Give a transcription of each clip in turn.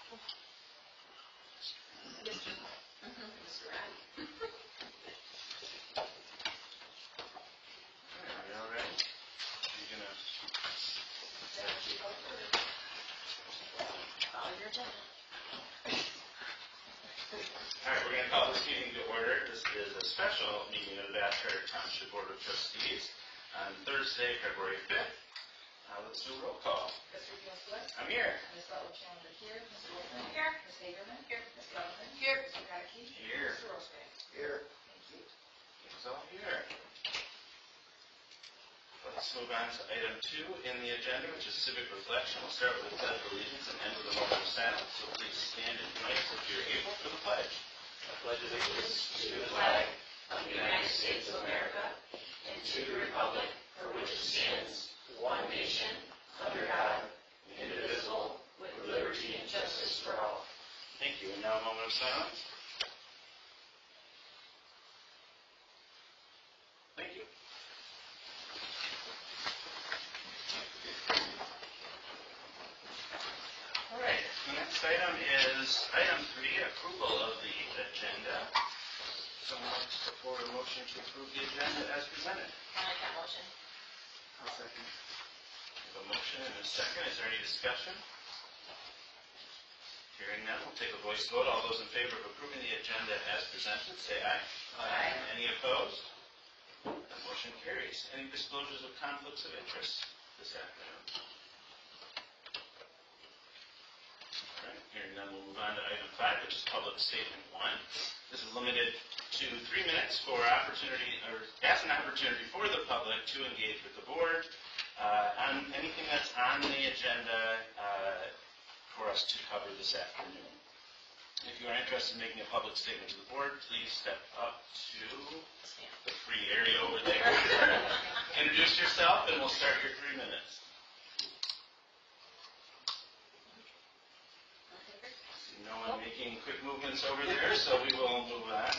Mr. Ryan. Are we all ready? Are you gonna? Follow your agenda. All right, we're going to call this meeting to order. This is a special meeting of the Township Board of Trustees on Thursday, February 5th. Let's do a roll call. Mr. Fewins-Bliss. I'm here. Ms. Butler-Challender here. Mr. Wilson. Here. Ms. Hagerman. Here. Ms. Kellerman. Here. Mr. Kotke. Here. Mr. Rosekrans. Here. Thank you. It's all here. Let's move on to item 2 in the agenda, which is civic reflection. We'll start with the pledge of allegiance and end with a moment of silence. So please stand and join us if you're able for the pledge. I pledge allegiance to the flag of the United States of America and to the republic for which it stands, one nation, under God, indivisible, with liberty and justice for all. Thank you. And now a moment of silence. Thank you. All right. The next item is item 3, approval of the agenda. Someone wants to put forward a motion to approve the agenda as presented. I'll make that motion. I'll second. We have a motion and a second. Is there any discussion? Hearing none, we'll take a voice vote. All those in favor of approving the agenda as presented, say aye. Aye. Any opposed? The motion carries. Any disclosures of conflicts of interest this afternoon? All right. Hearing none, we'll move on to item 5, which is public statement 1. This is limited to 3 minutes for opportunity, or as an opportunity for the public to engage with the board on anything that's on the agenda for us to cover this afternoon. If you are interested in making a public statement to the board, please step up to the free area over there. Introduce yourself, and we'll start your 3 minutes. See no one making quick movements over there, so we will move on.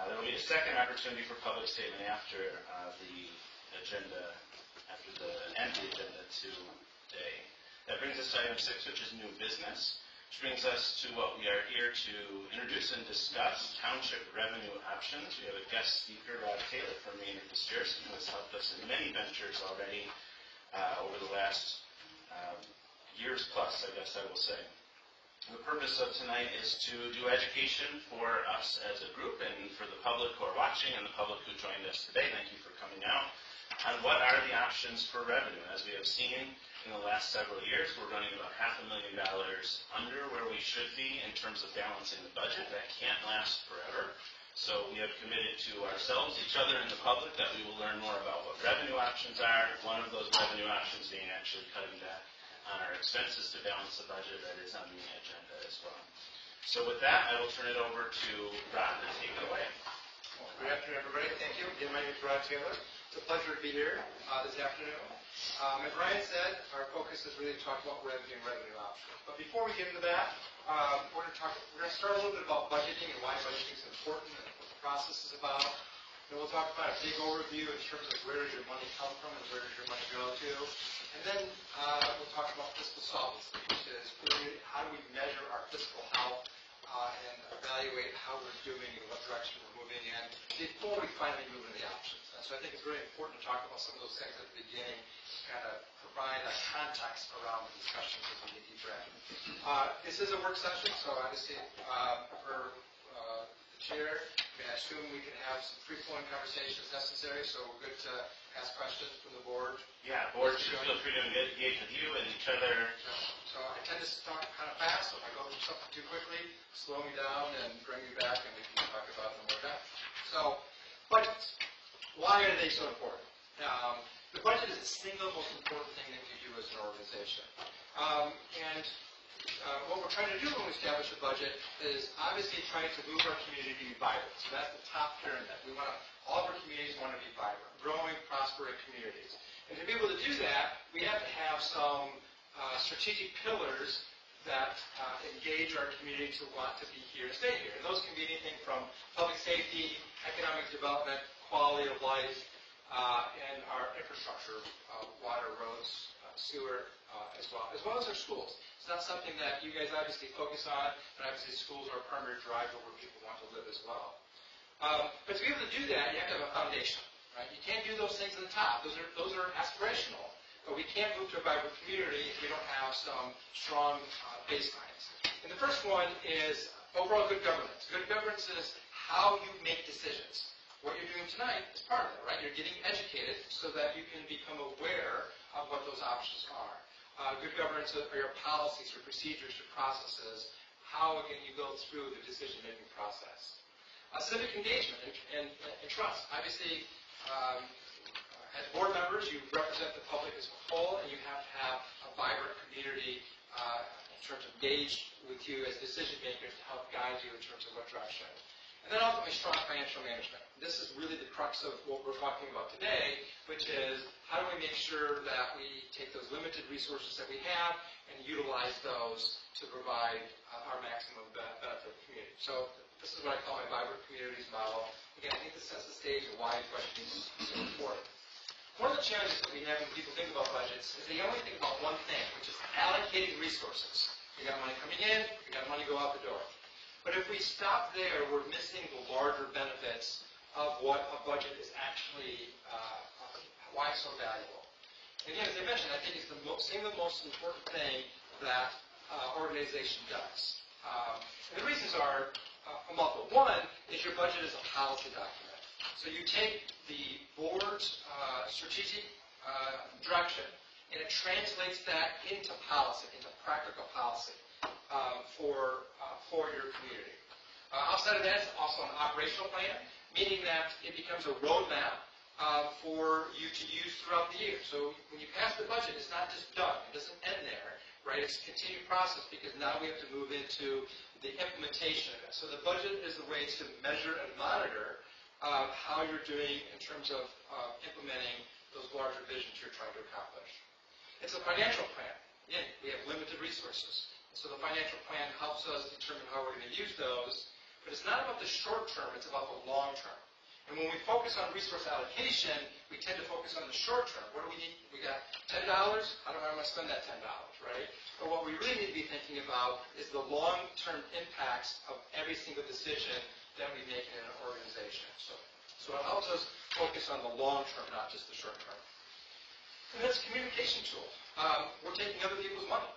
There will be a second opportunity for public statement after the agenda, after the end of the agenda today. That brings us to item 6, which is new business, which brings us to what we are here to introduce and discuss, township revenue options. We have a guest speaker, Rob Taylor from Maynard Pearson, who has helped us in many ventures already over the last years plus, I guess I will say. The purpose of tonight is to do education for us as a group and for the public who are watching and the public who joined us today. Thank you for coming out. On what are the options for revenue. As we have seen in the last several years, we're running about $500,000 under where we should be in terms of balancing the budget. That can't last forever. So we have committed to ourselves, each other, and the public that we will learn more about what revenue options are. One of those revenue options being actually cutting back on our expenses to balance the budget. That is on the agenda as well. So with that, I will turn it over to Rob to take it away. Good afternoon, everybody. Thank you. Again, my name is Rob Taylor. It's a pleasure to be here this afternoon. As Ryan said, our focus is really to talk about revenue and revenue options. But before we get into that, we're going to start a little bit about budgeting and why budgeting is important and what the process is about. Then we'll talk about a big overview in terms of where does your money come from and where does your money go to. And then we'll talk about fiscal solvency, which is really how do we measure our fiscal health and evaluate how we're doing and what direction we're moving in before we finally move into the options. And so I think it's really important to talk about some of those things at the beginning, kind of provide a context around the discussions as we get deeper in. This is a work session, so obviously for the chair, I assume we can have some free-flowing conversations necessary, so we're good to ask questions from the board. Yeah, board should feel free to engage with you and each other. So I tend to talk kind of fast, so if I go through something too quickly, slow me down and bring me back and we can talk about them more depth. So, budgets. Why are they so important? The budget is the single most important thing that you do as an organization. What we're trying to do when we establish a budget is obviously trying to move our community to be vibrant. So that's the top pyramid. All of our communities want to be vibrant, growing, prospering communities. And to be able to do that, we have to have some strategic pillars that engage our community to want to be here and stay here. And those can be anything from public safety, economic development, quality of life, and our infrastructure, water, roads, sewer, as well as our schools. It's not something that you guys obviously focus on, but obviously schools are a primary driver where people want to live as well. But to be able to do that, you have to have a foundation, right? You can't do those things at the top. Those are aspirational, but we can't move to a vibrant community if we don't have some strong baselines. And the first one is overall good governance. Good governance is how you make decisions. What you're doing tonight is part of it, right? You're getting educated so that you can become aware of what those options are. Good governance are your policies, your procedures, your processes, how, again, you go through the decision-making process. Civic engagement and trust. Obviously, as board members, you represent the public as a whole, and you have to have a vibrant community in terms of engaged with you as decision makers to help guide you in terms of what direction. And then ultimately, strong financial management. This is really the crux of what we're talking about today, which is how do we make sure that we take those limited resources that we have and utilize those to provide our maximum benefit to the community. So this is what I call my vibrant communities model. Again, I think this sets the stage of why budgeting is so important. One of the challenges that we have when people think about budgets is they only think about one thing, which is allocating resources. We got money coming in, we got money go out the door. But if we stop there, we're missing the larger benefits of what a budget is actually, why it's so valuable. And again, as I mentioned, I think it's the single most important thing that organization does. And the reasons are multiple. One is your budget is a policy document. So you take the board's strategic direction, and it translates that into policy, into practical policy for your community. Outside of that, it's also an operational plan, meaning that it becomes a roadmap for you to use throughout the year. So when you pass the budget, it's not just done. It doesn't end there, right? It's a continued process because now we have to move into the implementation of it. So the budget is a way to measure and monitor how you're doing in terms of implementing those larger visions you're trying to accomplish. It's a financial plan. Again, we have limited resources. So the financial plan helps us determine how we're going to use those. But it's not about the short term, it's about the long term. And when we focus on resource allocation, we tend to focus on the short term. What do we need? We got $10. How am I going to spend that $10, right? But what we really need to be thinking about is the long-term impacts of every single decision that we make in an organization. So it helps us focus on the long term, not just the short term. And that's a communication tool. We're taking other people's money.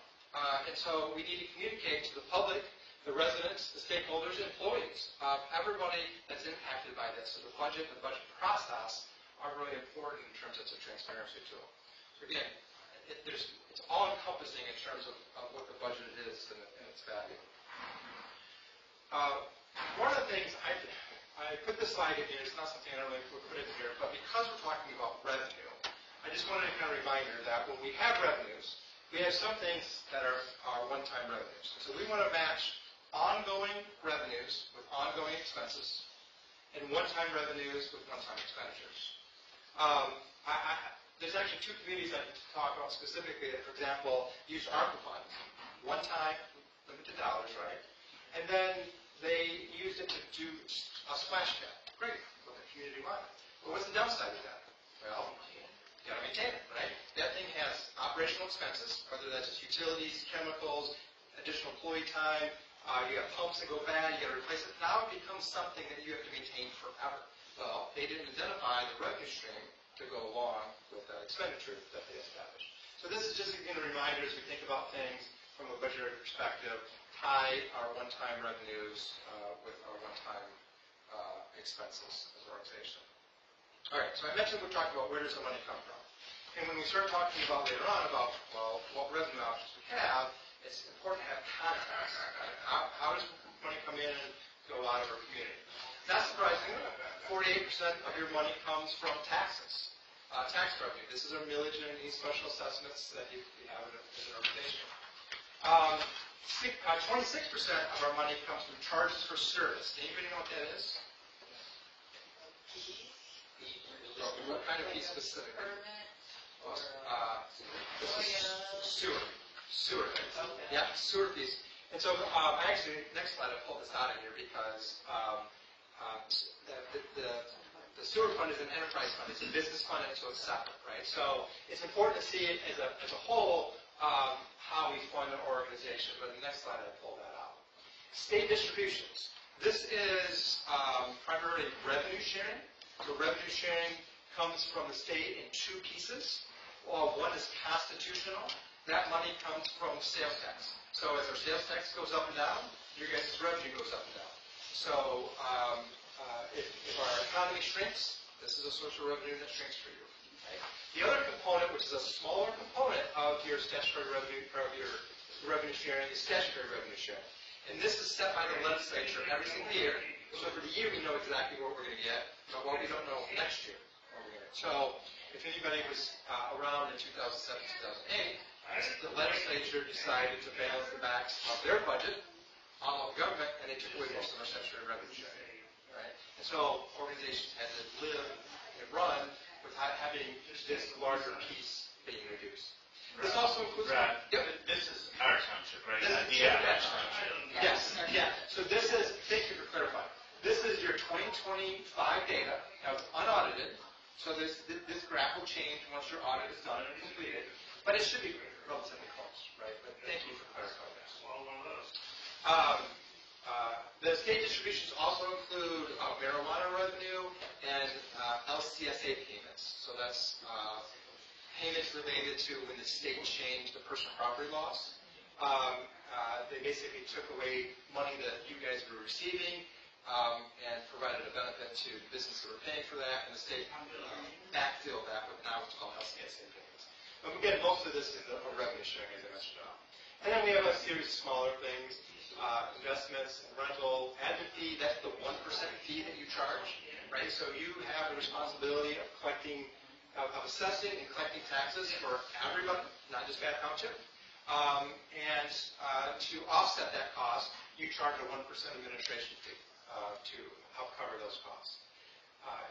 And so we need to communicate to the public, the residents, the stakeholders, employees, everybody that's impacted by this. So the budget and the budget process are really important in terms of it's a transparency tool. So again, it's all-encompassing in terms of what the budget is and its value. One of the things, I put this slide in here, it's not something I really would put in here, but because we're talking about revenue, I just wanted to kind of remind you that when we have revenues, we have some things that are one-time revenues. So we want to match ongoing revenues with ongoing expenses and one-time revenues with one-time expenditures. There's actually two communities I can talk about specifically that, for example, use ARPA funds. One time, limited dollars, right? And then they used it to do a splash pad. Great, what the community wanted. But what's the downside of that? Well, you got to maintain it, right? That thing has operational expenses, whether that's just utilities, chemicals, additional employee time. You got pumps that go bad. You got to replace it. Now it becomes something that you have to maintain forever. Well, they didn't identify the revenue stream to go along with that expenditure that they established. So this is just again a reminder as we think about things from a budgetary perspective. Tie our one-time revenues with our one-time expenses as an organization. All right, so I mentioned we're talking about where does the money come from. And when we start talking about later on about, well, what revenue options we have, it's important to have context. How does money come in and go out of our community? Not surprisingly, 48% of your money comes from taxes, tax revenue. This is our millage and any special assessments that you have as an organization. 26% of our money comes from charges for service. Anybody know what that is? What kind of fee specific? This is sewer. Sewer. Yeah, sewer fees. And so actually, next slide, I pulled this out of here because the sewer fund is an enterprise fund. It's a business fund, and so it's separate, right? So it's important to see it as a whole. how we fund an organization, but the next slide I pull that out. State distributions. This is primarily revenue sharing. So revenue sharing comes from the state in two pieces. One is constitutional. That money comes from sales tax. So as our sales tax goes up and down, your guys' revenue goes up and down. So if our economy shrinks, this is a source of revenue that shrinks for you. Right? The other component, which is a smaller component of your statutory revenue, or your revenue sharing, is statutory revenue sharing. And this is set by the legislature every single year. So for the year, we know exactly what we're going to get, but what we don't know next year. So if anybody was around in 2007, 2008, the legislature decided to balance the backs of their budget of government, and they took away most of our statutory revenue sharing. Right? And so organizations had to live and run without having this larger piece being reduced. This also includes... Brad, Yep. this is our township, right? This is Township. Yes, yeah. So this is, thank you for clarifying. This is your 2025 data. Now it's unaudited, so this graph will change once your audit is done and completed. But it should be relatively close, right? But thank you for clarifying that. Well, one of those. The state distributions also include marijuana revenue and LCSA payments. So that's payments related to when the state changed the personal property laws. They basically took away money that you guys were receiving and provided a benefit to the business that were paying for that, and the state backfilled that with now what's called LCSA payments. Again, most of this is a revenue sharing, as I mentioned. And then we have a series of smaller things, investments, rental, admin fee. That's the 1% fee that you charge, right? So you have the responsibility of collecting, of assessing and collecting taxes for everybody, not just Bath Township. And to offset that cost, you charge a 1% administration fee to help cover those costs.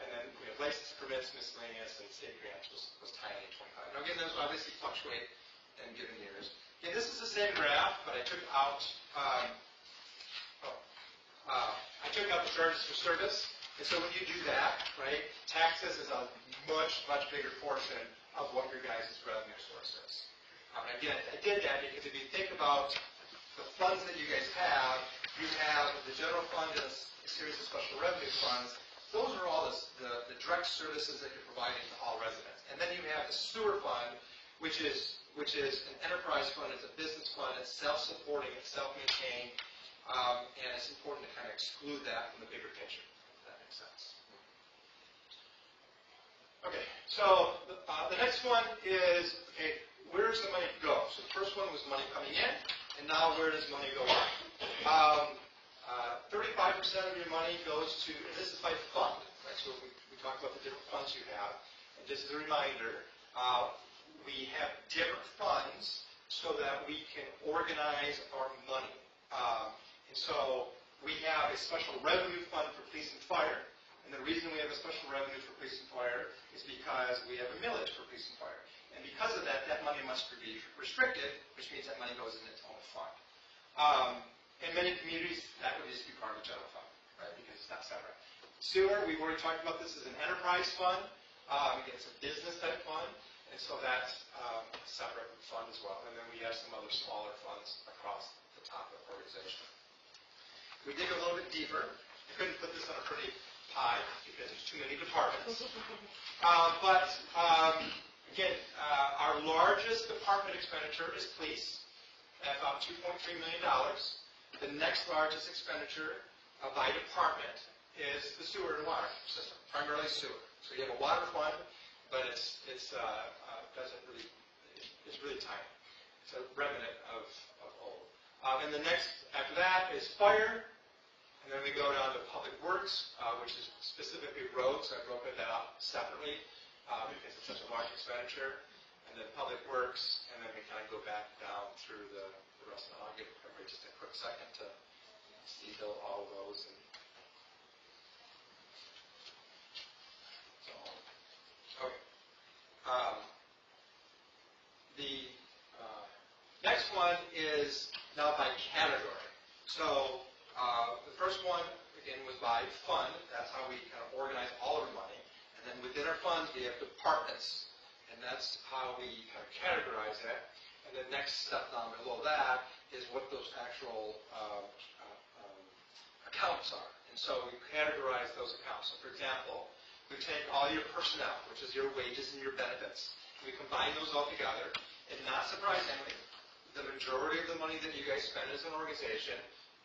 And then we have license permits, miscellaneous, and state grants was tiny at 25. Now again, those obviously fluctuate in given years. Again, this is the same graph, but I took out the charges for service. And so when you do that, right, taxes is a much, much bigger portion of what your guys' revenue source is. Again, I did that because if you think about the funds that you guys have, you have the general fund and a series of special revenue funds. Those are all the direct services that you're providing to all residents. And then you have the sewer fund, which is an enterprise fund. It's a business fund. It's self-supporting. It's self-maintained. And it's important to kind of exclude that from the bigger picture, if that makes sense. Okay, so the next one is, okay, where does the money go? So the first one was money coming in, and now where does money go out? 35% of your money goes to, and this is by fund, right? So we talked about the different funds you have. And just as a reminder, we have different funds so that we can organize our money. And so we have a special revenue fund for police and fire. And the reason we have a special revenue for police and fire is because we have a millage for police and fire. And because of that, that money must be restricted, which means that money goes in its own fund. In many communities, that would just be part of the general fund, right? Because it's not separate. Sewer, we've already talked about this as an enterprise fund. It's a business type fund, and so that's a separate fund as well. And then we have some other smaller funds across the top of the organization. We dig a little bit deeper. I couldn't put this on a pretty pie because there's too many departments. Again, our largest department expenditure is police at about $2.3 million. The next largest expenditure by department is the sewer and water system, primarily sewer. So you have a water fund, but it's really tiny. It's a remnant of old. And the next after that is fire, and then we go down to public works, which is specifically roads. So I broke that out separately because it's such a large expenditure. And then public works, and then we kind of go back down through the rest of it. I'll give everybody just a quick second to see all of those. Okay. The next one is now by category. So the first one, again, was by fund. That's how we kind of organize all of our money. And then within our funds, we have departments. And that's how we kind of categorize that. And the next step down below that is what those actual accounts are. And so we categorize those accounts. So for example, we take all your personnel, which is your wages and your benefits. We combine those all together. And not surprisingly, the majority of the money that you guys spend as an organization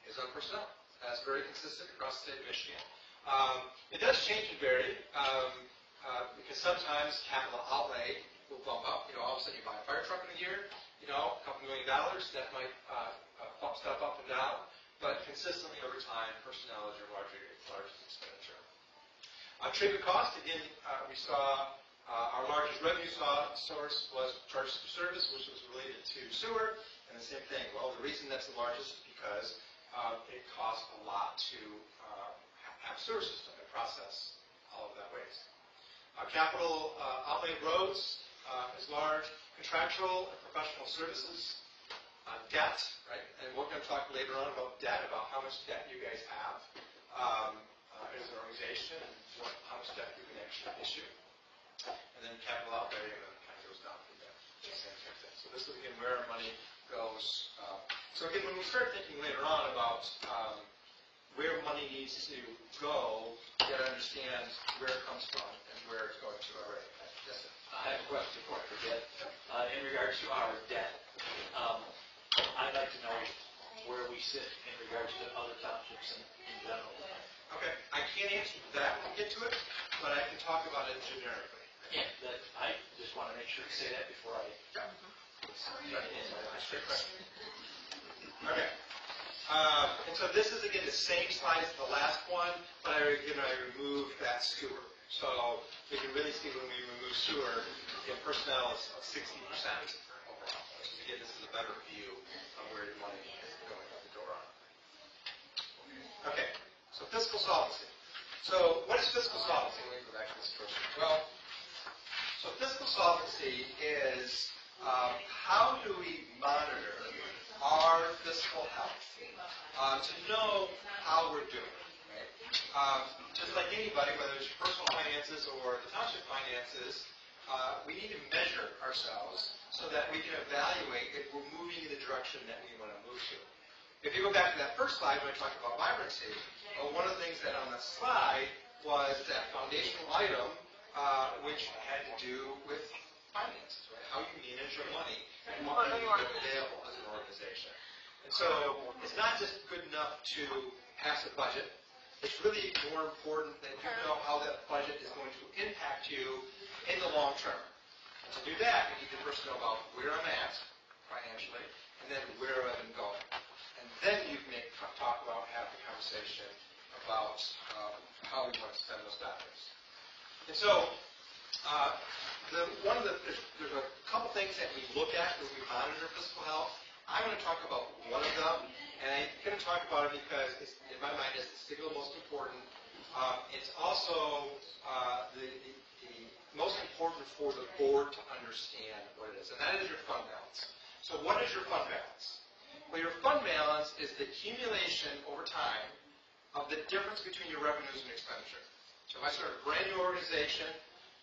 is on personnel. That's very consistent across the state of Michigan. It does change and vary because sometimes capital outlay will bump up. All of a sudden you buy a fire truck in a year, a couple $1 million, that might bump stuff up and down. But consistently over time, personnel is your largest expenditure. Treatment cost, again, we saw our largest revenue source was charges for service, which was related to sewer, and the same thing. Well, the reason that's the largest is because it costs a lot to have a sewer system and process all of that waste. Capital outlay roads is large. Contractual and professional services. Debt, right? And we're going to talk later on about debt, about how much debt you guys have as an organization and how much debt you can actually issue. And then capital outlay kind of goes down from there. Same thing. So this is, again, where our money goes. So again, when we start thinking later on about where money needs to go, you got to understand where it comes from and where it's going to already. Yes, sir. I have a question before I forget. In regards to our debt, I'd like to know where we sit in regards to other townships in general. Okay, I can't answer that when we get to it, but I can talk about it generically. Yeah, I just want to make sure to say that before I... Great question. Okay. And so this is, again, the same slide as the last one, but I removed that sewer. So we can really see when we remove sewer, the personnel is 60% overall. So again, this is a better view of where your money is going out the door on. Okay, so fiscal solvency. So what is fiscal solvency? Let me go back to this first. Well, so fiscal solvency is how do we monitor our fiscal health to know how we're doing. Right? Just like anybody, whether it's your personal finances or the township finances, we need to measure ourselves so that we can evaluate if we're moving in the direction that we want to move to. If you go back to that first slide when I talked about vibrancy, one of the things that on the slide was that foundational item which had to do with finances, right? How you manage your money and what money you have available as an organization. And so it's not just good enough to pass a budget. It's really more important that you know how that budget is going to impact you in the long term. And to do that, you need to first know about where I'm at financially and then where I've been going. And then you can have the conversation about how we want to spend those dollars. And so there's a couple things that we look at when we monitor fiscal health. I'm going to talk about one of them, and I'm going to talk about it because it's, in my mind, it's the single most important. It's also the most important for the board to understand what it is, and that is your fund balance. So what is your fund balance? Well, your fund balance is the accumulation over time of the difference between your revenues and expenditure. So if I start a brand new organization,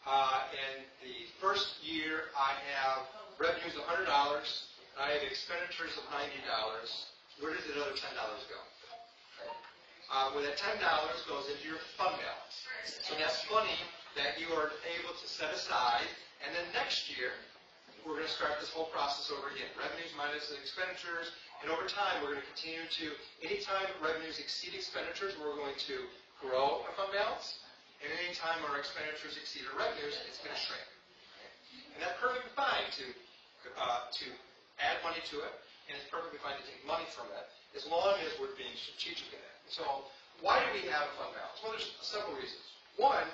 and the first year I have revenues of $100, and I have expenditures of $90, where does the other $10 go? Well, that $10 goes into your fund balance. So that's money that you are able to set aside, and then next year, we're going to start this whole process over again. Revenues minus the expenditures, and over time, we're going to continue to, anytime revenues exceed expenditures, we're going to grow our fund balance, and anytime our expenditures exceed our revenues, it's going to shrink. And that's perfectly fine to add money to it, and it's perfectly fine to take money from it, as long as we're being strategic in it. So, why do we have a fund balance? Well, there's several reasons. One,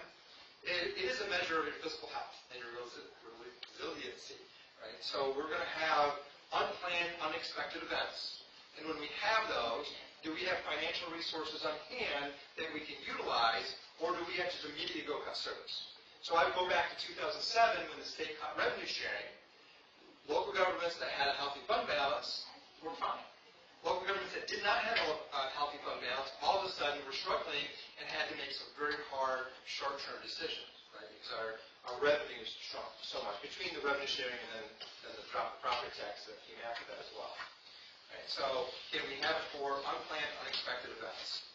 it is a measure of your fiscal health and your resiliency. Right? So we're going to have unplanned, unexpected events. And when we have those, do we have financial resources on hand that we can utilize, or do we have to immediately go cut service? So I go back to 2007 when the state cut revenue sharing. Local governments that had a healthy fund balance were fine. Local governments that did not have a healthy fund balance all of a sudden were struggling and had to make some very hard short-term decisions. right? Because our revenues shrunk so much between the revenue sharing and then the property tax that came after that as well. Right? So again, we have it for unplanned, unexpected events.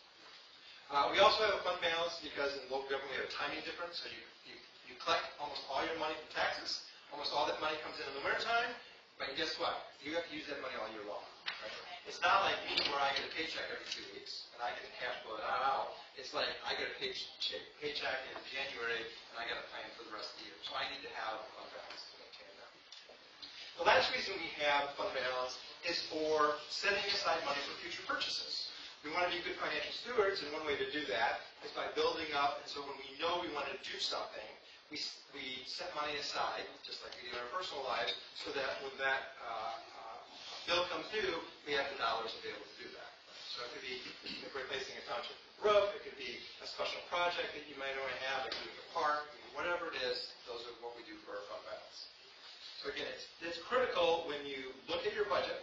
We also have a fund balance because in local government we have a timing difference. So you collect almost all your money from taxes. Almost all that money comes in the wintertime. But guess what? You have to use that money all year long. Right? It's not like me where I get a paycheck every 2 weeks and I get to cash flow it out. It's like I get a paycheck in January and I got to plan for the rest of the year. So I need to have a fund balance to maintain that. The last reason we have fund balance is for setting aside money for future purchases. We want to be good financial stewards, and one way to do that is by building up. And so when we know we want to do something, we set money aside, just like we do in our personal lives, so that when that bill comes due, we have the dollars to be able to do that. So it could be replacing a township roof, it could be a special project that you might want to have, it could be a park, whatever it is, those are what we do for our fund balance. So again, it's critical when you look at your budget,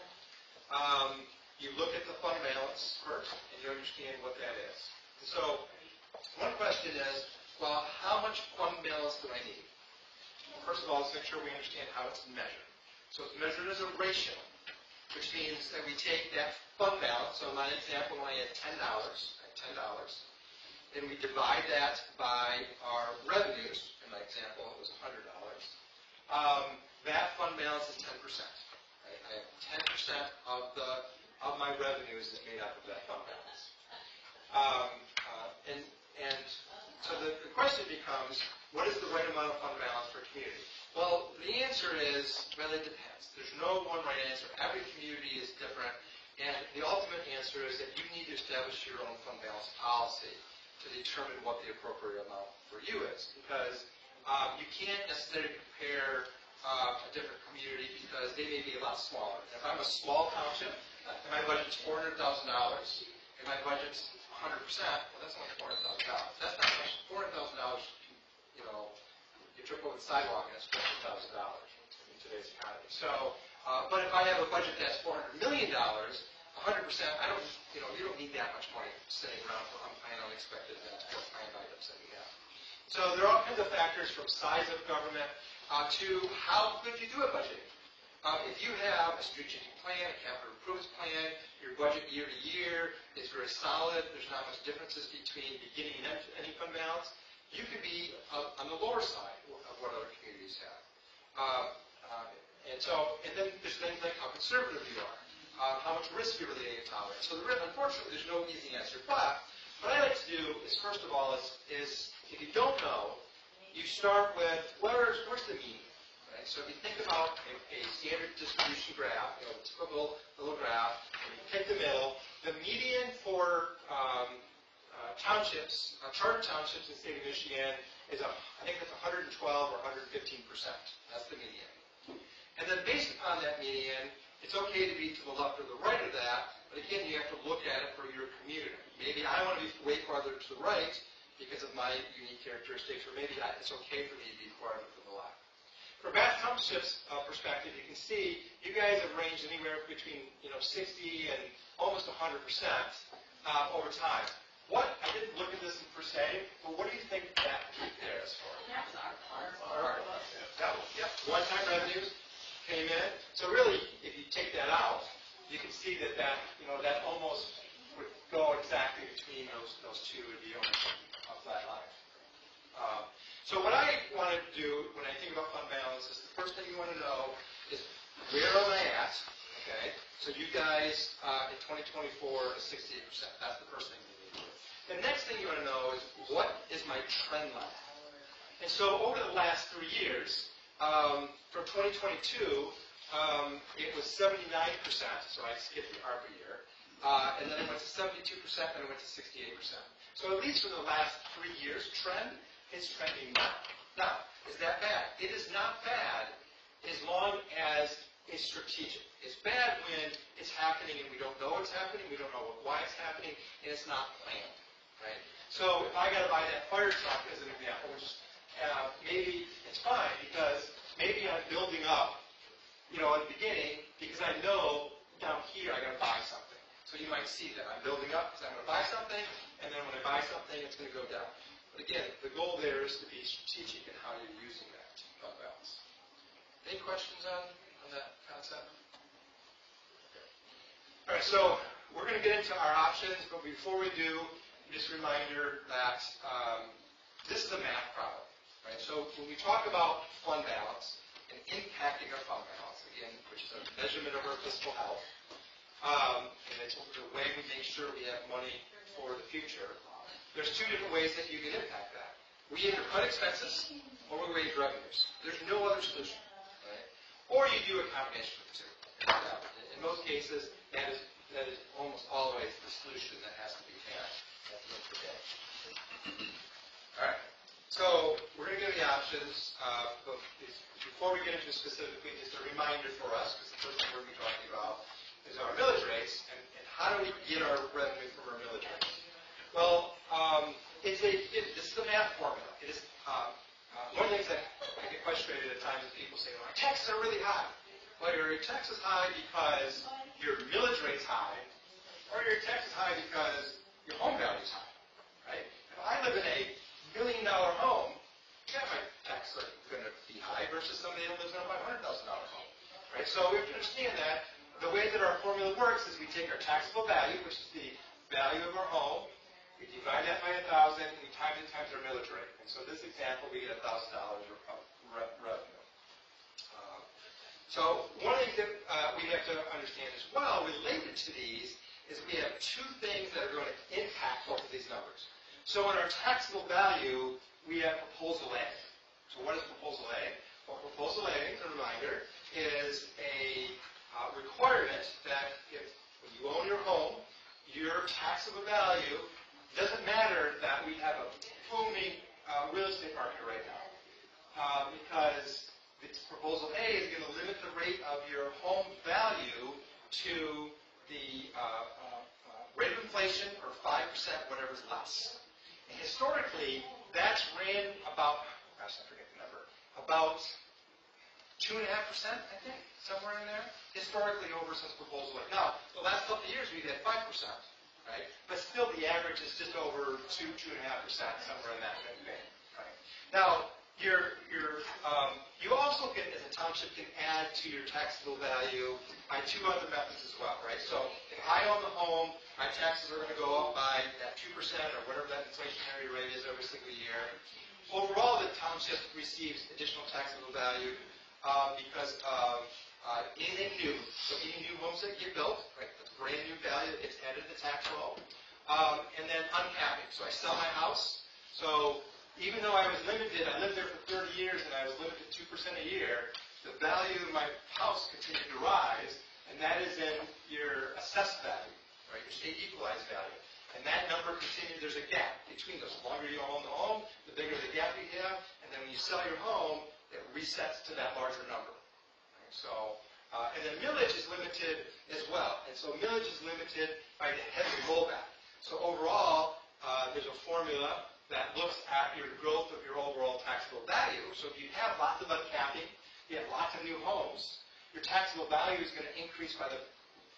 you look at the fund balance first, and you understand what that is. And so one question is, well, how much fund balance do I need? Well, first of all, let's make sure we understand how it's measured. So it's measured as a ratio, which means that we take that fund balance. So in my example, when I had $10, and we divide that by our revenues. In my example, it was $100. That fund balance is 10%. Right? I have 10% of my revenues is made up of that fund balance. And so the question becomes, what is the right amount of fund balance for a community? Well, the answer is, well, it depends. There's no one right answer. Every community is different. And the ultimate answer is that you need to establish your own fund balance policy to determine what the appropriate amount for you is. Because you can't necessarily compare a different community because they may be a lot smaller. If I'm a small township, and my budget's $400,000, and my budget's 100%, well, that's only $400,000. That's not much. $400,000, you trip over the sidewalk and it's $50,000 in today's economy. So, but if I have a budget that's $400 million, 100%, you don't need that much money sitting around for unplanned, unexpected events, or planned items that we have. So there are all kinds of factors from size of government to how good you do at budgeting. If you have a strategic plan, a capital improvements plan, your budget year to year is very solid, there's not much differences between beginning and ending fund balance, you could be on the lower side of what other communities have. And then there's things like how conservative you are, how much risk you're really able to tolerate. So unfortunately, there's no easy answer. But what I like to do is, first of all, is if you don't know, you start with where's the mean. So if you think about a standard distribution graph, a typical little graph, and you pick the middle, the median for townships, charter townships in the state of Michigan is, I think it's 112 or 115%. That's the median. And then based upon that median, it's okay to be to the left or the right of that, but again, you have to look at it for your community. Maybe I want to be way farther to the right because of my unique characteristics, or maybe it's okay for me to be farther to the left. From Bath Township's perspective, you can see you guys have ranged anywhere between 60 and almost 100% over time. I didn't look at this per se, but what do you think that peak there is for? That's our Yep. One-time revenues came in. So really, if you take that out, you can see that almost would go exactly between those two would be almost a flat line. So what I want to do when I think about fund balance is the first thing you want to know is where am I at? Okay. So you guys in 2024 is 68%. That's the first thing you need to do. The next thing you want to know is what is my trend line? And so over the last 3 years, from 2022, it was 79%. So I skipped the ARPA year. And then it went to 72%, and it went to 68%. So at least for the last 3 years, trend is trending down. Now, is that bad? It is not bad as long as it's strategic. It's bad when it's happening and we don't know what's happening, we don't know why it's happening, and it's not planned. Right? So if I got to buy that fire truck as an example, which maybe it's fine because maybe I'm building up, at the beginning because I know down here I got to buy something. So you might see that I'm building up because I'm going to buy something, and then when I buy something, it's going to go down. But again, the goal there is to be strategic in how you're using that fund balance. Any questions on that concept? Okay. All right, so we're going to get into our options, but before we do, just a reminder that this is a math problem, right? So when we talk about fund balance and impacting our fund balance, again, which is a measurement of our fiscal health, and it's the way we make sure we have money for the future, there's two different ways that you can impact that. We either cut expenses or we raise revenues. There's no other solution, right? Or you do a combination of the two. In most cases, that is almost always the solution that has to be had at the end of the day. All right. So we're going to give the options. But before we get into specifically, just a reminder for us, because the first thing we're going to be talking about is our millage rates and how do we get our revenue from our millage rates. Well, this is a math formula. It is one of the things that I get frustrated at times is people say, well, our taxes are really high. Well, your tax is high because your millage rate's high, or your tax is high because your home value is high, right? If I live in a $1 million home, yeah, my taxes are going to be high versus somebody that lives in a $500,000 home, right? So we have to understand that the way that our formula works is we take our taxable value, which is the value of our home, we divide that by 1,000, and we times it times our millage rate. And so this example, we get $1,000 of revenue. So one of the things that we have to understand as well, related to these, is we have two things that are going to impact both of these numbers. So in our taxable value, we have proposal A. So what is proposal A? Well, proposal A, as a reminder, is a requirement that if when you own your home, your taxable value doesn't matter that we have a booming real estate market right now, because this proposal A is going to limit the rate of your home value to the rate of inflation or 5%, whatever's less. And historically, that's ran about, gosh, I forget the number, about 2.5%, I think, somewhere in there, historically over since proposal A. Now, the last couple of years we've had 5%. Right? But still, the average is just over 2.5%, somewhere in that range. Right? Now, you also can, as a township, can add to your taxable value by two other methods as well. Right? So, if I own the home, my taxes are going to go up by that 2% or whatever that inflationary rate is every single year. Overall, the township receives additional taxable value because of anything new. So, any new homes that get built, right? Brand new value that gets added to the tax roll, and then uncapping. So I sell my house. So even though I was limited, I lived there for 30 years and I was limited 2% a year, the value of my house continued to rise, and that is in your assessed value, right? Your state equalized value. And that number continues, there's a gap between those. The longer you own the home, the bigger the gap you have, and then when you sell your home, it resets to that larger number. Right? So and then millage is limited as well. And so millage is limited by the heavy rollback. So overall, there's a formula that looks at your growth of your overall taxable value. So if you have lots of uncapping, you have lots of new homes, your taxable value is going to increase by the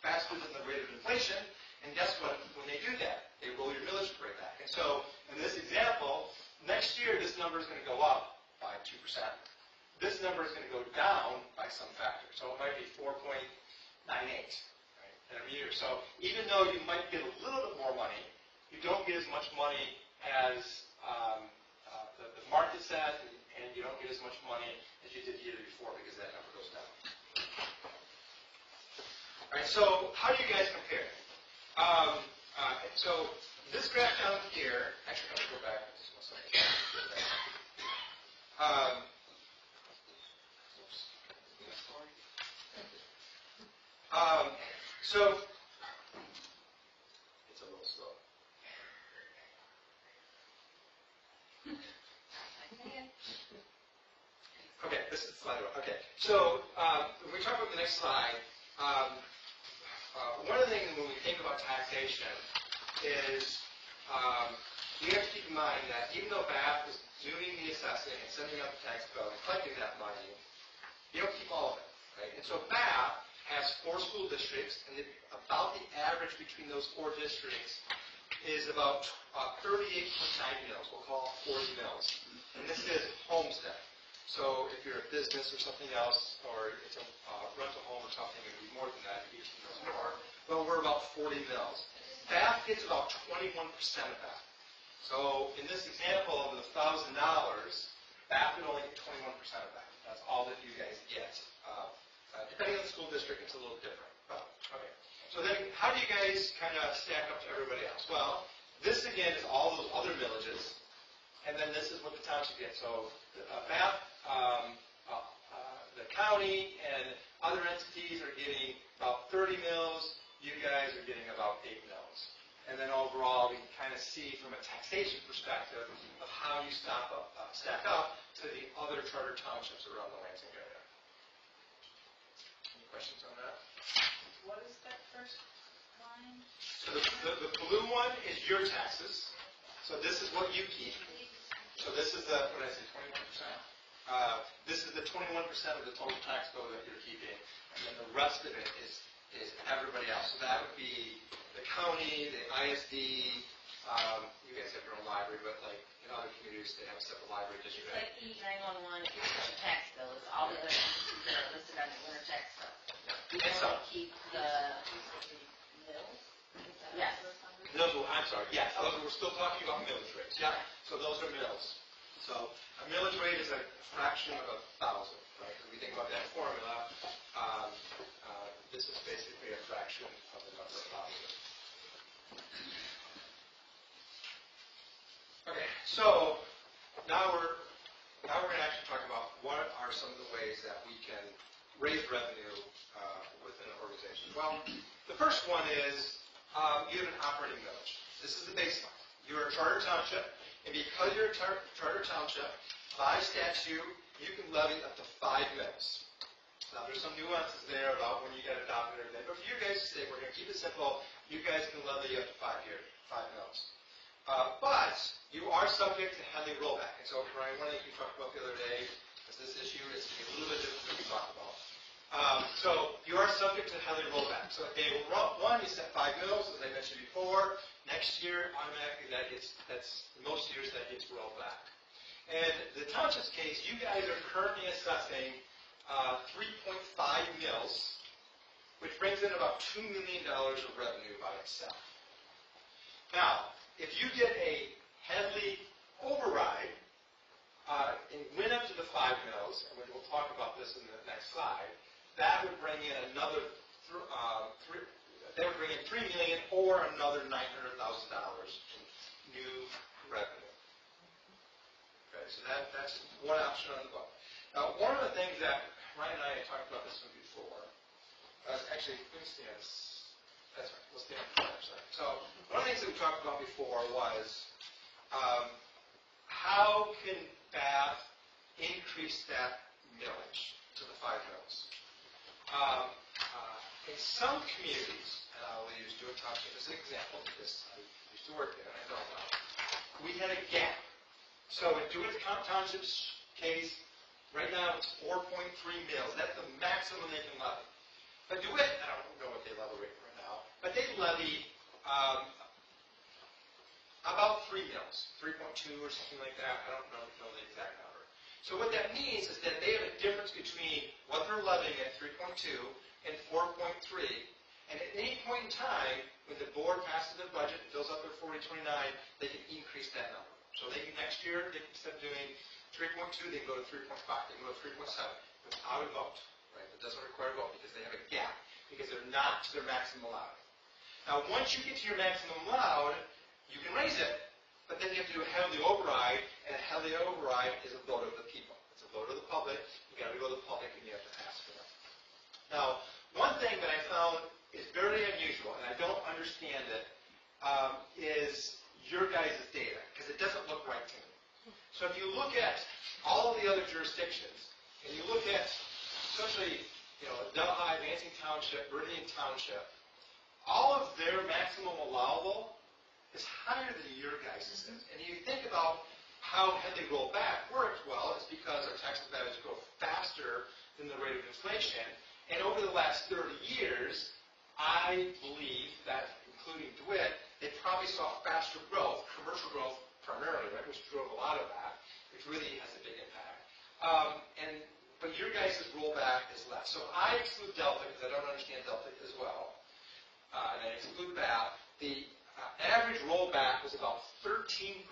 faster than the rate of inflation. And guess what? When they do that, they roll your millage rate back. And so in this example, next year this number is going to go up by 2%. This number is going to go down by some factor. So it might be 4.98 right, in a year. So even though you might get a little bit more money, you don't get as much money as the market said, and you don't get as much money as you did the year before because that number goes down. All right, so how do you guys compare? So this graph down here, actually, I'm going to go back just one second. So it's a little slow. Okay, this is the slide. Okay, so when we talk about the next slide, one of the things when we think about taxation is you have to keep in mind that even though BAP is doing the assessing and sending out the tax bill and collecting that money, you don't keep all of it, right? And so BAP has 4 school districts, and about the average between those 4 districts is about 38.9 mils. We'll call it 40 mils. And this is homestead. So if you're a business or something else, or it's a rental home or something, it would be more than that, 18 mils more. But we're about 40 mils. Bath gets about 21% of that. So in this example of the $1,000, Bath would only get 21% of that. That's all that you guys get. Depending on the school district, it's a little different. But, okay. So then, how do you guys kind of stack up to everybody else? Well, this again is all those other villages, and then this is what the township gets. So Bath, the county, and other entities are getting about 30 mils. You guys are getting about 8 mils. And then overall, we can kind of see from a taxation perspective of how you stack up to the other charter townships around the Lansing area. Any questions on that? What is that first line? So the blue one is your taxes. So this is what you keep. So this is the, what did I say, 21%? This is the 21% of the total tax bill that you're keeping. And then the rest of it is everybody else. So that would be the county, the ISD, you guys have your own library, but like in other communities, they have a separate library district. Like E911, if it's a tax bill, it's all the other entities that are listed on the winter tax bill. We And so, only keep the mills? Yes. those are, I'm sorry, yes, those are, we're still talking about millage rates. Yeah, so those are mills. So a millage rate is a fraction of 1,000, right? If we think about that formula, this is basically a fraction of the number of 1,000. Okay, so now we're going to actually talk about what are some of the ways that we can raise revenue within an organization. Well, the first one is you have an operating millage. This is the baseline. You're a charter township, and because you're a charter township, by statute, you can levy up to 5 mils. Now, there's some nuances there about when you get adopted or anything, but for you guys to say, we're going to keep it simple, you guys can levy up to 5 mils. But you are subject to Henley rollback. And so, Brian, one of the things we talked about the other day is this issue is a little bit different than we talked about. So you are subject to Henley rollback. So day one, you set 5 mils, as I mentioned before. Next year, automatically, that's most years that gets rolled back. And the township's case, you guys are currently assessing 3.5 mils, which brings in about $2 million of revenue by itself. Now, if you get a Headley override and went up to the 5 mils, and we'll talk about this in the next slide, that would bring in another, that would bring in $3 million or another $900,000 in new revenue. Okay, so that's one option on the book. Now, one of the things that Ryan and I had talked about this one before, actually, let me stand. That's right, we'll stand. Sorry. So, one of the things that we talked about before was how can Bath increase that millage to the 5 mils? In some communities, and I'll use Jewett Township as an example because I used to work there and I know about it, we had a gap. So in Jewett Township's case, right now it's 4.3 mils. That's the maximum they can levy. But DeWitt, I don't know what they levy right now, but they levy about 3 mils, 3.2 or something like that. I don't know the exact number. So what that means is that they have a difference between what they're levying at 3.2 and 4.3, and at any point in time, when the board passes their budget and fills up their 4029, they can increase that number. So they can, next year, instead of doing 3.2, they can go to 3.5, they can go to 3.7, without a vote. Right? It doesn't require a vote because they have a gap, because they're not to their maximum allowed. Now, once you get to your maximum allowed, you can raise it, but then you have to do a Headley override, and a Headley override is a vote of the people. It's a vote of the public. You've got to go to the public, and you have to ask for them. Now, one thing that I found is very unusual, and I don't understand it, is your guys' data, because it doesn't look right to me. So if you look at all of the other jurisdictions, and you look at, especially, Delhi, Lansing Township, Meridian Township, all of their maximum allowable is higher than your guys' is. And you think about how Headley rollback works, well, it's because our tax advantage grow faster than the rate of inflation. And over the last 30 years, I believe that, including DeWitt, they probably saw faster growth, commercial growth primarily, right, which drove a lot of that, which really has a big impact. But your guys' rollback is less. So I exclude Delta because I don't understand Delta as well. And I exclude that. The average rollback was about 13%.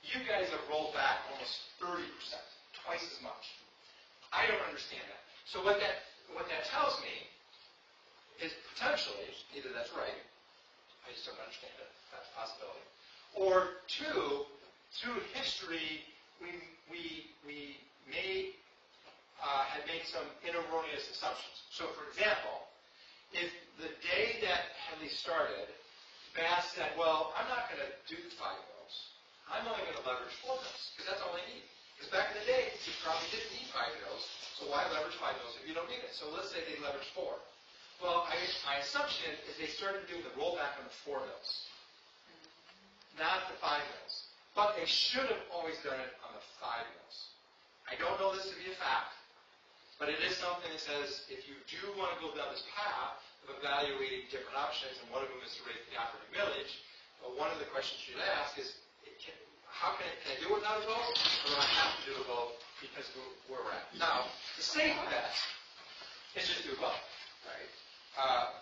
You guys have rolled back almost 30%, twice as much. I don't understand that. So what that tells me is potentially, either that's right, I just don't understand it, that's a possibility, or two, through history, we may have made some erroneous assumptions. So for example, if the day that Headley started, Bass said, well, I'm not going to do 5 mils. I'm only going to leverage 4 mils, because that's all I need. Because back in the day, you probably didn't need 5 mils, so why leverage 5 mils if you don't need it? So let's say they leverage 4. Well, my assumption is they started doing the rollback on the 4 mils, not the 5 mils. But they should have always done it on the 5 mils. I don't know this to be a fact, but it is something that says if you do want to go down this path of evaluating different options, and one of them is to rate the operating millage, one of the questions you'd ask is, how can I do it not a vote, or do I have to do a vote because of where we're at? Now, the safe bet is just do a vote, right?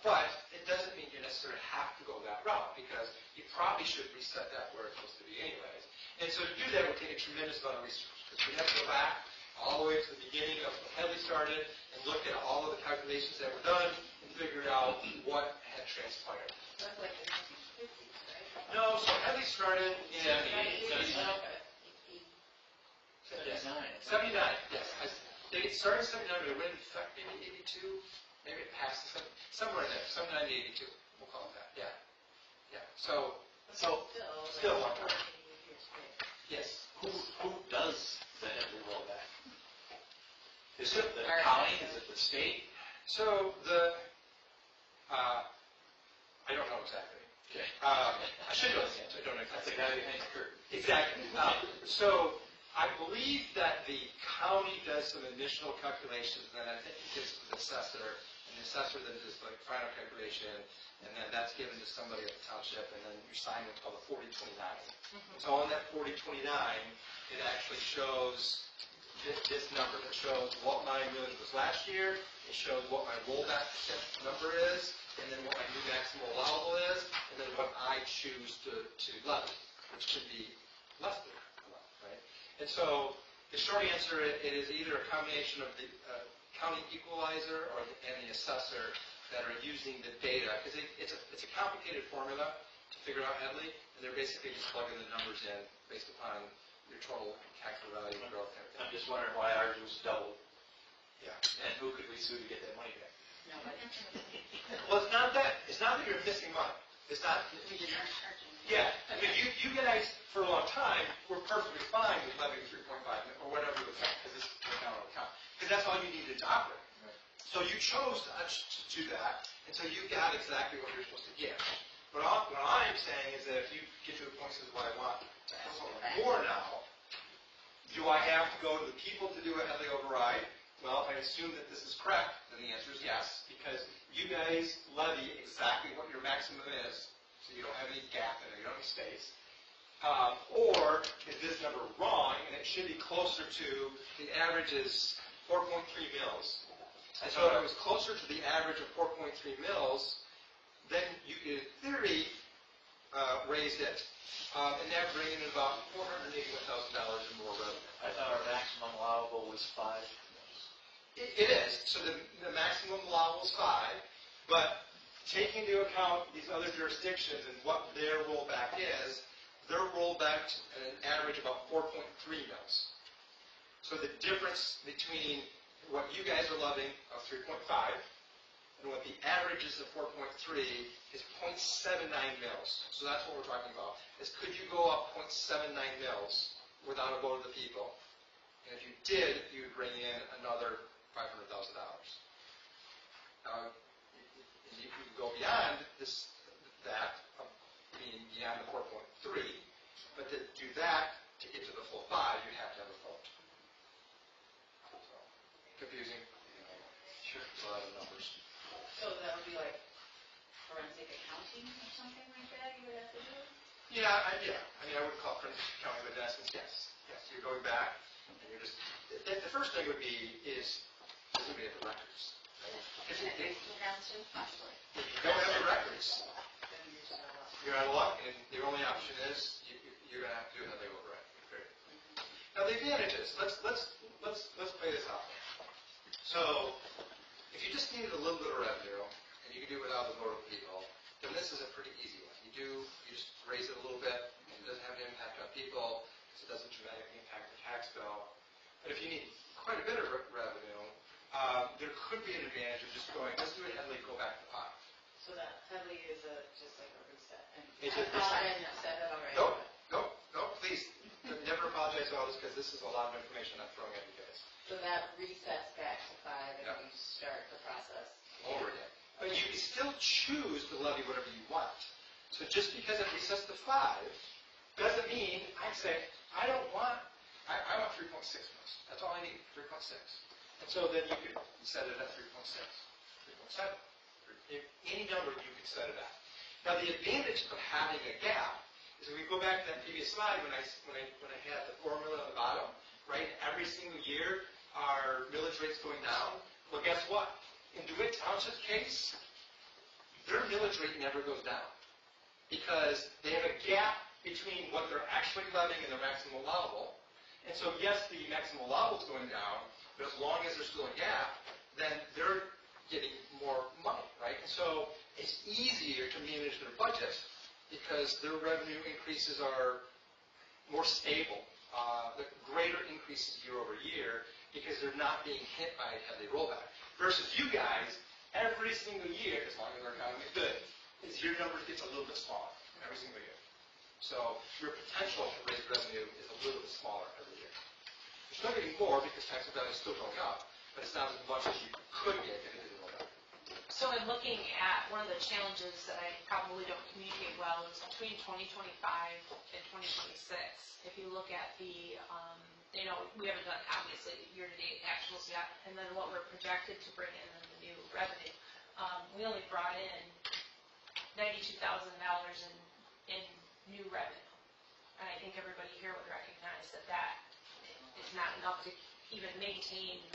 But it doesn't mean you necessarily have to go that route, because you probably should reset that where it's supposed to be anyways. And so to do that would take a tremendous amount of research, because we have to go back all the way to the beginning of when Headley started and look at all of the calculations that were done and figure out what had transpired. That's like the 1950s, right? No, so Headley started in 79, yes. They started in 79, but it went into effect maybe 82, maybe it passed somewhere in there, 79 to 82, we'll call it that, yeah. Yeah, so still one time. Yes. Who does the Headley rollback? Is it the county? Is it the state? So I don't know exactly. Okay. I should know the answer. I don't know That's exactly. the guy behind the curtain. Exactly. So I believe that the county does some initial calculations, and then I think it gives to the assessor, and the assessor then does like final calculation, and then that's given to somebody at the township, and then you sign what's called a 4029. So on that 4029, it actually shows this number that shows what my millage was last year, it shows what my rollback number is, and then what my new maximum allowable is, and then what I choose to levy, which could be less than that, right? And so the short answer, it is either a combination of the county equalizer and the assessor that are using the data, because it's a complicated formula to figure out Headley, and they're basically just plugging the numbers in based upon your total taxable value growth and everything. I'm just wondering why ours was doubled, Yeah. and who could we sue to get that money back? Well, it's not that you're missing money. It's not. You're not charging. Yeah. I mean, you guys for a long time were perfectly fine with levying 3.5 or whatever the account, because this is the account on account, because that's all you needed to operate. So you chose to do that, and so you got exactly what you're supposed to get. But what I'm saying is that if you get to a point that says, well, I want to ask for more now, do I have to go to the people to do a Headley override? Well, if I assume that this is correct, then the answer is yes, because you guys levy exactly what your maximum is, so you don't have any gap in it, you don't have any space. Or is this number wrong, and it should be closer to, the average is 4.3 mils. And so if it was closer to the average of 4.3 mils, then you could, in theory, raise it, and that bring in about $481,000 in more revenue. I thought our maximum allowable was 5. It is. So the maximum allowable is 5, but taking into account these other jurisdictions and what their rollback is, they're rolled back at an average about 4.3 mils. So the difference between what you guys are levying of 3.5 and what the average is of 4.3 is 0.79 mils. So that's what we're talking about, is could you go up 0.79 mils without a vote of the people? And if you did, you would bring in another $500,000. Now, you can go beyond that, meaning beyond the 4.3, but to do that, to get to the full 5, you'd have to have a vote. So, confusing. Sure, a lot of numbers. So that would be like forensic accounting or something like that? Yeah, I mean, I would call it counting, but in essence, yes. Yes, you're going back, and you're just, the first thing would be is, does anybody have the records? If you don't have the records, you're out of luck, and the only option is you're going to have to do another override. Period. Now the advantages. Let's play this out. So if you just needed a little bit of revenue and you can do it without the vote of people, then this is a pretty easy one. You just raise it a little bit, and it doesn't have an impact on people because it doesn't dramatically impact the tax bill. But if you need quite a bit of revenue, there could be an advantage of just going, let's do it heavily, go back to 5. So that heavily is just like a reset. It's a I said that already. No, please, never apologize about this because this is a lot of information I'm throwing at you guys. So that resets back to 5 and Yep. you start the process. Over again. But you can still choose to levy whatever you want. So just because it resets to 5 doesn't mean I say, I want 3.6 months. That's all I need, 3.6. And so then you could set it at 3.6, 3.7. Any number you could set it at. Now the advantage of having a gap is if we go back to that previous slide when I had the formula on the bottom, right? Every single year our millage rate's going down. Well, guess what? In DeWitt Township's case, their millage rate never goes down because they have a gap between what they're actually levying and their maximum allowable. And so yes, the maximum allowable is going down, but as long as there's still a gap, then they're getting more money, right? And so it's easier to manage their budget because their revenue increases are more stable, the greater increases year over year because they're not being hit by a heavy rollback. Versus you guys, every single year, as long as our economy is good, your number gets a little bit smaller every single year. So your potential to raise revenue is a little bit smaller every year. You're still getting more because tax value is still going up, but it's not as much as you could get if it didn't roll back. So in looking at one of the challenges that I probably don't communicate well is between 2025 and 2026. If you look at the, we haven't done obviously year-to-date actuals yet, and then what we're projected to bring in the new revenue. We only brought in $92,000 in new revenue, and I think everybody here would recognize that that is not enough to even maintain,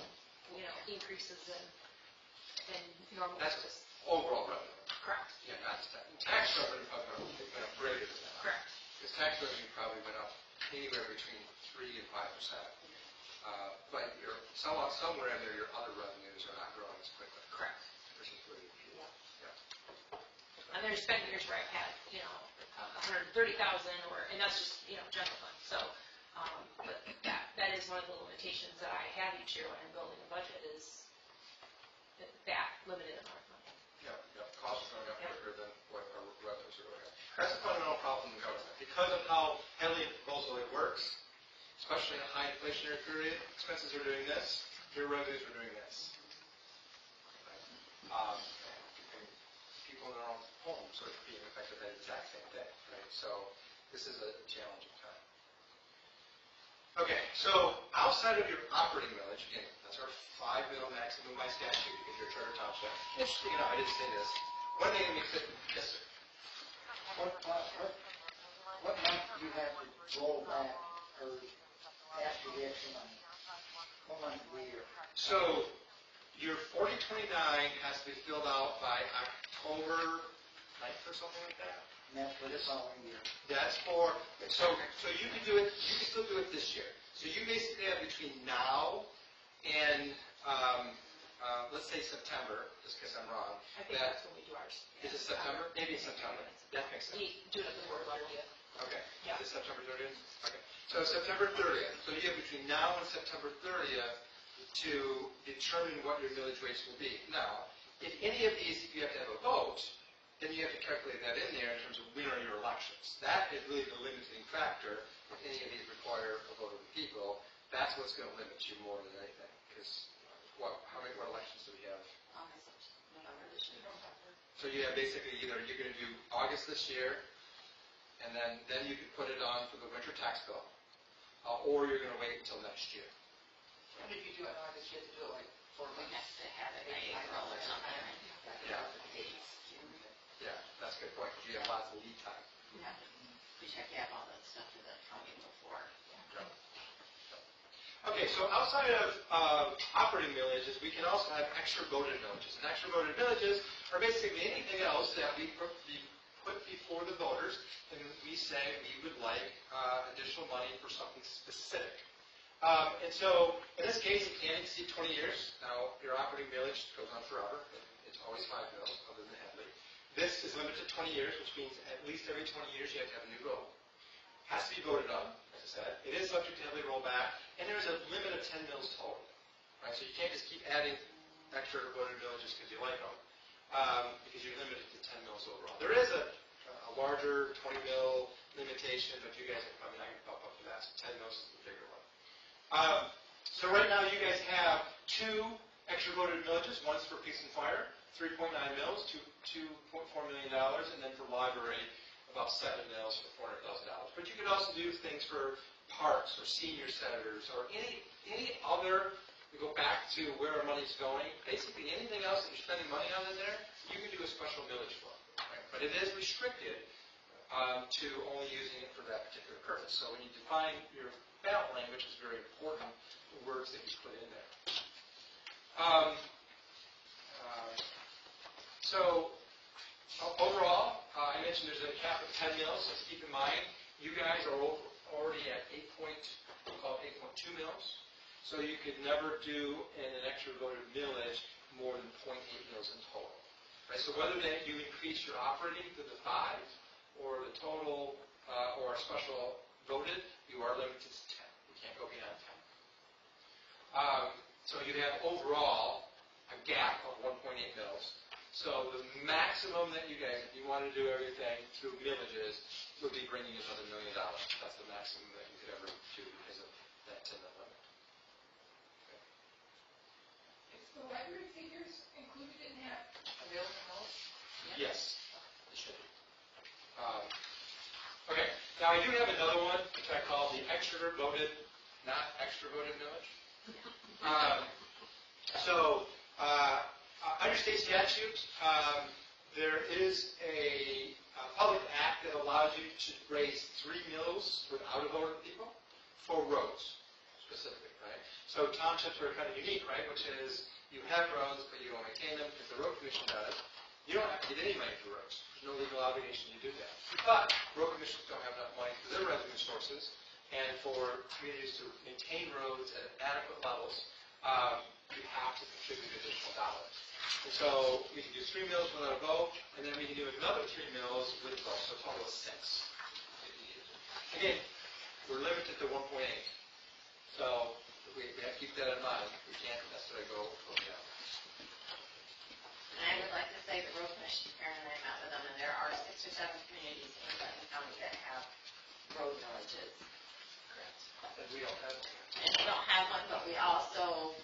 increases in normal. That's overall revenue. Correct. Yeah, not tax revenue probably went up greater than that. Correct. Because tax revenue probably went up anywhere between 3 and 5%. But somewhere in there, your other revenues are not growing as quickly. Correct. Versus where you And there's been years where I've had, 130,000 and that's just, general fund. So, but that is one of the limitations that I have each year when I'm building a budget is that limited amount of money. Yeah. Costs are going up quicker than what our revenues are going up. That's a fundamental problem in government. Because of how heavily proposal it works, especially in a high inflationary period, expenses are doing this, your revenues are doing this. And people in their own homes are being affected by the exact same thing, right? So this is a challenging time. Okay, so outside of your operating millage, again, that's our 5 mil maximum by statute because you're a charter township. Interesting enough, I didn't say this. One thing that makes it, yes, sir. What month do you have to roll back or after the extra money? What month of the year? So your 4029 has to be filled out by October 9th or something like that. And that's for the following year. That's for, so you can do it, you can still do it this year. So you basically have between now and, let's say September, just because I'm wrong. I think that's when we do ours. Is it September? Maybe it's September. That makes sense. We do it at the board level, yeah. Okay. Yeah. Is it September 30th? Okay. So September 30th. So you have between now and September 30th to determine what your millage rates will be. Now, if any of these you have to have a vote, then you have to calculate that in there in terms of when are your elections. That is really the limiting factor. If any of these require a vote of the people, that's what's going to limit you more than anything. Because what elections do we have? November this year. So you have basically either you're going to do August this year, and then you can put it on for the winter tax bill, or you're going to wait until next year. What if you do it in August, you have to do it like 4 We months? have to have it in April or something. Yeah. Yeah, that's a good point, because you have lots of lead time. Yeah. We So outside of operating villages, we can also have extra voted villages. And extra voted villages are basically anything else that we put before the voters, and we say we would like additional money for something specific. And so, in this case, it can exceed 20 years. Now, your operating village goes on forever. It's always 5 mils, other than Hadley. This is limited to 20 years, which means at least every 20 years you have to have a new road. Has to be voted on, as I said. It is subject to heavily rollback, and there's a limit of 10 mils total. Right? So you can't just keep adding extra voted villages because you like them, because you're limited to 10 mils overall. There is a larger 20 mil limitation, but you guys are probably not going to bump up to that. So 10 mils is the bigger one. So right now you guys have 2 extra voted villages. One's for police and fire, 3.9 mils, $2.4 million, and then for library, about 7 mils for $400,000. But you could also do things for parks or senior centers or any other. We go back to where our money's going. Basically, anything else that you're spending money on in there, you can do a special millage for. Right? But it is restricted to only using it for that particular purpose. So when you define your ballot language, it's very important, the words that you put in there. So overall, I mentioned there's a cap of 10 mils. Let's keep in mind, you guys are already at 8.2 mils. So you could never do in an extra voted millage more than 0.8 mils in total. Right? So whether that you increase your operating to the 5 or the total or special voted, you are limited to 10. You can't go beyond 10. So you have overall a gap of 1.8 mils. So the maximum that you guys, if you want to do everything through millages, would be bringing another $1 million. That's the maximum that you could ever do because of that 10 mil limit. Is the library figures included in that available notes? Yes, it should be. Okay, now I do have another one, which I call the extra voted, not extra voted millage. Under state statute, there is a public act that allows you to raise 3 mils with out-of-order people for roads, specifically, right? So townships are kind of unique, right? Which is you have roads, but you don't maintain them because the road commission does. You don't have to get any money for roads. There's no legal obligation to do that. But road commissions don't have enough money for their revenue sources, and for communities to maintain roads at adequate levels, you have to contribute additional dollars. And so we can do 3 mils without a vote, and then we can do another 3 mils with a vote, so a total of 6. Again, we're limited to 1.8. So we have to keep that in mind. We can't necessarily go down. And I would like to say the road commission, Karen and I met with them, and there are 6 or 7 communities in Benton County that have road villages. And we don't have one. And we don't have one, but we also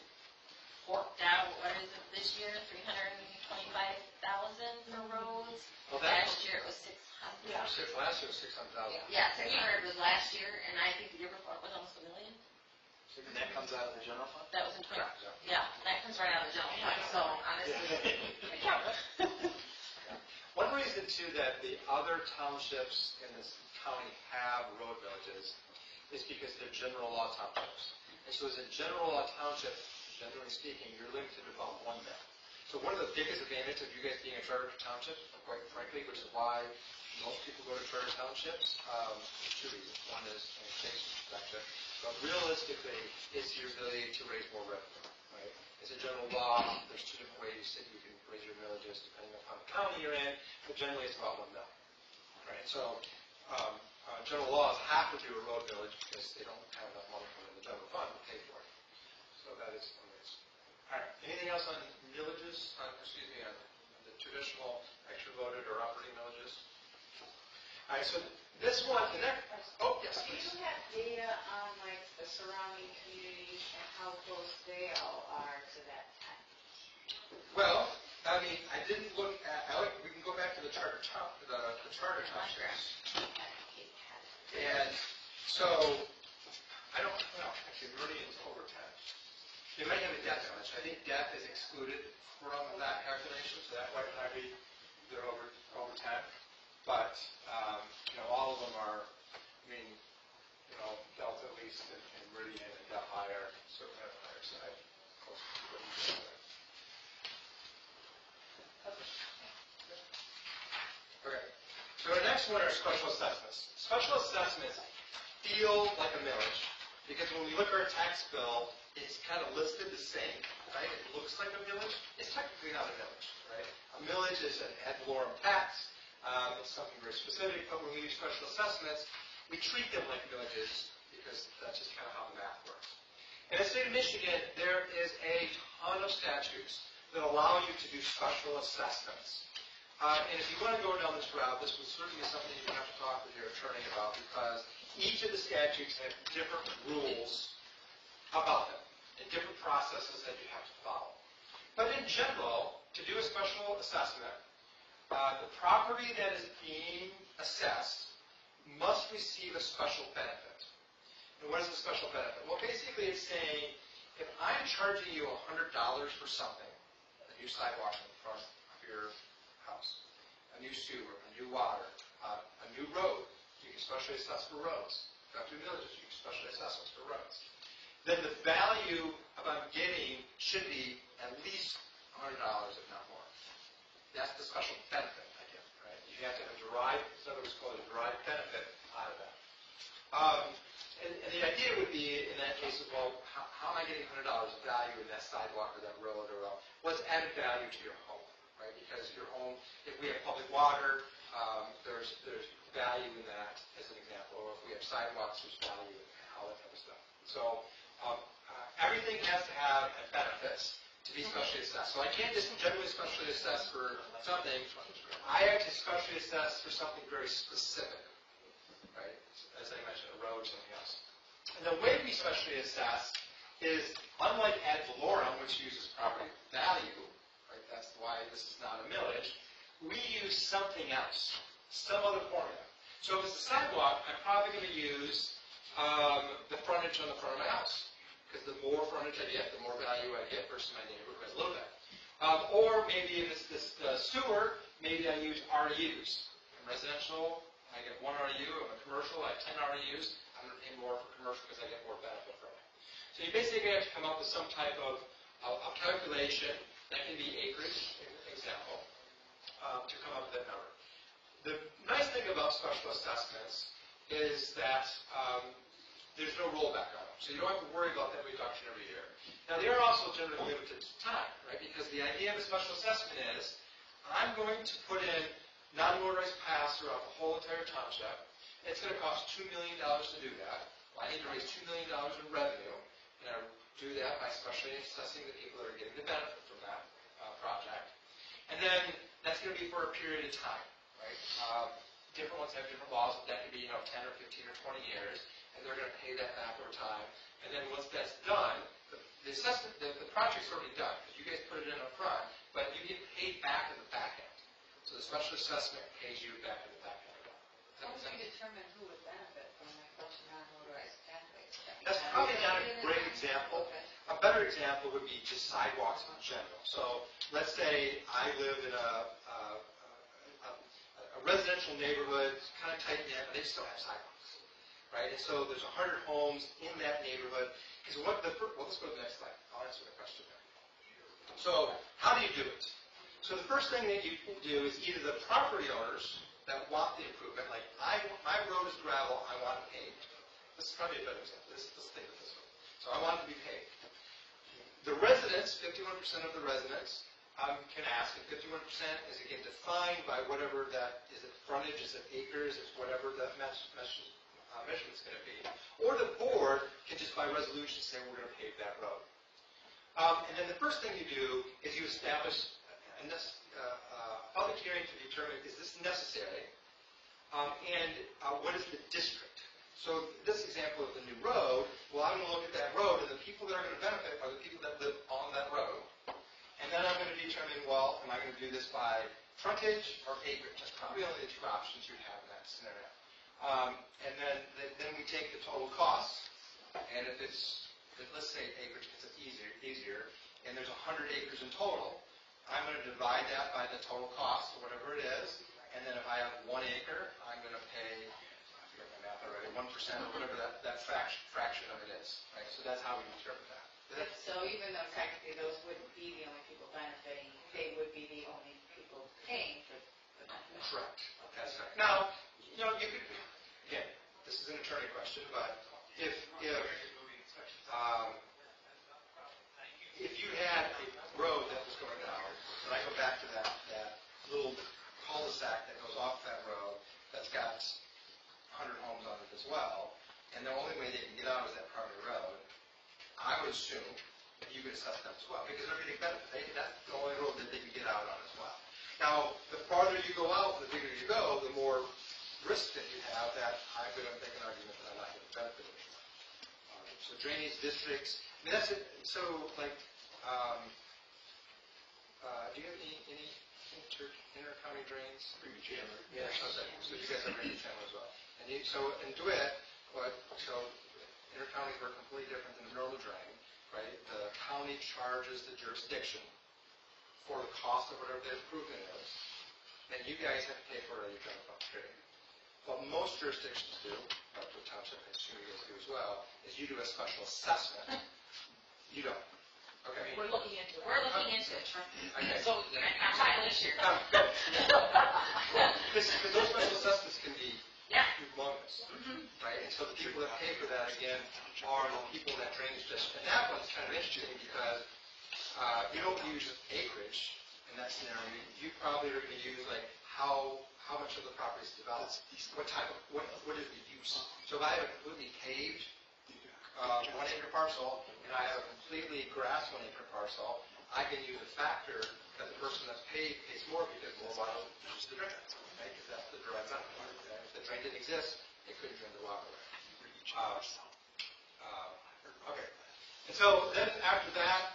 forked out, what is it this year, $325,000 for roads. Well, Last year it was $600. Last year was 600,000. Yeah, 600 was last year, and I think the year before it was almost $1 million. And that comes out of the general fund? That was in 20. Yeah, that comes right out of the general fund. So honestly, One reason too that the other townships in this county have road villages is because they're general law townships. And so as a general law township, generally speaking, you're limited to about 1 mil. So one of the biggest advantages of you guys being a charter township, quite frankly, which is why most people go to charter townships, there's 2 reasons. One is from a tax perspective, but realistically, it's your ability to raise more revenue. Right? As a general law, there's 2 different ways that you can raise your millages depending upon the county you're in, but generally it's about 1 mil. Right? So general laws have to do a road village because they don't have enough money from the general fund to pay for it. So that is one reason. All right. Anything else on millages? On the traditional extra voted or operating millages? All right. So this one, the next. Oh, yes, Do please. you have data on like the surrounding communities and how close they all are to that time? Well, I mean, I didn't look at. We can go back to the charter the charter townships. And so, I don't know. Actually, Meridian's over 10. They might have a death damage. I think death is excluded from that calculation, so that might not be, they're over 10. But, all of them are, Delta, East and Meridian and Delhi are sort of on the higher side. Close to what you just said. Okay. So the next one are special assessments. Special assessments feel like a millage because when we look at our tax bill, it's kind of listed the same, right? It looks like a millage. It's technically not a millage, right? A millage is an ad valorem tax. It's something very specific, but when we do special assessments, we treat them like villages because that's just kind of how the math works. In the state of Michigan, there is a ton of statutes that allow you to do special assessments. And if you want to go down this route, this would certainly be something you have to talk with your attorney about because each of the statutes have different rules about them and different processes that you have to follow. But in general, to do a special assessment, the property that is being assessed must receive a special benefit. And what is a special benefit? Well, basically it's saying, if I'm charging you $100 for something, a new sidewalk in front of your house, a new sewer, a new water, a new road, you can specially assess for roads. Not through villages, you can specially assessments for roads. Then the value of I'm getting should be at least $100, if not more. That's the special benefit I get, right? You have to have a derived, it's otherwise called a derived benefit out of that. And the idea would be, in that case, well, how am I getting $100 of value in that sidewalk or that road or what's added value to your home, right? Because your home, if we have public water, there's value in that, as an example. Or if we have sidewalks, there's value in all that type of stuff. So everything has to have benefits to be specially assessed. So I can't just generally specially assess for something. I have to specially assess for something very specific, right? As I mentioned, a road, something else. And the way we specially assess is, unlike ad valorem, which uses property value, right? That's why this is not a millage. We use something else, some other formula. So if it's a sidewalk, I'm probably going to use the frontage on the front of my house. Because the more frontage I get, the more value I get versus my neighbor who has a little bit. Or maybe if it's this sewer, maybe I use RUs. In residential, I get 1 RU. If I'm commercial, I have 10 RUs. I'm going to pay more for commercial because I get more benefit from it. So you basically have to come up with some type of calculation. That can be acreage, example, to come up with that number. The nice thing about special assessments is that there's no rollback on them. So you don't have to worry about that reduction every year. Now, they are also generally limited to time, right? Because the idea of a special assessment is, I'm going to put in non-motorized paths throughout the whole entire township. It's going to cost $2 million to do that. Well, I need to raise $2 million in revenue, and I do that by specially assessing the people that are getting the benefit from that project. And then that's going to be for a period of time, right? Different ones have different laws, but that could be 10 or 15 or 20 years, and they're going to pay that back over time. And then once that's done, the assessment, the project's already done, because you guys put it in up front, but you get paid back in the back end. So the special assessment pays you back in the back end. How do you determine who would benefit from that non-motorized pathways? That's probably not a great example. A better example would be just sidewalks in general. So let's say I live in a residential neighborhood, kind of tight knit, but they still have sidewalks, right? And so there's 100 homes in that neighborhood. Because well, let's go to the next slide. I'll answer the question there. So how do you do it? So the first thing that you do is either the property owners that want the improvement, like my road is gravel, I want it paved. This is probably a better example. Let's think of this one. So I want it to be paved. The residents, 51% of the residents, can ask, and 51% is again defined by whatever that is. It frontage, is it acres, is whatever the measurement's going to be. Or the board can just by resolution say we're going to pave that road. And then the first thing you do is you establish a public hearing to determine is this necessary, and what is the district. So this example of the new road, well, I'm going to look at that road, and the people that are going to benefit are the people that live on that road. And then I'm going to determine, well, am I going to do this by frontage or acreage? That's probably only the two options you have in that scenario. And then we take the total cost, and if let's say acreage because it's easier, and there's 100 acres in total, I'm going to divide that by the total cost, or whatever it is, and then if I have 1 acre, I'm going to pay, I forget my math already, 1/3 or whatever that fraction of it is, right? So that's how we determine that. So even though technically those wouldn't be the only people benefiting, they would be the only people paying for the benefit. Correct. That's correct. Now, you know, you could, again, this is an attorney question, but if you had a road that was going down, and I go back to that little cul-de-sac that goes off that road that's got 100 homes on it as well, and the only way they can get out is that part of the road, I would assume that you could assess them as well, because they're getting benefit. That's the only road that they can get out on as well. Now, the farther you go out, the bigger you go, the more risk that you have that I'm going to make an argument that I'm not going to benefit anymore. So drainage districts, I mean, that's it. So, like, do you have any inter-county drains? Yeah, so you guys have drainage channel as well. And DeWitt, so inter-counties were completely different than the normal drain, right? The county charges the jurisdiction for the cost of whatever the improvement is, and you guys have to pay for it at your general fund trading. What most jurisdictions do, like the Township, I assume you guys do as well, is you do a special assessment. You don't. Okay. We're looking into it. We're looking into it. Okay. So, I'm talking this year. Because those special assessments can be Yeah. humongous, right? And so the people that pay for that, again, are the people in that drainage district. And that one's kind of interesting because you don't use acreage in that scenario. You probably are going to use, like, how much of the property is developed, what is the use. So if I have a completely paved 1 acre parcel, and I have a completely grass 1 acre parcel, I can use a factor that the person that's paid pays more because more water uses the drain, right? Because that's the direct benefit. If the drain didn't exist, it couldn't drain the water away. Okay. And so then after that,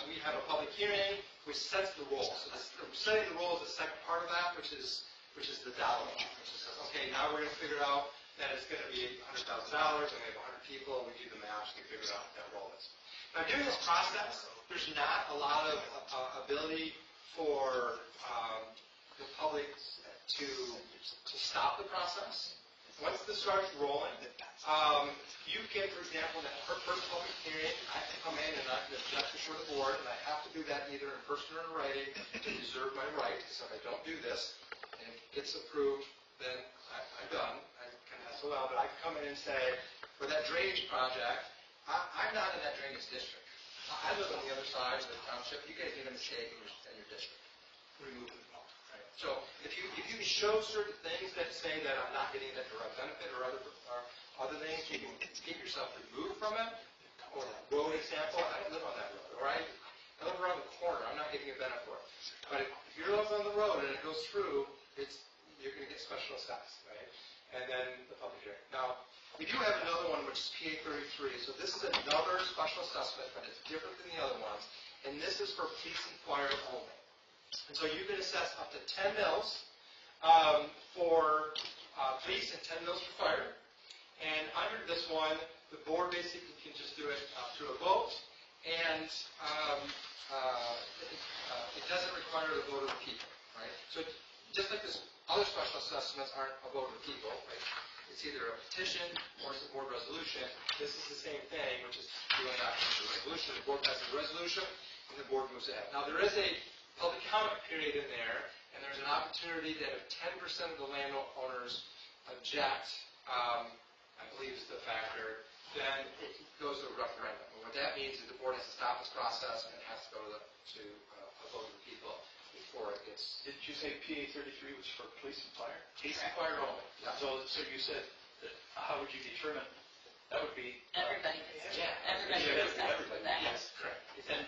we have a public hearing, which sets the rules. So setting the rules is the second part of that, which is the dollar amount. Which is, okay, now we're going to figure out that it's going to be $100,000, and we have 100 people, and we do the math to figure out what that role is. Now, during this process, there's not a lot of ability for the public to stop the process. Once this starts rolling, you can, for example, in that first public hearing, I have to come in and I can object before the board, and I have to do that either in person or in writing to reserve my right. So if I don't do this, and it gets approved, then I'm done. I kind of SOL, but I can come in and say, for that drainage project, I'm not in that drainage district. I live on the other side of the township. You guys need a mistake in your district. Remove it. Right? So if you can show certain things that say that I'm not getting that direct benefit or other things, you can get yourself removed from it. Or that road example, I don't live on that road. All right? I live around the corner. I'm not getting a benefit for it. But if you're on the road and it goes through, you're going to get special assessed, right? And then the public hearing. Now, we do have another one, which is PA 33. So this is another special assessment, but it's different than the other ones. And this is for police and fire only. And so you can assess up to 10 mils for police and 10 mils for fire. And under this one, the board basically can just do it through a vote. And it doesn't require the vote of the people, right? So just like this, other special assessments aren't a vote of the people, right? It's either a petition or it's a board resolution. This is the same thing, which is doing that resolution. The board passes a resolution, and the board moves ahead. Now, there is a public comment period in there, and there's an opportunity that if 10% of the landowners object, I believe is the factor, then it goes to a referendum. And what that means is the board has to stop this process and it has to go to a vote of the people before it gets... Did you say PA 33 was for police and fire? Police and fire only. Yeah. So you said, how would you determine? That would be... Everybody gets it. Everybody gets that. Yes, correct. And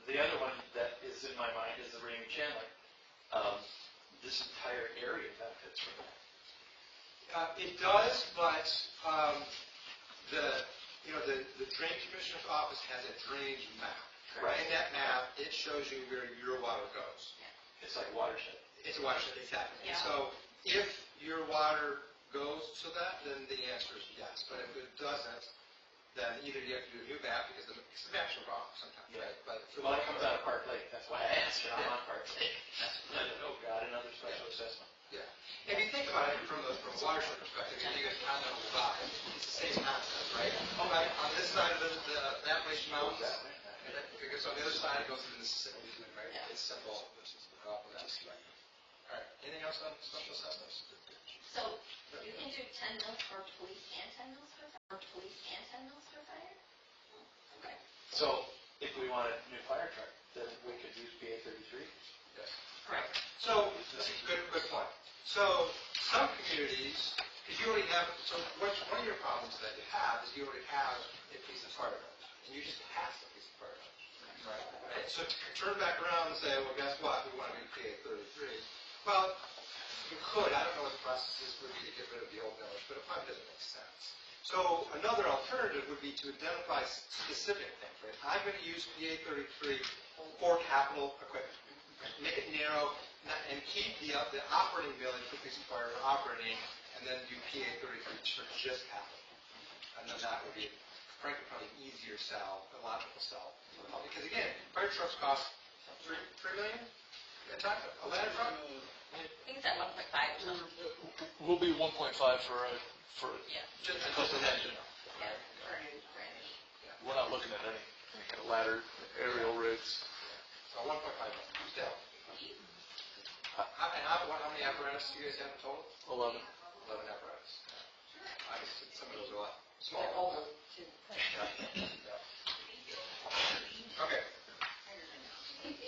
the other one that is in my mind is the Raymond Chandler. This entire area benefits from that. It does, but the drain commissioner's office has a drainage map. Right. In that map, it shows you where your water goes. It's like watershed. It's a watershed, exactly. Yeah. So if your water goes to that, then the answer is yes. But if it doesn't, then either you have to do a new map because the maps are wrong sometimes. Yeah. Right? But Well, it comes out of Park Lake. That's why I asked. I'm on Park Lake. Oh, God, another special assessment. yeah. If you think about it from a watershed perspective, you get continental divide. population amounts. And then if it goes on the other side, it goes into Mississippi, right? It's simple. All right, anything else on special assessments? So you can do 10 mils for police and 10 mils for fire? Or police and 10 mils for fire? Okay. So if we want a new fire truck, then we could use PA 33? Yes. Correct. So, that's a good point. So, some communities, because you already have, so one of your problems that you have is you already have a piece of fire equipment, and you just pass a piece of fire equipment, right? So to turn back around and say, well, guess what, we want to be PA 33. Well, you could, I don't know what the process is would be to get rid of the old millage, but it probably doesn't make sense. So another alternative would be to identify specific things, right? I'm going to use PA 33 for capital equipment. Make it narrow and keep the operating millage for police and fire operating, and then do PA 33 for just capital. And then that would be, frankly, probably an easier sell, a logical sell. Because again, fire trucks cost $3 million a time. A ladder truck? I think it's at 1.5 or something. Will be 1.5 for Yeah. Just an engine. Yeah, for a new brand new. we're not looking at any kind of ladder, aerial rigs. So 1.5 million. Still. How many apparatus do you guys have in total? 11. 11 apparatus. Obviously, some of those are a lot They're smaller. old too. Okay.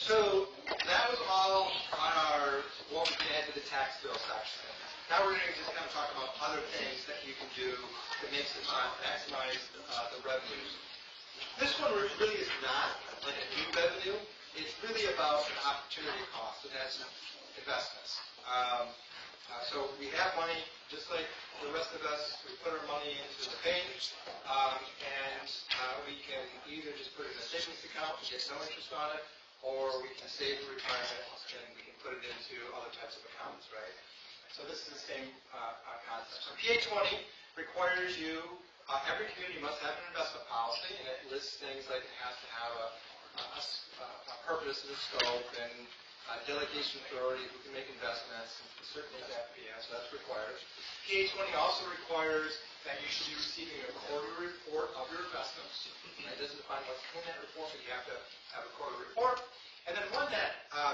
So that was all on our what we can add to the tax bill section. Now we're going to just kind of talk about other things that you can do that makes it maximize the revenues. This one really is not like a new revenue. It's really about an opportunity cost, and that's investments. So we have money, just like the rest of us, we put our money into the bank, and we can either just put it in a savings account and get no interest on it, or we can save for retirement and we can put it into other types of accounts, right? So this is the same concept. So PA 20 requires you, every community must have an investment policy, and it lists things like it has to have a purpose and a scope and delegation authority who can make investments, and certain things have to be in, so that's required. PA 20 also requires that you should be receiving a quarterly report of your investments. It doesn't define what's in that report, but you have to have a quarterly report. And then one that I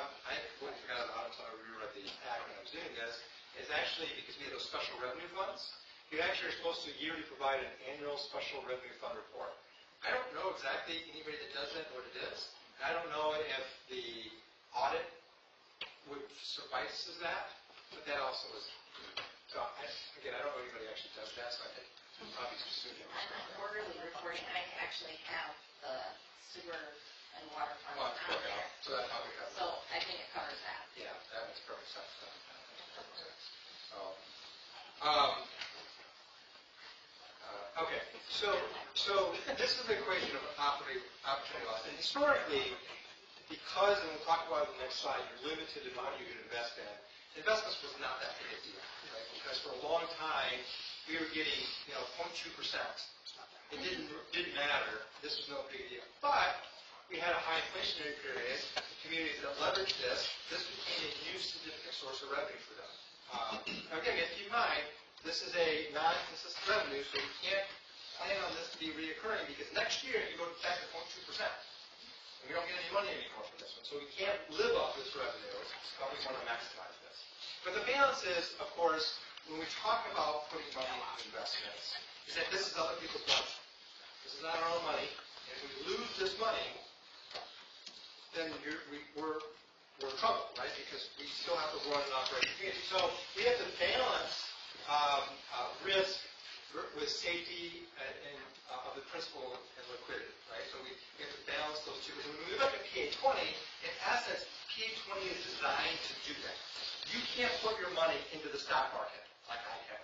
completely forgot about until I rewrote the act when I was doing this, is actually because we have those special revenue funds, you actually are supposed to yearly provide an annual special revenue fund report. I don't know exactly anybody that does that, what it is. And I don't know if the audit would suffice as that, but that also is. So again, I don't know if anybody actually does that, so I think probably just assume On the quarterly reporting, I actually have the sewer and water funds on there. so that probably covers it. So I think it covers that. Yeah, that makes perfect sense. Okay, so this is the equation of opportunity loss. And historically, because, and we'll talk about it in the next slide, you're limited in what you can invest in. Investments was not that big a deal, right? Because for a long time, we were getting, 0.2%. It didn't matter. This was no big deal. But we had a high inflationary period. Communities that leveraged this became a new significant source of revenue for them. Again, keep in mind, this is a non-consistent revenue, so you can't plan on this to be reoccurring because next year you go back to 0.2%. And we don't get any money anymore from this one. So we can't live off this revenue, but we want to maximize this. But the balance is, of course, when we talk about putting money into investments, is that this is other people's money. This is not our own money. And if we lose this money, then we're in trouble, right? Because we still have to run an operating community. So we have to balance risk with safety and of the principal and liquidity, right? So we have to balance those two. And when we look at PA 20, in essence, PA 20 is designed to do that. You can't put your money into the stock market like I can,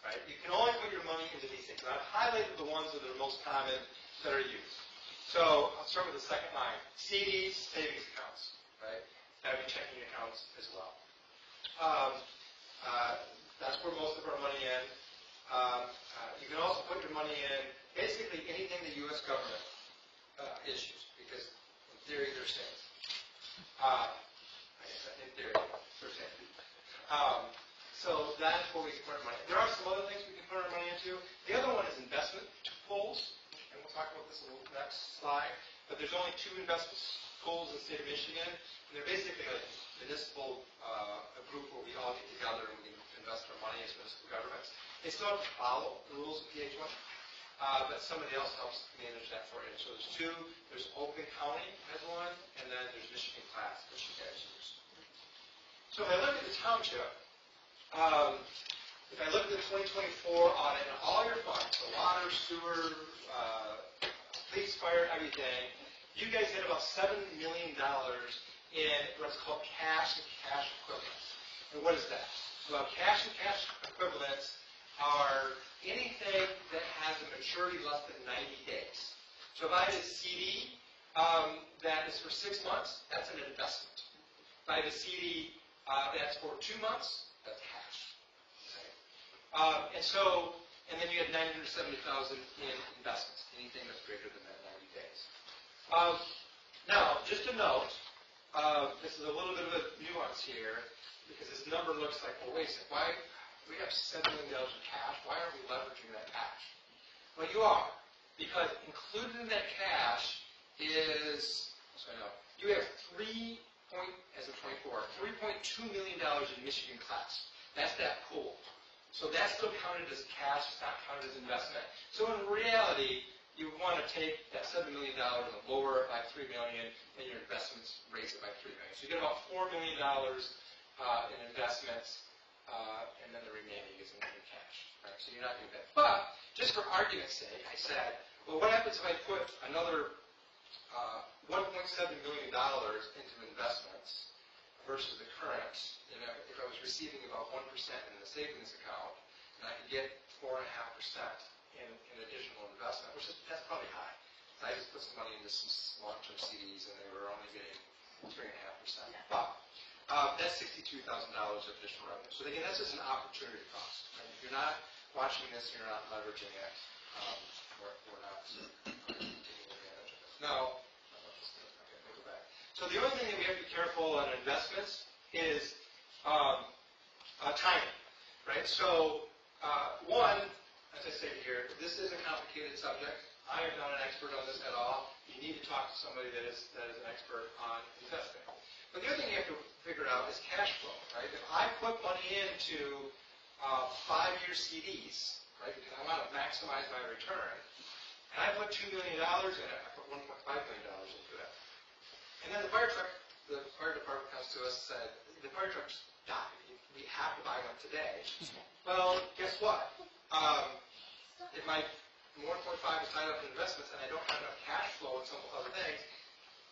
right? You can only put your money into these things. And I've highlighted the ones that are the most common that are used. So I'll start with the second line. CDs, savings accounts, right? That would be checking accounts as well. That's where most of our money in. You can also put your money in basically anything the U.S. government issues, because in theory they're safe. I guess in theory they're safe. So that's where we can put our money. There are some other things we can put our money into. The other one is investment pools, and we'll talk about this a little next there's only 2 investment pools in the state of Michigan, and they're basically a municipal a group where we all get together and we can invest our money as municipal governments. They still have to follow the rules of PH1, but somebody else helps manage that for you. So there's 2. There's Oakland County has one, and then there's Michigan Class, which you guys use. So if I look at the township, if I look at the 2024 audit and all your funds, the water, sewer, police, fire, everything, you guys had about $7 million in what's called cash and cash equivalents. And what is that? Well, cash and cash equivalents are anything that has a maturity less than 90 days. So if I have a CD that is for 6 months, that's an investment. If I have a CD that's for 2 months, that's cash. Okay. And then you have $970,000 in investments, anything that's greater than that 90 days. Now, just a note, this is a little bit of a nuance here, because this number looks like, well, wait a second, why we have $7 million in cash? Why aren't we leveraging that cash? Well, you are, because included in that cash is, so I know, you have as of 24, $3.2 million in Michigan Class. That's that pool. So that's still counted as cash, it's not counted as investment. So in reality, you want to take that $7 million and lower it by $3 million, and your investments raise it by $3 million. So you get about $4 million in investments, and then the remaining is in cash. Right? So you're not doing that. But just for argument's sake, I said, well, what happens if I put another $1.7 million into investments versus the current? You know, if I was receiving about 1% in the savings account, and I could get 4.5% in additional investment, that's probably high. So I just put some money into some long-term CDs, and they were only getting 3.5%. But that's $62,000 of additional revenue. So again, that's just an opportunity cost. Right? If you're not watching this, you're not leveraging it. We're not taking advantage of it. No. Okay, we'll go back. So the only thing that we have to be careful on investments is timing. Right? So one, as I say here, this is a complicated subject. I am not an expert on this at all. You need to talk to somebody that is an expert on investing. But the other thing you have to figure out is cash flow, right? If I put money into 5-year CDs, right, because I want to maximize my return, and I put $2 million in it, I put $1.5 million into it, and then the fire department comes to us and said, the fire truck's died. We have to buy one today. Well, guess what? If my 1.5 is tied up in investments and I don't have enough cash flow and some other things,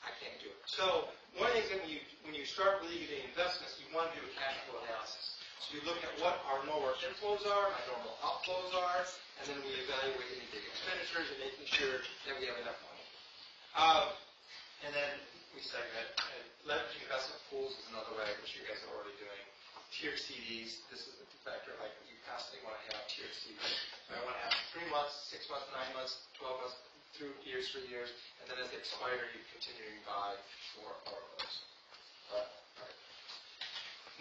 I can't do it. So one of the things that when you start really getting investments, you want to do a cash flow analysis. So you look at what our normal inflows are, my normal outflows are, and then we evaluate any big expenditures and making sure that we have enough money. And then we segment. And leveraging investment pools is another way, which you guys are already doing. Tier CDs, this is the factor, like you constantly want to have tier CDs. I want to have 3 months, 6 months, 9 months, 12 months, through years, 3 years, and then as they expire, you continue to buy more of those.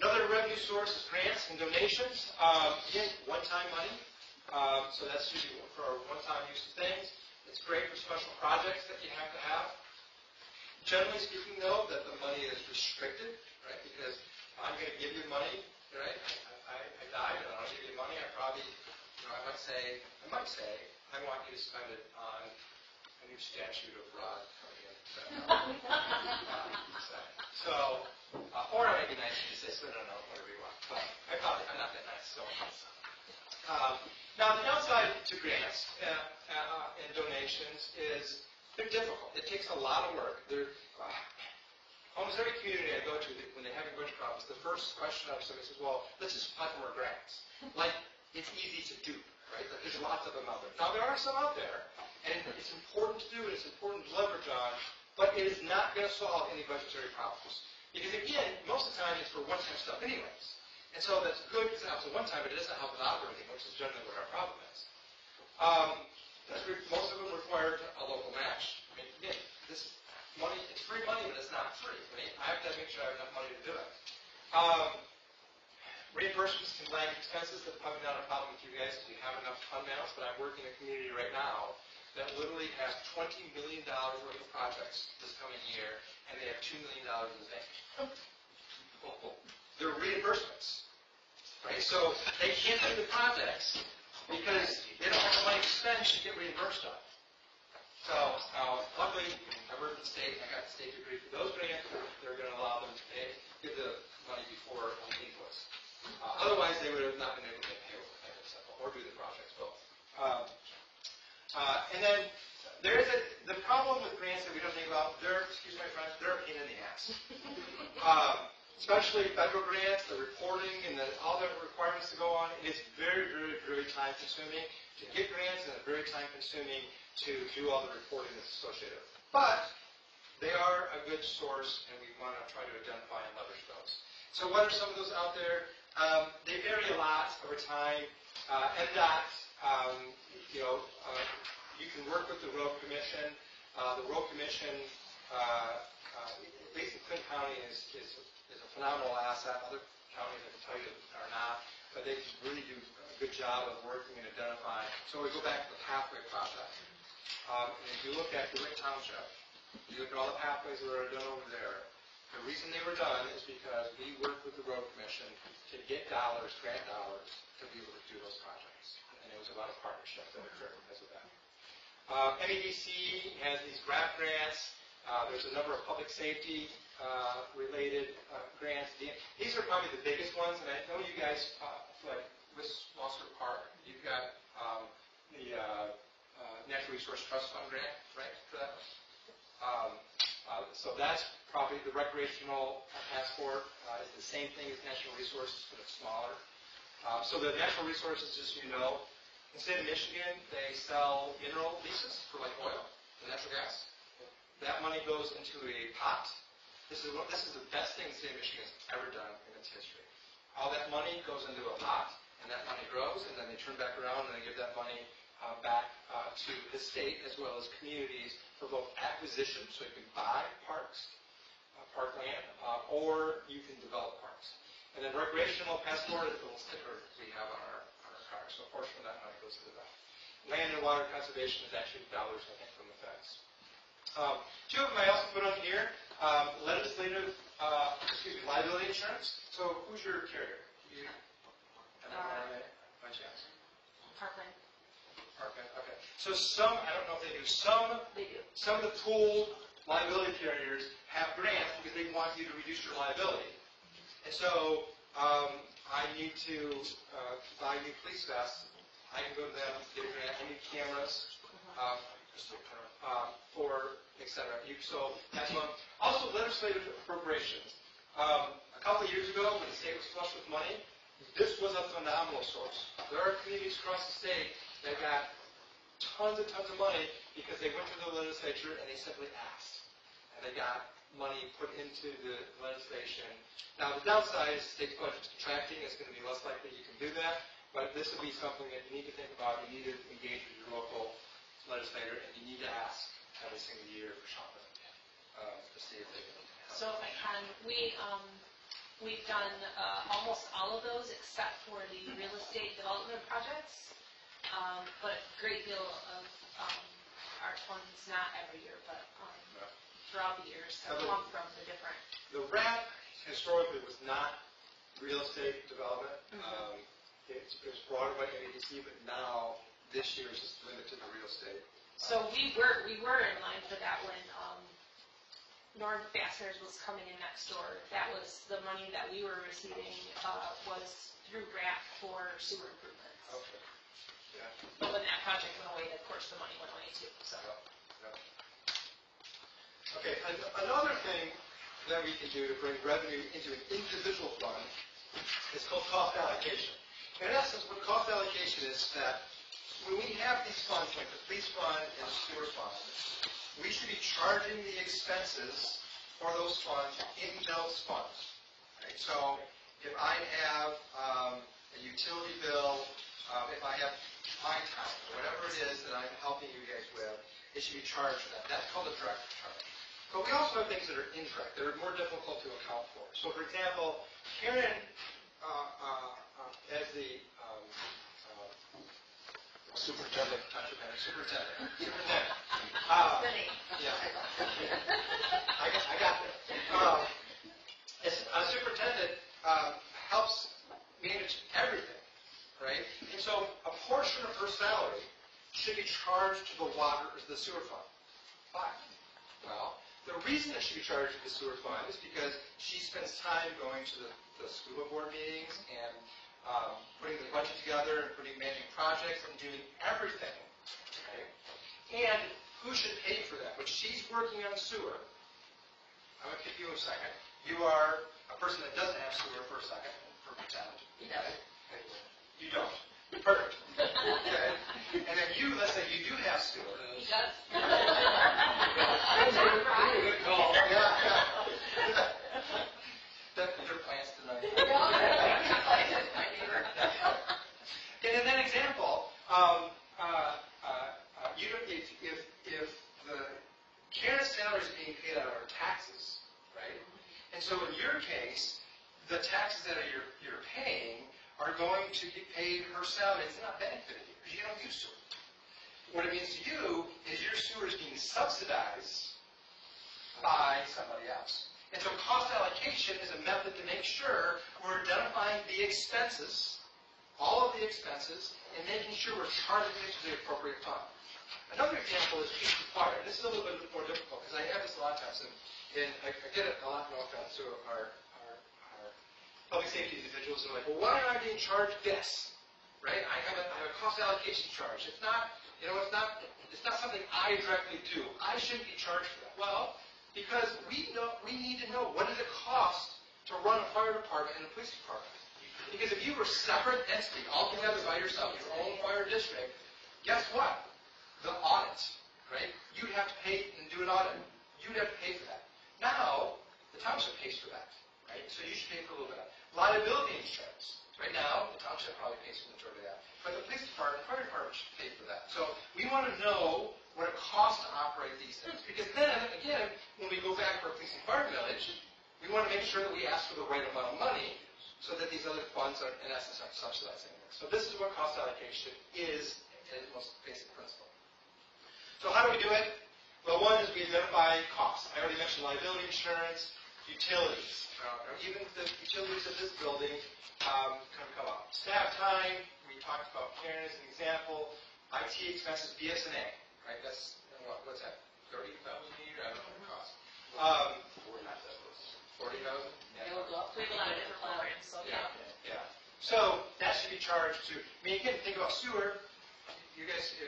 Another revenue source is grants and donations. Again, one-time money. So that's usually for one-time use of things. It's great for special projects that you have to have. Generally speaking, though, that the money is restricted, right? Because I'm going to give you money, right? I died and I'll give you money. I probably, I might say, I want you to spend it on a new statute of Rod coming in. So, or I might be nice and say, spend it on whatever you want. But I'm not that nice. So, now the downside to grants and donations is they're difficult. It takes a lot of work. Almost every community I go to, when they have a budget problems, the first question I have somebody says, well, let's just apply for more grants. Like, it's easy to do, right? Like, there's lots of them out there. Now, there are some out there, and it's important to do, and it's important to leverage on, but it is not going to solve any budgetary problems. Because, again, most of the time, it's for one-time stuff anyways. And so that's good because it helps at one time, but it doesn't help with operating, which is generally what our problem is. Most of them require a local match. I mean, again, this money, it's free money, but it's not free. I mean, I have to make sure I have enough money to do it. Reimbursements can lag expenses. That's probably not a problem with you guys if you have enough fund balance, but I'm working in a community right now that literally has $20 million worth of projects this coming year, and they have $2 million in the bank. They're reimbursements, right? So they can't do the projects because they don't have the money to spend to get reimbursed on. So luckily, I worked at the state, I got the state degree for those grants. They're going to allow them to give the money before on the invoice. Otherwise, they would have not been able to get payroll, or do the projects both. And then there's the problem with grants that we don't think about. Excuse my French, they're a pain in the ass. Especially federal grants, the reporting and all the requirements to go on. It's very, very, very time consuming to get grants, and it's very time consuming to do all the reporting that's associated. But they are a good source, and we want to try to identify and leverage those. So what are some of those out there? They vary a lot over time. NDOT, you can work with the Road Commission. The Road Commission, at least in Clinton County, is a phenomenal asset. Other counties, I can tell you, are not. But they really do a good job of working and identifying. So we go back to the pathway project. And if you look at DeWitt Township, you look at all the pathways that are done over there. The reason they were done is because we worked with the Road Commission to get dollars, grant dollars, to be able to do those projects. And it was about a partnership that occurred because of that. MEDC has these GRAP grants. There's a number of public safety related grants. These are probably the biggest ones, and I know you guys, like with Walser Park, you've got the Natural Resource Trust Fund grant, right, for that? So that's probably the recreational passport. Is the same thing as natural resources, but it's smaller. So the natural resources, just so you know, in the state of Michigan, they sell mineral leases for like oil and natural gas. That money goes into a pot. This is the best thing the state of Michigan has ever done in its history. All that money goes into a pot, and that money grows, and then they turn back around and they give that money back to the state as well as communities for both acquisition, so you can buy parks, parkland, or you can develop parks. And then recreational passport is a little sticker we have on our cars, so a portion of that money goes into that. Land and water conservation is actually dollars, I think, from the feds. Two of them I also put on here. Liability insurance. So who's your carrier? You have an by chance? Parkland. Parkland, okay. So I don't know if they do, They do. some of the pooled liability carriers have grants because they want you to reduce your liability. And so I need to buy new police vests. I can go to them, get a grant. I need cameras, for et cetera. So that's one. Also, legislative appropriations. A couple of years ago, when the state was flush with money, this was a phenomenal source. There are communities across the state that got tons of money because they went to the legislature and they simply asked. And they got money put into the legislation. Now, the downside is the state's budget is contracting. It's going to be less likely you can do that. But this would be something that you need to think about. You need to engage with your local legislator, and you need to ask every single year for something to see if they can help. So if I can, we've done almost all of those except for the real estate development projects. But a great deal of our funds, not every year, but throughout the years, have come from the different. The RAP historically was not real estate development. It was brought by MEDC, but now this year is just limited to real estate. So we were in line for that when Norm Fasteners was coming in next door. That was the money that we were receiving was through RAP for sewer improvements. Okay. Yeah. But when that project went away, of course, the money went away too. So. Okay. Another thing that we can do to bring revenue into an individual fund is called cost allocation. In essence, what cost allocation is that when we have these funds, like the police fund and the sewer fund, we should be charging the expenses for those funds in those funds. Right? So if I have a utility bill, if I have my time, whatever it is that I'm helping you guys with, it should be charged for that. That's called a direct charge. But we also have things that are indirect, that are more difficult to account for. So for example, Karen, as the Superintendent. Superintendent. Yeah. I got that. A superintendent helps manage everything, right? And so a portion of her salary should be charged to the sewer fund. Why? Well, the reason it should be charged to the sewer fund is because she spends time going to the school board meetings and putting the budget together and managing projects and doing everything. Okay? And who should pay for that? When she's working on sewer, I'm going to give you a second. You are a person that doesn't have sewer for a second, for pretend. Okay? You don't. Perfect. Okay? And then you, let's say you do have sewer. He does. Good call. Yeah. Their plans tonight. And in that example, if the Karen's salary is being paid out of our taxes, right? And so in your case, the taxes that you're paying are going to get paid her salary. It's not benefiting you because you don't use sewer. What it means to you is your sewer is being subsidized by somebody else. And so cost allocation is a method to make sure we're identifying the expenses, all of the expenses, and making sure we're charging it to the appropriate fund. Another example is police and fire. This is a little bit more difficult because I have this a lot of times, and I get it a lot more often to our public safety individuals, and they're like, well, why am I being charged this? Right? I have a cost allocation charge. It's not, it's not something I directly do. I shouldn't be charged for that. Well, because we need to know what does it cost to run a fire department and a police department. Because if you were a separate entity altogether by yourself, your own fire district, guess what? The audit, right? You'd have to pay and do an audit. You'd have to pay for that. Now, the township pays for that, right? So you should pay for a little bit of that. Liability insurance. Right now, the township probably pays for the majority of that. But the police department, fire department should pay for that. So we want to know what it costs to operate these things. Because then, again, when we go back for a police and fire village, we want to make sure that we ask for the right amount of money so that these other funds are, in essence, aren't subsidizing it. So this is what cost allocation is at its most basic principle. So how do we do it? Well, one is we identify costs. I already mentioned liability insurance, utilities. Even the utilities of this building come up. Staff time, we talked about Karen as an example. IT expenses, BS&A, right? That's, what's that? 30,000 a year? I don't know what it costs. 40,000? Yeah. We have a lot of different programs, so Yeah. So that should be charged to, I mean, again, think about sewer. You guys, you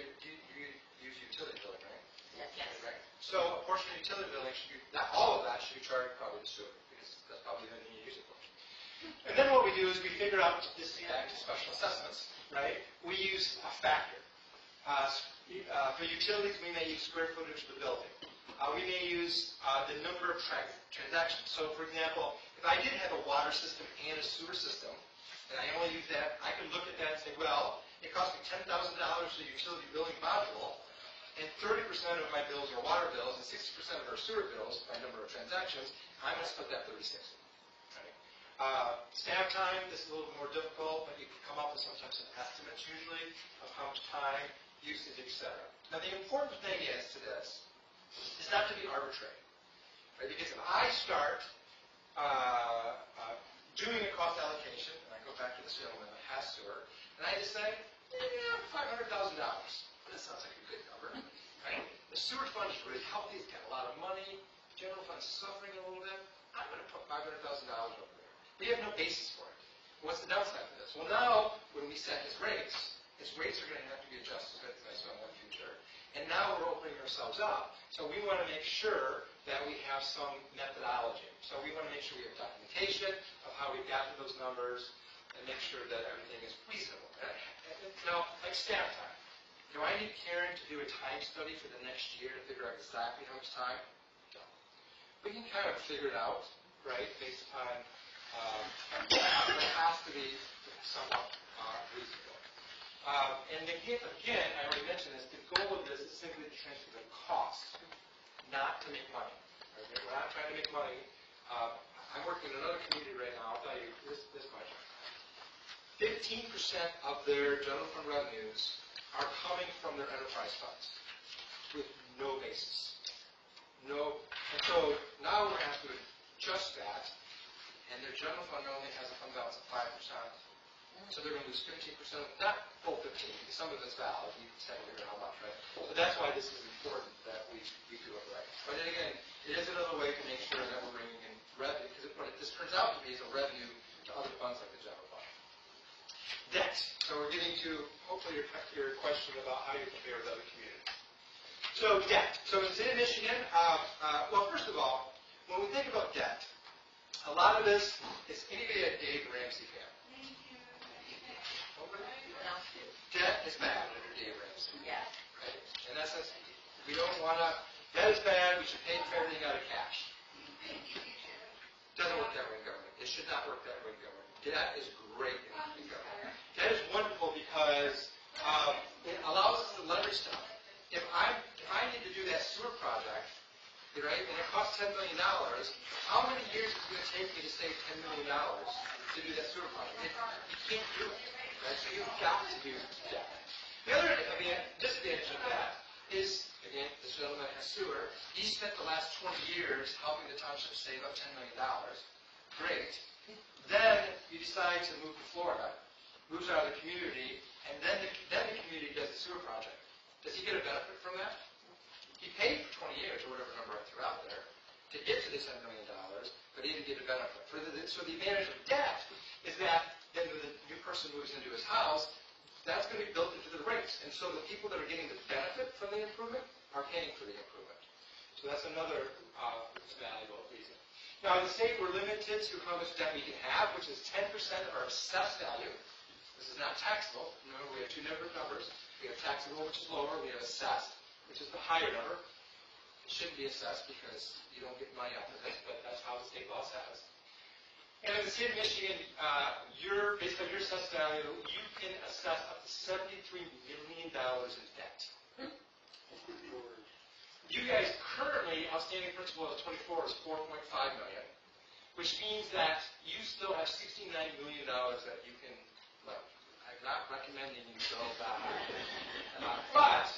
use utility billing, right? Yes. Right. So a portion of utility billing should be, not all of that should be charged probably to sewer, because that's probably the only thing you use it for. And then what we do is we figure out, this is back to special assessments, right? We use a factor. For utilities, we may use square footage of the building. We may use the number of transactions. So, for example, if I did have a water system and a sewer system, and I only use that, I could look at that and say, well, it cost me $10,000 for the utility billing module, and 30% of my bills are water bills, and 60% of our sewer bills by number of transactions. I'm going to split that 30-60. Right? Staff time, this is a little more difficult, but you can come up with sometimes an estimate usually of how much time, usage, etc. Now, the important thing is to this is not to be arbitrary. Right? Because if I start doing a cost allocation, and I go back to this gentleman that has sewer, and I just say, $500,000. That sounds like a good number. Right? The sewer fund is really healthy, it's got a lot of money, the general fund is suffering a little bit. I'm going to put $500,000 over there. We have no basis for it. What's the downside of this? Well, now, when we set his rates are going to have to be adjusted as I saw in the future. And now we're opening ourselves up. So we want to make sure that we have some methodology. So we want to make sure we have documentation of how we got to those numbers and make sure that everything is reasonable. Now, like staff time. Do I need Karen to do a time study for the next year to figure out exactly how much time? No. We can kind of figure it out, right, based upon it has to be somewhat reasonable. And again, I already mentioned this, the goal of this is simply to transfer the cost, not to make money. Right? We're not trying to make money. I'm working in another community right now, I'll tell you this much. 15% of their general fund revenues are coming from their enterprise funds with no basis. No, and so now we're going to have to adjust that, and their general fund only has a fund balance of 5%. So they're going to lose 15%, not full 15, because some of it's valid. You just have to figure out how much, right? So that's why this is important that we do it right. But then again, it is another way to make sure that we're bringing in revenue, because what this turns out to be is a revenue to other funds like the general fund. Debt. So we're getting to, hopefully, your question about how you compare with other communities. So debt. So in the state of Michigan, well, first of all, when we think about debt, a lot of this is anybody at Dave Ramsey fan. Debt is bad under Dave Ramsey. Yeah. Right? In essence, we don't want to, debt is bad, we should pay for everything out of cash. Doesn't work that way in government. It should not work that way in government. Debt is great in government. Debt is wonderful because it allows us to leverage stuff. If I need to do that sewer project, right, and it costs $10 million, how many years is it going to take me to save $10 million to do that sewer project? You can't do it. Right? So you've got to do that. The other disadvantage of that is, again, this gentleman has sewer. He spent the last 20 years helping the township save up $10 million. Great. Then you decide to move to Florida, moves out of the community, and then the community does the sewer project. Does he get a benefit from that? He paid for 20 years, or whatever number I threw out there, to get to the $10 million, but he didn't get a benefit. So the advantage of debt is that then when the new person moves into his house, that's going to be built into the rates. And so the people that are getting the benefit from the improvement are paying for the improvement. So that's another valuable reason. Now, in the state, we're limited to how much debt we can have, which is 10% of our assessed value. This is not taxable. Remember, we have two different numbers. We have taxable, which is lower. We have assessed, which is the higher number. It shouldn't be assessed because you don't get money off of it, but that's how the state law says. And in the state of Michigan, based on your assessed value, you can assess up to $73 million in debt. You guys currently, outstanding principal of 24 is $4.5 million, which means that you still have $69 million that you can lend. I'm not recommending you go that high. But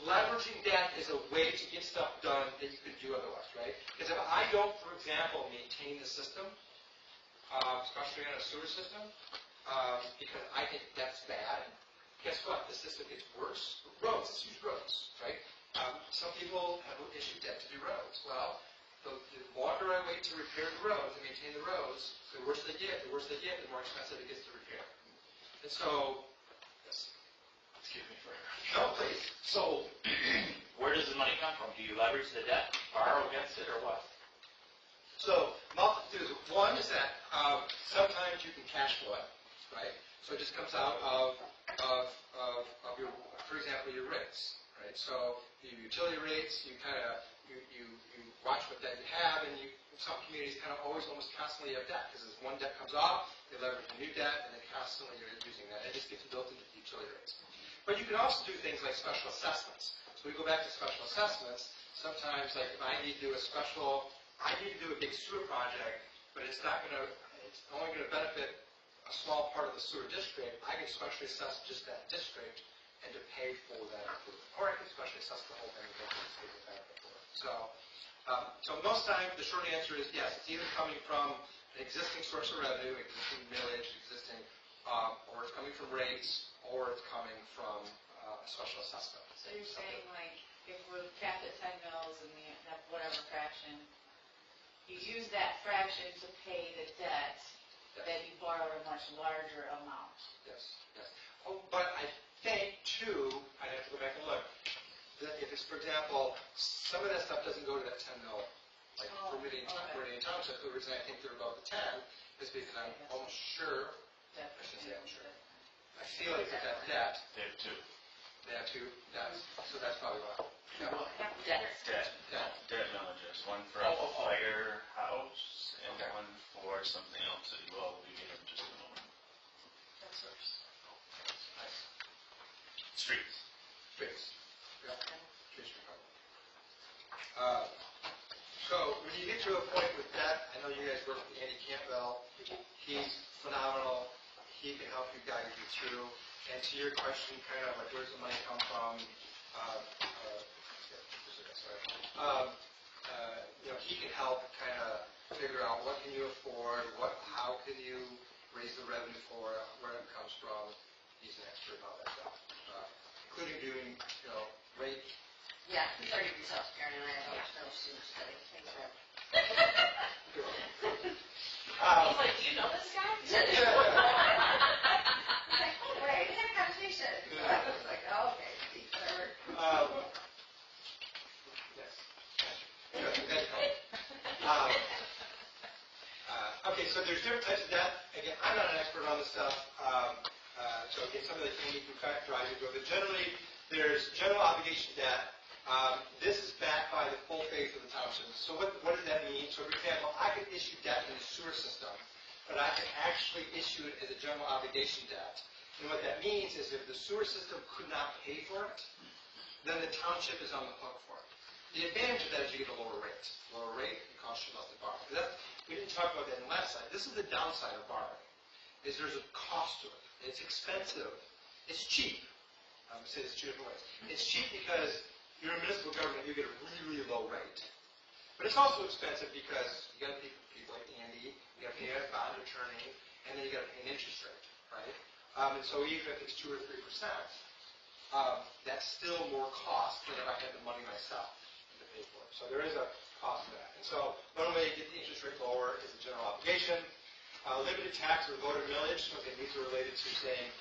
leveraging debt is a way to get stuff done that you could do otherwise, right? Because if I don't, for example, maintain the system, especially on a sewer system, because I think that's bad. Guess what? The system gets worse. Roads, let's use roads, right? Some people have issued debt to do roads. Well, the longer I wait to repair the roads and maintain the roads, the worse they get, the more expensive it gets to repair. And so, yes. Excuse me for No, please. So, where does the money come from? Do you leverage the debt, borrow against it, or what? So, multitudes. One is that sometimes you can cash flow it, right? So it just comes out of your, for example, your rates, right? So your utility rates, you watch what debt you have, and some communities kind of almost constantly have debt because as one debt comes off, they leverage a new debt, and then constantly you're using that. It just gets built into the utility rates. But you can also do things like special assessments. So we go back to special assessments. Sometimes, like if I need to do a big sewer project, but it's only going to benefit a small part of the sewer district, I can specially assess just that district and to pay for that improvement. Or I can specially assess the whole thing and get the state benefit for it. So most times the short answer is yes, it's either coming from an existing source of revenue, existing millage, or it's coming from rates, or it's coming from a special assessment. So you're saying like if we're capped at 10 mils and we have whatever fraction, you use that fraction to pay the debt that you borrowed a much larger amount. Yes. Oh, but I think, too, I'd have to go back and look, that if it's, for example, some of that stuff doesn't go to that 10 mil, like for Meridian Township, the reason I think they're above the 10 is because I'm almost sure, I shouldn't say I'm sure, I feel like that debt. They have two. They have two debts, so that's probably why. Yeah. Debt villages, one for a firehouse and one for something else that you all will be getting in just a moment. That's nice. Streets. Yeah. Streets recovery. So when you get to a point with that, I know you guys work with Andy Campbell. He's phenomenal. He can help you guide you through. And to your question, kind of like, where's the money come from? He can help kind of figure out what can you afford, how can you raise the revenue for it, where it comes from. He's an expert on that stuff, including doing, rate. Yeah, he's already himself, Karen and I have no student study. Thanks, Rob. He's like, do you know this guy? He's like, oh, wait, we had a conversation. So I was like, oh, okay, whatever. Yes. Okay, so there's different types of debt. Again, I'm not an expert on this stuff. So again, some of the things you can kind of drive you through. But generally, there's general obligation debt. This is backed by the full faith of the township. So what does that mean? So for example, I could issue debt in the sewer system, but I can actually issue it as a general obligation debt. And what that means is if the sewer system could not pay for it, then the township is on the hook for it. The advantage of that is you get a lower rate. Lower rate, it costs you less to borrow. We didn't talk about that in the last slide. This is the downside of borrowing, is there's a cost to it. It's expensive. It's cheap. I'm going to say this two different ways. It's cheap because you're a municipal government, you get a really, really low rate. But it's also expensive because you got to pay for people like Andy, you got to pay a bond attorney, and then you got to pay an interest rate, right? And so even if it's 2 or 3%, that's still more cost than if I had the money myself to pay for it. So there is a cost to that. And so one way to get the interest rate lower is the general obligation. Limited tax or voter millage, okay, these are related to saying,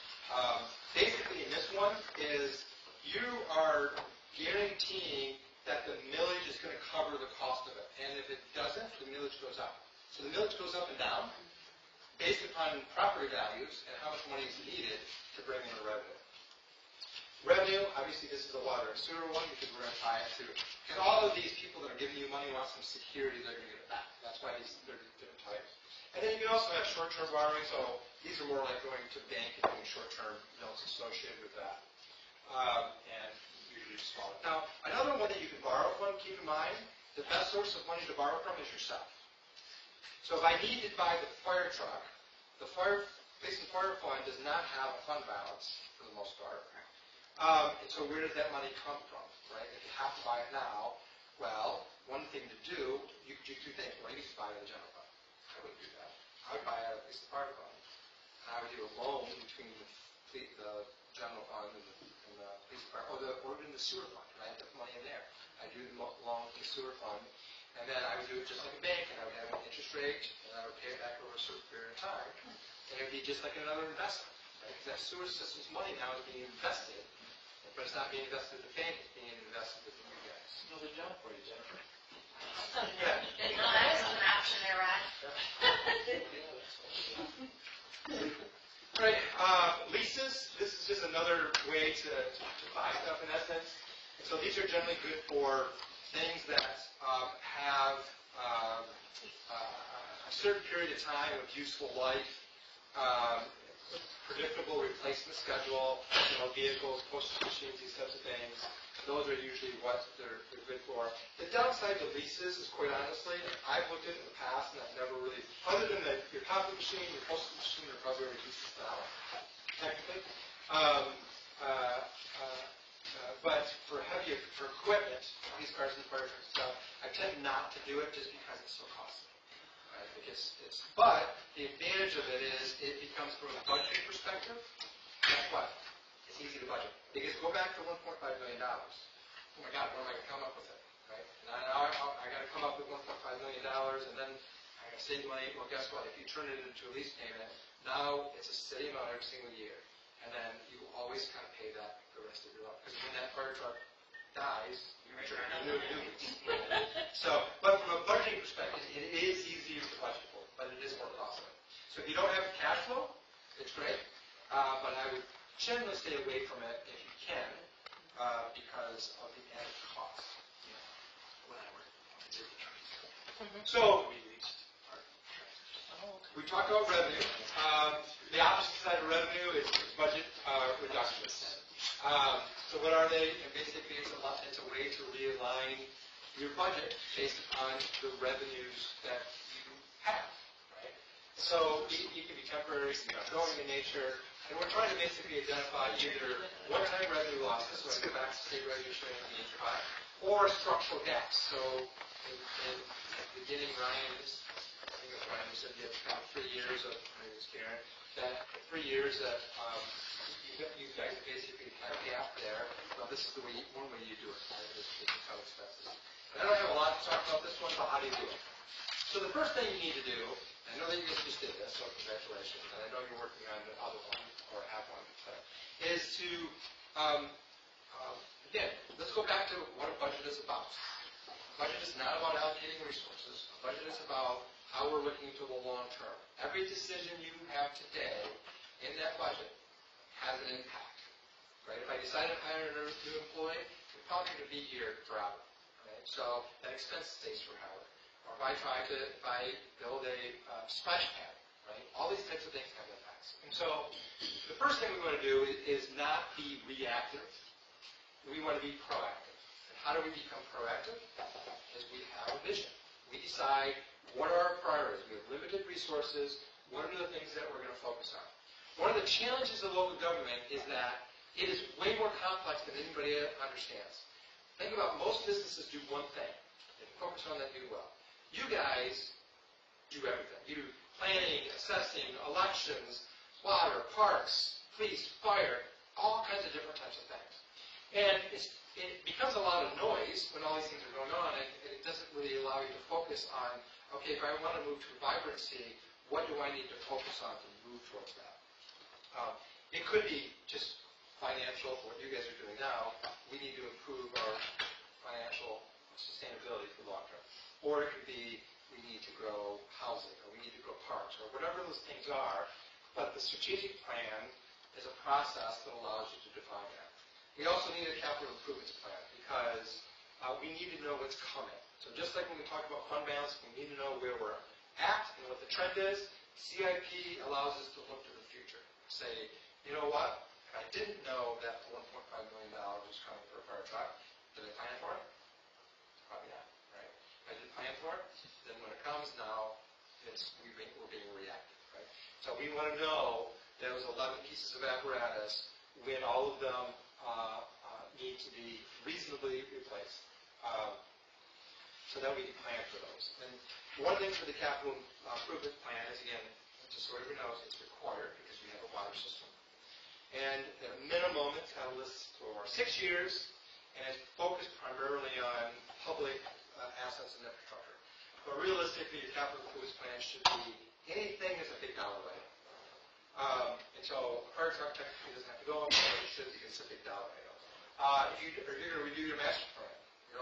basically in this one is you are guaranteeing that the millage is going to cover the cost of it. And if it doesn't, the millage goes up. So the millage goes up and down based upon property values and how much money is needed to bring in the revenue. Revenue, obviously this is a water and sewer one because we're going to tie it to, because all of these people that are giving you money want some security they're going to get it back. That's why they're different types. And then you can also have short-term borrowing, so these are more like going to the bank and doing short-term notes associated with that. And usually smaller. Now, another one that you can borrow from, keep in mind, the best source of money to borrow from is yourself. So if I need to buy the fire truck, the police and fire fund does not have a fund balance for the most part. And so where does that money come from, right? If you have to buy it now, well, one thing to do, you could do two things. Well, you could buy it in the general fund. I wouldn't do that. I would buy it at least the fire fund. And I would do a loan between the general fund and the police department, or even the sewer fund, right? Put money in there. I do the loan with the sewer fund, and then I would do it just like a bank, and I would have an interest rate, and I would pay it back over a certain period of time, and it would be just like another investment, right? Because that sewer system's money now is being invested, but it's not being invested in the bank, it's being invested in you guys. Another job for you, Jennifer. Yeah. Well, that is an option there, Rod. Right, leases, this is just another way to buy stuff in essence. And so these are generally good for things that have a certain period of time of useful life, predictable replacement schedule, vehicles, postage machines, these types of things. Those are usually what they're good for. The downside to leases is, quite honestly, I've looked at it in the past and I've never really, other than your copy machine, your postage machine, are probably already leases now, technically. But for equipment, these cars and fire trucks and stuff, I tend not to do it just because it's so costly. Right? But the advantage of it is it becomes, from a budgeting perspective, guess what? It's easy to budget. Because go back to $1.5 million. Oh my God, when am I going to come up with it? Right? And I got to come up with $1.5 million, and then I got to save money. Well, guess what? If you turn it into a lease payment, now it's a steady amount every single year. And then you always kind of pay that the rest of your life. Because when that fire truck dies, you're sure a new lease. So, but from a budgeting perspective, it is easier to budget for, but it is more costly. So if you don't have cash flow, it's great. But I would generally stay away from it if you can, because of the added cost. So, we talked about revenue. The opposite side of revenue is budget reductions. So what are they? And basically, it's a way to realign your budget based upon the revenues that you have. Right? So it can be temporary, ongoing in nature. And we're trying to basically identify either one-time revenue losses, so I go back to state revenue sharing on the HPI, or structural gaps. So in the beginning, Ryan, I think it was Ryan, you said you have kind of 3 years of, maybe it was Karen, that 3 years that you guys basically had a gap there. Well, this is the way, one way you do it, right? This is how expenses. And I don't have a lot to talk about this one, but how do you do it? So the first thing you need to do, I know that you guys just did this, so congratulations, and I know you're working on the other one, or have one, is to, again, let's go back to what a budget is about. A budget is not about allocating resources. A budget is about how we're looking to the long term. Every decision you have today in that budget has an impact, right? If I decide to hire a new employee, we're probably going to be here forever, right? So that expense stays forever. Or if I build a splash pad, right? All these types of things have impacts. And so the first thing we want to do is not be reactive. We want to be proactive. And how do we become proactive? Is we have a vision. We decide what are our priorities. We have limited resources. What are the things that we're going to focus on? One of the challenges of local government is that it is way more complex than anybody understands. Think about most businesses do one thing. They focus on that, do well. You guys do everything. You do planning, assessing, elections, water, parks, police, fire, all kinds of different types of things. And it becomes a lot of noise when all these things are going on, and it doesn't really allow you to focus on, okay, if I want to move to vibrancy, what do I need to focus on to move towards that? It could be just financial, what you guys are doing now. We need to improve our financial sustainability for the long term. Or it could be we need to grow housing, or we need to grow parks, or whatever those things are. But the strategic plan is a process that allows you to define that. We also need a capital improvements plan because we need to know what's coming. So just like when we talk about fund balance, we need to know where we're at and what the trend is. CIP allows us to look to the future. Say, you know what? If I didn't know that $1.5 million was coming for a fire truck, did I plan for it? Probably not, right? If I didn't plan for it, then when it comes now, we're being reactive, right? So we want to know those 11 pieces of apparatus when all of them need to be reasonably replaced, so that we can plan for those. And one thing for the capital improvement plan is, again, just so everyone knows, it's required because we have a water system. And at a minimum, it's got a list for 6 years, and it's focused primarily on public assets and infrastructure. But realistically, the capital improvement plan should be anything that's a big dollar item. And so a fire truck technically doesn't have to go on, but it should be a big dollar item. If you're going to redo your master plan,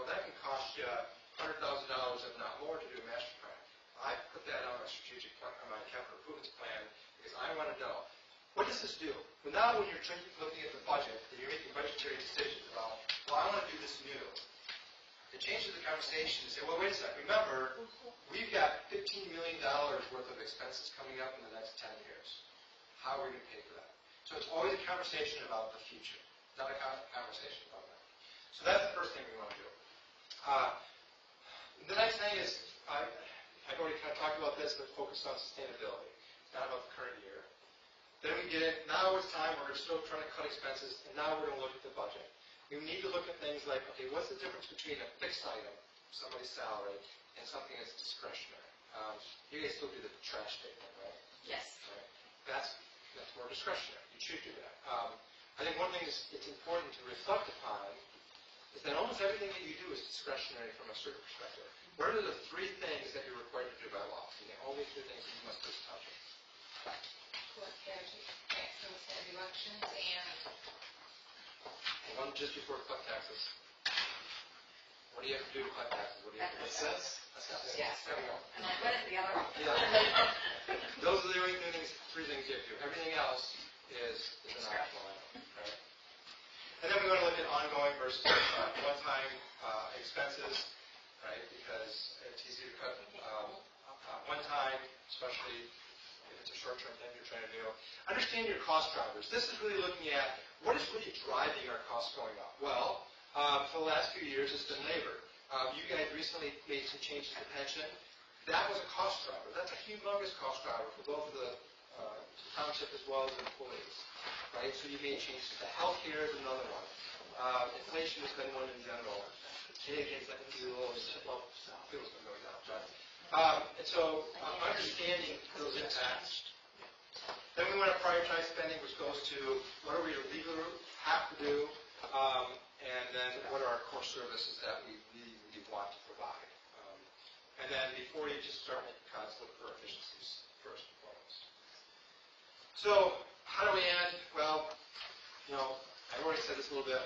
that can cost you $100,000, if not more, to do a master plan. I put that on my strategic plan, on my capital improvements plan, because I want to know, what does this do? Well, now when you're looking at the budget, and you're making budgetary decisions about, well, I want to do this new, it changes the conversation and say, well, wait a second, remember, we've got $15 million worth of expenses coming up in the next 10 years. How are we going to pay for that? So it's always a conversation about the future, not a conversation about that. So that's the first thing we want to do. The next thing is, I've already kind of talked about this, but focus on sustainability. It's not about the current year. Then we get it, now it's time, we're still trying to cut expenses, and now we're going to look at the budget. We need to look at things like, okay, what's the difference between a fixed item, somebody's salary, and something that's discretionary? You guys still do the trash statement, right? Yes. Right. That's more discretionary. You should do that. I think one thing it's important to reflect upon is that almost everything that you do is discretionary from a certain perspective. What are the 3 things that you're required to do by law? And the only 3 things that you must do is touch it. Collect taxes, have elections, and One just before collect taxes. What do you have to do to collect taxes? What do you have to do? Assess. Assess. Yes. There we go. and I put it together. Yeah. Those are the only 3 things you have to do. Everything else is an optional item, right? And then we want to look at ongoing versus one-time expenses, right? Because it's easy to cut one time, especially if it's a short-term thing you're trying to do. Understand your cost drivers. This is really looking at what is really driving our costs going up. Well, for the last few years, it's been labor. You guys recently made some changes to pension. That was a cost driver. That's a humongous cost driver for both of the the township as well as employees, right? So you made changes to healthcare is another one. Inflation has been one in general. Anything like fuel, well, fuel's been going down, but, and so understanding those impacts. Then we want to prioritize spending, which goes to what do we legally have to do, and then what are our core services that we really want to provide. And then before you just start making cuts, look for efficiencies first and foremost. So how do we end? Well, I've already said this a little bit.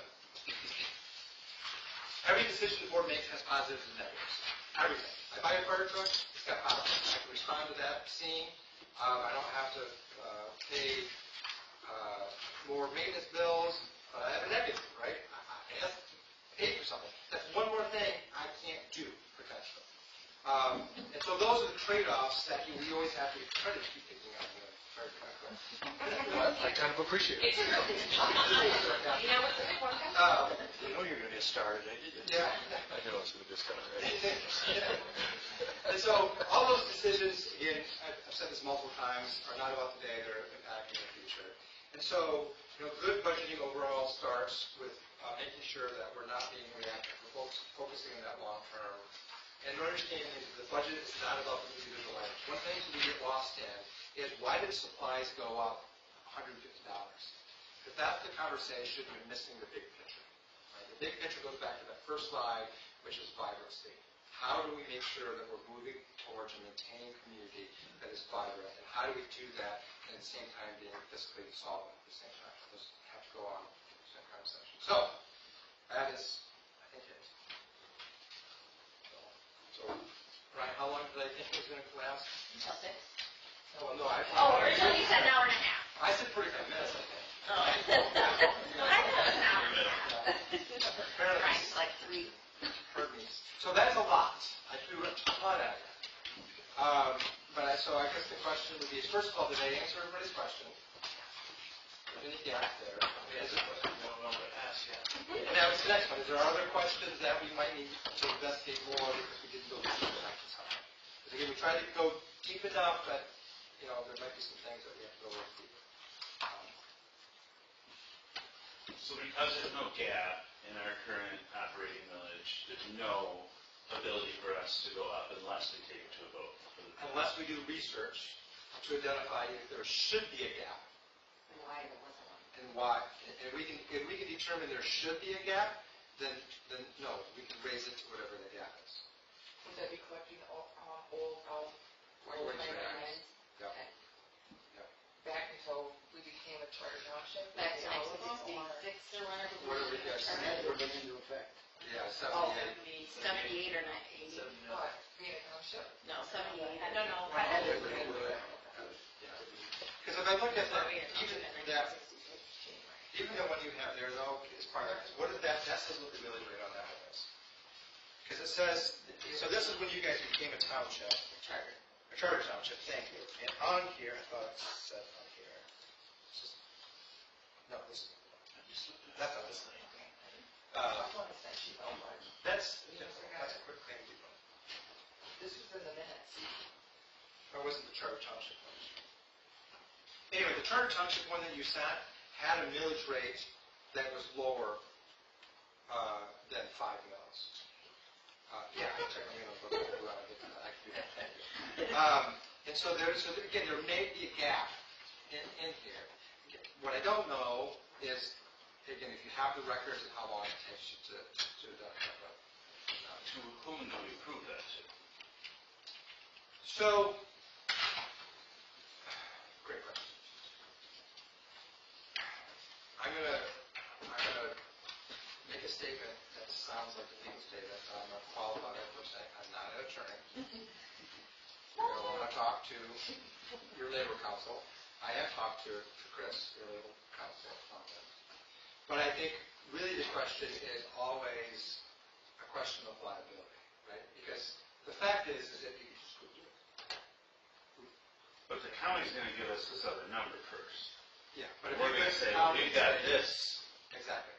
Every decision the board makes has positives and negatives. Everything. I buy a fire truck, it's got positives. I can respond to that scene. I don't have to pay more maintenance bills. I have a negative, right? I have to pay for something. That's one more thing I can't do, potentially. And so those are the trade-offs that we always have to try to keep picking up. I kind of appreciate it. You know what's the big one? I know you're going to get started. Yeah. I know it's going to just come right. And so all those decisions, again, I've said this multiple times, are not about today, they're impacting the future. And so, good budgeting overall starts with making sure that we're not being reactive, we're focusing on that long term. And understanding that the budget is not about the individual items. One thing we get lost in is why did supplies go up $150? If that's the conversation, you're missing the big picture. Right? The big picture goes back to that first slide, which is vibrancy. How do we make sure that we're moving towards a maintained community that is vibrant, and how do we do that and at the same time being fiscally solvent at the same time? Those have to go on in the same conversation. So, that is, I think it. So, Ryan, how long did I think it was going to last? Until 6. Oh, no, I Originally you said an hour and a half. I said 45 minutes, I think. I thought it was an hour and a half. Apparently, Ryan's like 3. pardon me. So that's a lot. I threw a ton at you. So I guess the question would be, first of all, did I answer everybody's question? Any gaps there? I don't know what to ask yet. And that was the next one. Is there other questions that we might need to investigate more because we didn't go deep enough this time? Because again, we tried to go deep enough, but there might be some things that we have to go a little deeper. So because there's no gap in our current operating millage, there's no ability for us to go up unless we take it to a vote. Unless we do research to identify if there should be a gap. And why there wasn't one. And why. And if we can determine there should be a gap, then no, we can raise it to whatever the gap is. Would that be collecting old Wage labor rates. rates Yep. back until we became a charter township? Back to All of them, or- 1966 or whenever. Whatever you guys And that never went into effect. Yeah, Oh, 78. 78 or 80. What, being a township? No, 78. No. Because if I look at that, even the one you have there though, is part of it. What is that? That says what the millage rate on that one is. Because it says, so this is when you guys became a township. A charter township, thank you. And on here, I thought it said on here. No, this is, that's not this thing. That's a quick thing to do. This was in the minutes. Or was it the charter township one? Anyway, the charter township one that you sat had a millage rate that was lower than 5 mils. Yeah, I checked my email book. I can do that. Thank you. And so again, there may be a gap in here. What I don't know is, again, if you have the records and how long it takes you to identify that. To whom do we prove that to? So, great question. I'm gonna make a statement that sounds like a legal statement, but I'm not qualified for saying I'm not an attorney. You're gonna want to talk to your labor counsel. I have talked to Chris, your labor counsel, on this. But I think really the question is always a question of liability, right? Because the fact is that you just couldn't do it. But the county's going to give us this other number first. Yeah, but if We're going to say, well, we've got this. Exactly.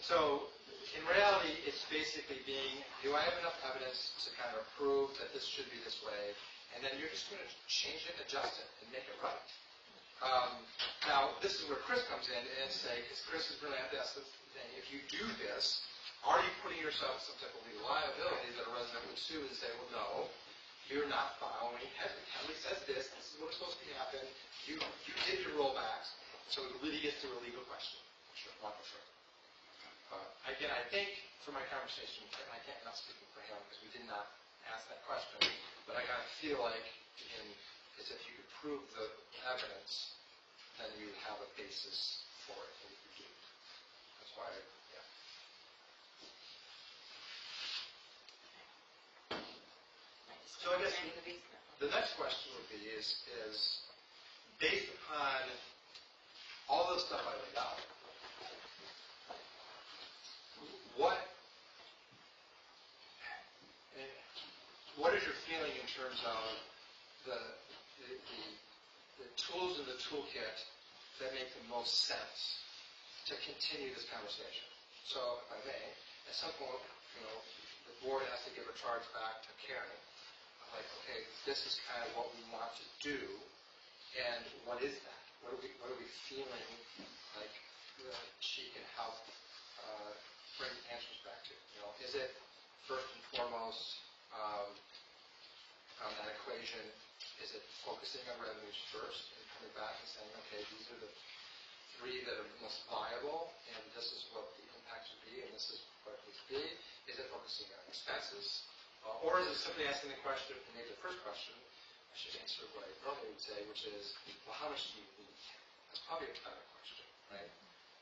So in reality, it's basically being, do I have enough evidence to kind of prove that this should be this way? And then you're just going to change it, adjust it, and make it right. Now, this is where Chris comes in and say, because Chris is really at this thing, if you do this, are you putting yourself in some type of legal liability that a resident would sue and say, well, no, you're not following, Henley says this is what's supposed to happen, you did your rollbacks, so it really gets to a legal question. Sure, not for sure. Again, I think from my conversation, and I can't not speaking for him because we did not ask that question, but I kind of feel like, again, is if you could prove the evidence, then you have a basis for it, and you do. That's why, yeah. So I guess the next question would be is based upon all the stuff I laid out, what is your feeling in terms of the tools in the toolkit that make the most sense to continue this conversation? So, if I may, at some point, the board has to give a charge back to Karen, like, okay, this is kind of what we want to do, and what is that? What are we feeling like she can help bring answers back to? Is it first and foremost on that equation? Is it focusing on revenues first and coming back and saying, okay, these are the three that are most viable, and this is what the impact should be, and this is what it needs to be? Is it focusing on expenses? Or is it simply asking the question, and maybe the first question, I should answer what I normally would say, which is, well, how much do you need? That's probably a better question, right?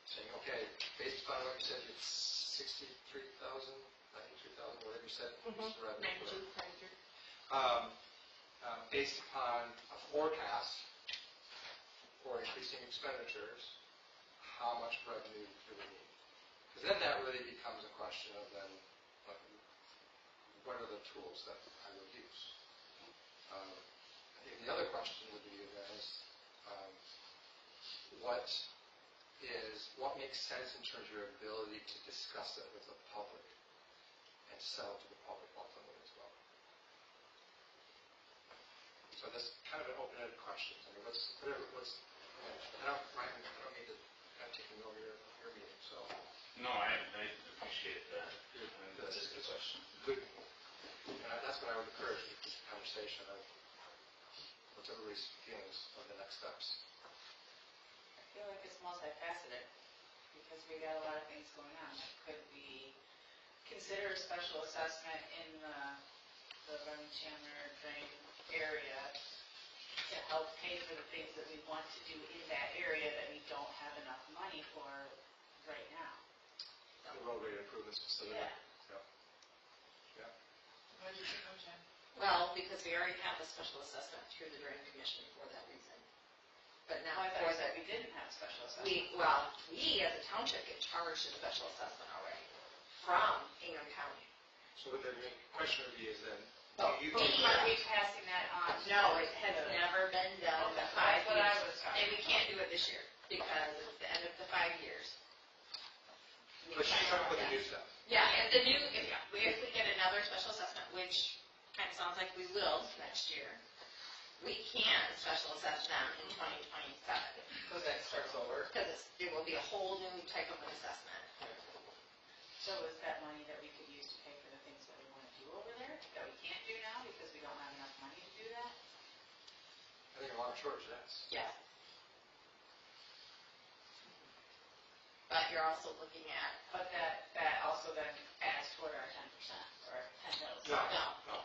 Saying, okay, based upon what you said, it's 63,000, 93,000, whatever you said. Based upon a forecast for increasing expenditures, how much revenue do we need? Because then that really becomes a question of then, what are the tools that I will use? I think the other question would be then is, what makes sense in terms of your ability to discuss it with the public and sell to the public ultimately as well? So that's kind of an open-ended question. I mean, I don't mean to kind of take over your meeting, so. No, I appreciate that. That's a good question. Good. That's what I would encourage with this conversation of what's everybody's feelings of the next steps. I feel like it's multifaceted because we got a lot of things going on. Could we consider a special assessment in the Fewins-Chandler drain area to help pay for the things that we want to do in that area that we don't have enough money for right now? The roadway improvements facility. Yeah. What did you know, Jen? Well, because we already have a special assessment through the Drain Commission for that reason. But now I for thought that, we didn't have a special assessment. we as a township get charged a special assessment already from Ingham County. So the question would be is then, But do you Are we passing that on? No, it has never been done in the 5 That's what I years. was talking And we can't do it this year because it's the end of the 5 years. But she's talking about the new stuff. Yeah, and the new, if we get another special assessment, which kind of sounds like we will next year, we can special assess them in 2027. Because that starts over. Because it will be a whole new type of an assessment. So is that money that we could use to pay for the things that we want to do over there that we can't do now because we don't have enough money to do that? I think a lot of church, yes. Yeah. But you're also looking at, But that also then adds toward our 10% or 10 mils. No. not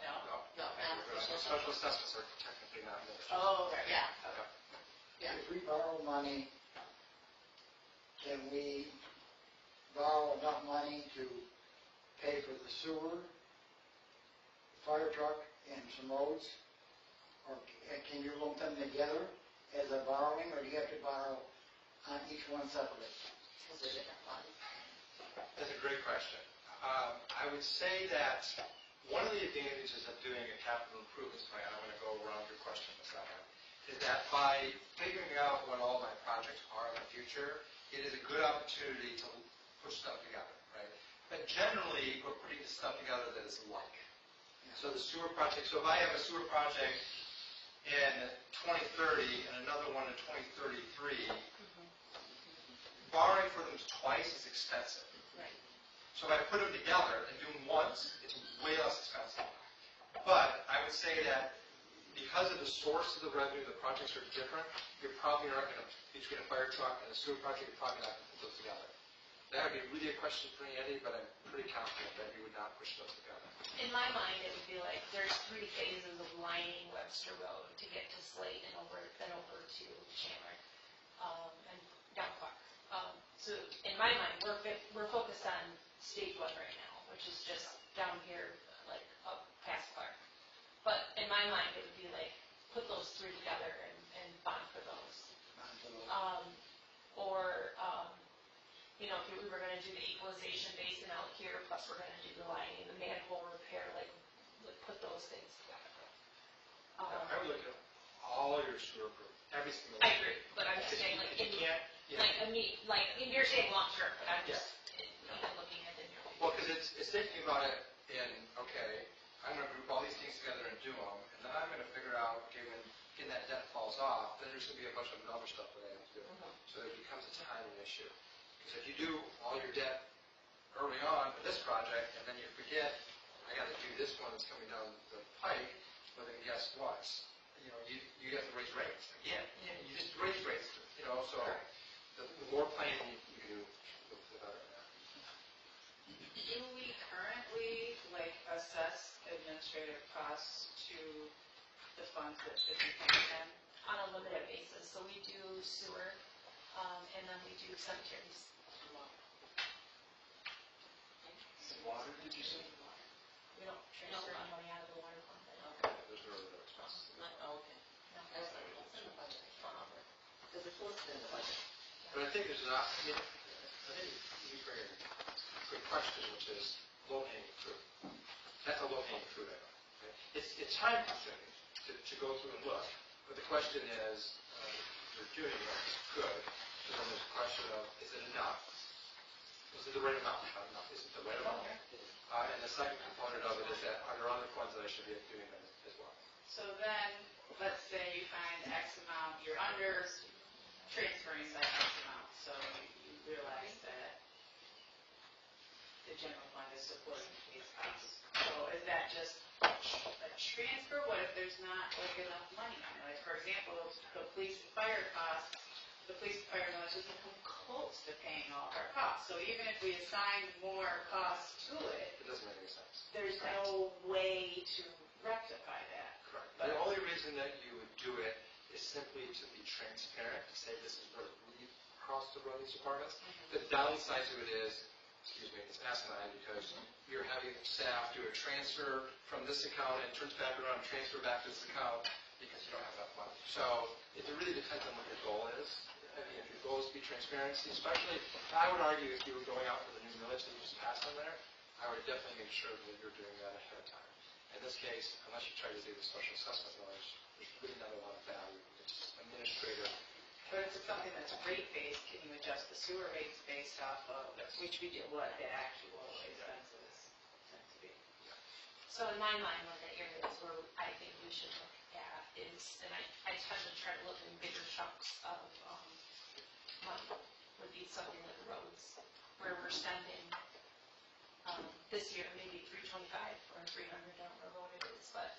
Special assessments are technically not millage. Oh, okay. Yeah. If we borrow money, can we borrow enough money to pay for the sewer, the fire truck, and some roads? Or can you lump them together as a borrowing, or do you have to borrow on each one separately? Because they're different funds. That's a great question. I would say that one of the advantages of doing a capital improvements plan, I'm going to go around your question in a second, is that by figuring out what all my projects are in the future, it is a good opportunity to put stuff together, right? But generally, we're putting stuff together that is like. So the sewer project, so if I have a sewer project in 2030 and another one in 2033, borrowing for them twice is expensive. Right. So if I put them together and do them once, it's way less expensive. But I would say that because of the source of the revenue, the projects are different, you're probably not going to, between a fire truck and a sewer project, you're probably not going to put those together. That would be really a question for Andy, but I'm pretty confident that you would not push those together. In my mind, it would be like, there's 3 phases of lining Webster Road to get to Slate and then over to Chandler, and down Clark. So in my mind, we're focused on stage 1 right now, which is just down here, like up past Clark. But in my mind, it would be like, put those 3 together and bond for those. If we were gonna do the equalization basin out here, plus we're gonna do the lining, the manhole repair, like put those things together. I would look at all your sewer, every single I agree, but I'm just saying, like, you can't, you're saying long term, but I'm just, even looking at the near future. well, because it's thinking about it in, okay, I'm going to group all these things together and do them, and then I'm going to figure out, okay, when that debt falls off, then there's going to be a bunch of other stuff that I have to do. So it becomes a timing issue. Because if you do all your debt early on for this project, and then you forget, I got to do this one that's coming down the pike, well then guess what? You have to raise rates. Again, you just raise rates, so the more planning you do, the better. Do we currently, assess administrative costs to the funds that should be paying them? On a limited basis, so we do sewer, and then we do cemeteries. Water, did you say? We don't transfer any money out of the water fund. Those are other expenses. Oh, okay. I was like, what's in the budget? Because it's listed in the budget. But I think there's I think you bring a good question, which is low-hanging fruit. That's a low-hanging fruit item. Okay? It's time-consuming to go through and look, but the question is, you're doing it, it's good, and then there's a question of, is it enough? Is it the right amount? Not enough. Is it the right amount? And the second component of it is that are there other funds that I should be doing them as well? So then, let's say you find X amount, you're under transferring that X amount, so you realize that the general fund is supporting these costs. So is that just a transfer? What if there's not enough money on it? Like, for example, the police and fire costs, the police and fire millage doesn't come close to paying all of our costs. So even if we assign more costs to it, It doesn't make any sense. there's no way to rectify that. Correct. The only reason that you would do it is simply to be transparent, to say this is where we cross to run these departments. The downside to it is, it's asinine because you're having staff do a transfer from this account and turns back around and transfer back to this account because you don't have enough money. So it really depends on what your goal is. I mean, if your goal is to be transparency, especially, I would argue if you were going out for the new millage that you just passed on there, I would definitely make sure that you're doing that ahead of time. In this case, unless you try to do the special assessment millage, there's really not a lot of value. It's administrative. But if it's something that's rate-based, can you adjust the sewer rates based off of, which we do, what the actual expenses tend to be? So in my mind, one of the areas where I think we should look at is, and I tend to try to look in bigger chunks of money, would be something like roads, where we're spending this year maybe $325 or $300, I don't remember what it is, but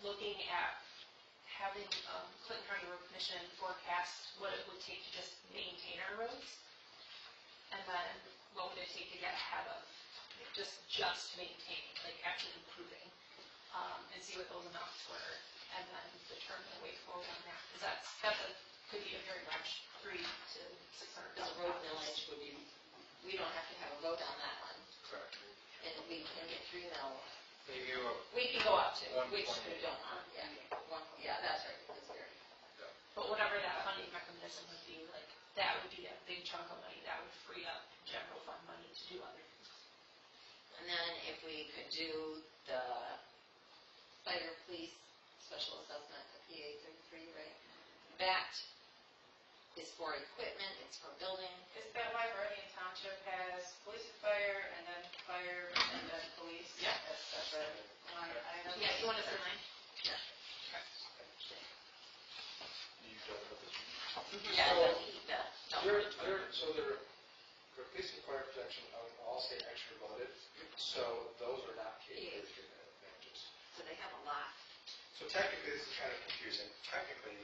looking at having Clinton County Road Commission forecast what it would take to just maintain our roads, and then what would it take to get ahead of just maintaining, like actually improving, and see what those amounts were, and then determine the way forward on that, because could be a very much $300 to $600. The road millage would be, we don't have to have a vote on that one, Correct. and we can get 3 mil. Maybe We can go up to, 1.8. which we don't want, yeah, that's right, because we're. But whatever that funding mechanism would be, like, that would be a big chunk of money, that would free up general fund money to do other things. And then if we could do the fire police special assessment at PA 33, right? That is for equipment, it's for building. Is that why Berlin Township has police and fire, and then fire, and then police? Yeah. As separate line items? Yeah, you want to say mine? Yeah. technically, this is kind of confusing. Technically,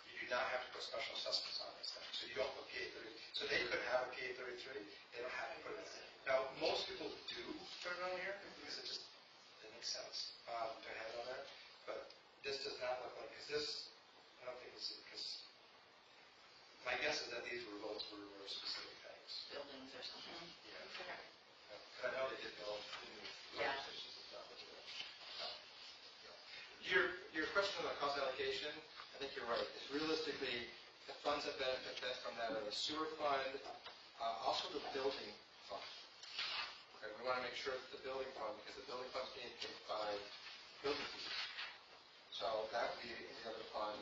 you do not have to put special assessments on this thing. So you don't put PA 30. So they could have a PA 33. They don't have to put it in. Now, most people do put it on here because it makes sense to have it on there. But this does not look like, because this, I don't think it's, because my guess is that these were votes for specific things. Buildings or something. Yeah. But I know they did build new Yeah. stations and stuff. Your question on the cost allocation, I think you're right. It's realistically, the funds that benefit best from that are the sewer fund, also the building fund. Okay, we want to make sure that the building fund, because the building fund's being paid by building fees. So that would be the other fund.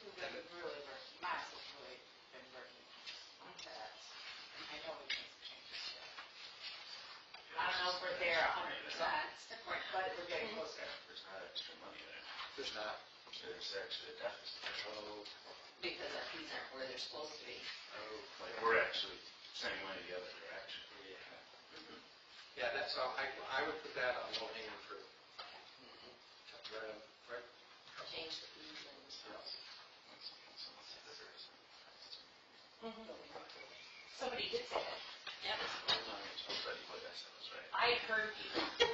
We've been really working, massively been working on that. I know we made some changes to it. I don't know if we're there 100%, but we're getting closer. There's not extra money there. There's not. There's actually a deficit. Because our fees aren't where they're supposed to be. Like, we're actually same way the other direction. Yeah, that's all. I would put that on low hanging fruit. Right? Change the fees and. Somebody did say that. Yep. I heard you. Did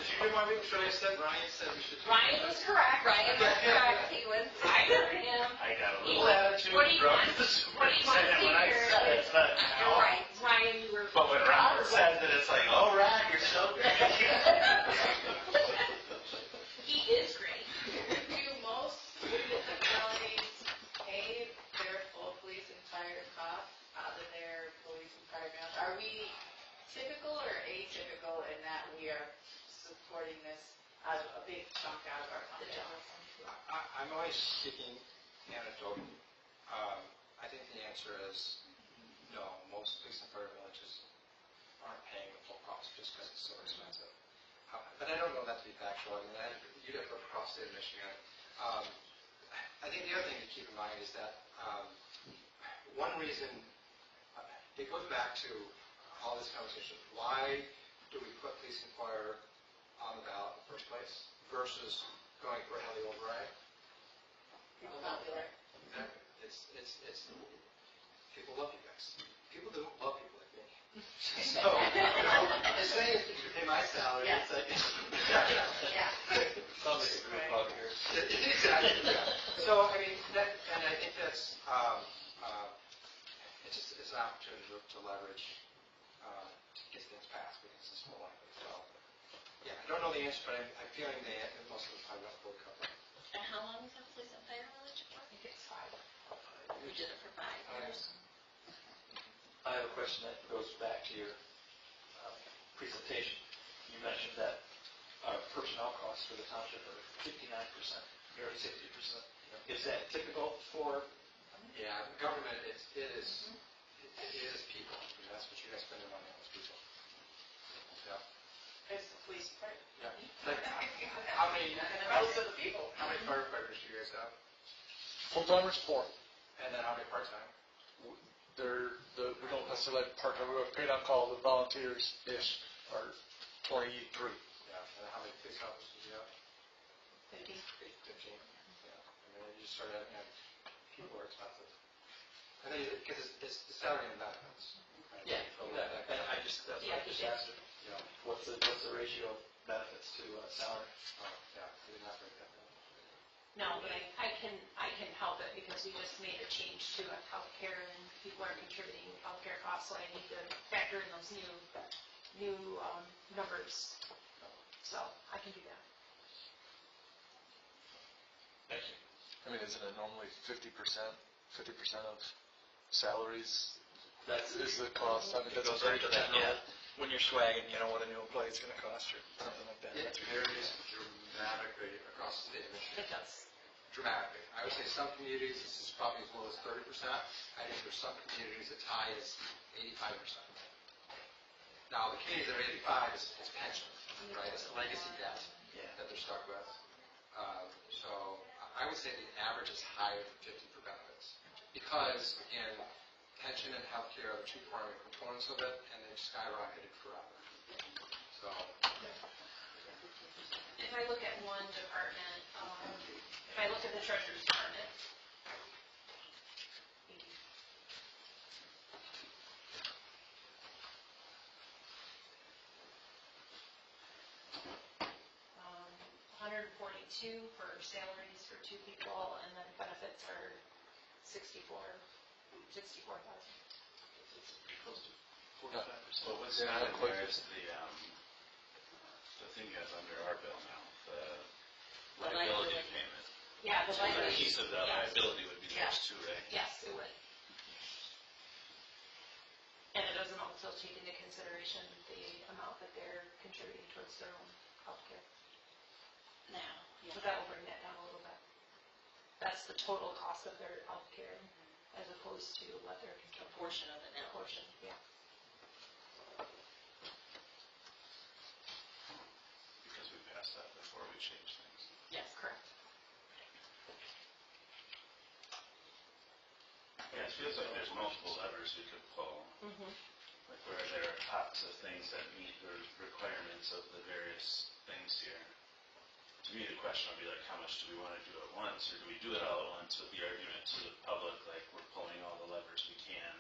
you hear my week? Should I said Ryan said we should. Ryan was correct. Ryan was correct, he was. I heard him. I got a He little was- attitude what do you from want? the What do you want to superintendent when I hear? said it, but You're now. right. Ryan, you were. But when Robert says it, it's like, oh, Ryan, you're so great. He is great. Do most municipalities pay their full police and fire costs out of their police and fire grants? Are we typical or atypical in that we are supporting this as a big chunk out of our The budget? Johnson. I'm always speaking anecdotal. I think the answer is no. Most police and fire villages aren't paying the full cost just because it's so expensive. But I don't know that to be factual. I mean, you'd have to look across the state of Michigan. I think the other thing to keep in mind is that one reason, it goes back to all this conversation. Why do we put police and fire on the ballot in the first place versus going for a heavy override? People popular. Exactly. It's people love you guys. People don't love people like me. So, it's saying if you pay my salary, Yeah. it's like, Yeah. something to do about here. Exactly. Yeah. So, I mean, and I think that's, it's an opportunity to leverage, to get things passed because it's more likely. So, yeah, I don't know the answer, but I'm feeling that most of the time that's fully covered. And how long was that police and fire village for? I think it's 5. We did it for 5 years. I have a question that goes back to your presentation. You mentioned that our personnel costs for the township are 59%, nearly 60%. Is that typical for? Yeah, government, it is people. I mean, that's what you guys spend your money on is people. Yeah. It's the police and fire. Yeah. Like, how many Most of the people. firefighters do you guys have? Full-timers, 4. And then how many part-time? We don't necessarily have part-time, we have paid on call, the volunteers-ish are 23. Yeah. And then how many police officers do you have? 15. 15. Yeah. I mean, you just start having, people are expensive. And then, because it's the salary and benefits. Yeah. And I just asked her, what's the ratio of benefits to salary? Oh, yeah, I did not break that down. No, but I can help it because we just made a change to healthcare and people are contributing healthcare costs, so I need to factor in those new numbers. So I can do that. Thank you. I mean, isn't it normally 50% of salaries is the cost? I mean, that's a very general. When you're swagging, you know what a new employee's going to cost you, something like that. It varies dramatically across the state of Michigan. It does. Dramatically. I would say some communities, this is probably as low as 30%. I think there's some communities as high as 85%. Now, the communities that are 85 is pension, right? It's a legacy debt that they're stuck with. So I would say the average is higher than 50 for benefits. Because, again, pension and healthcare are the two primary components of it, and they've skyrocketed forever. So, if I look at one department, if I look at the treasurer's department, $142 for salaries for 2 people, and then benefits are $64,000. Close to 45%. Well, what's not in there is the thing you have under our bill now, the liability payment. Yeah, the So the liability. piece of that liability would be those two, right? Yes, it would. And it doesn't also take into consideration the amount that they're contributing towards their own healthcare. Now, So that will bring that down a little bit. That's the total cost of their healthcare as opposed to what they're a contributing. portion of it now. Portion, yeah. Because we passed that before we changed things. Yes. Correct. Yeah, it feels like there's multiple levers we could pull, like where there are pots of things that meet the requirements of the various things here. To me, the question would be like, how much do we want to do at once, or do we do it all at once with the argument to the public, like we're pulling all the levers we can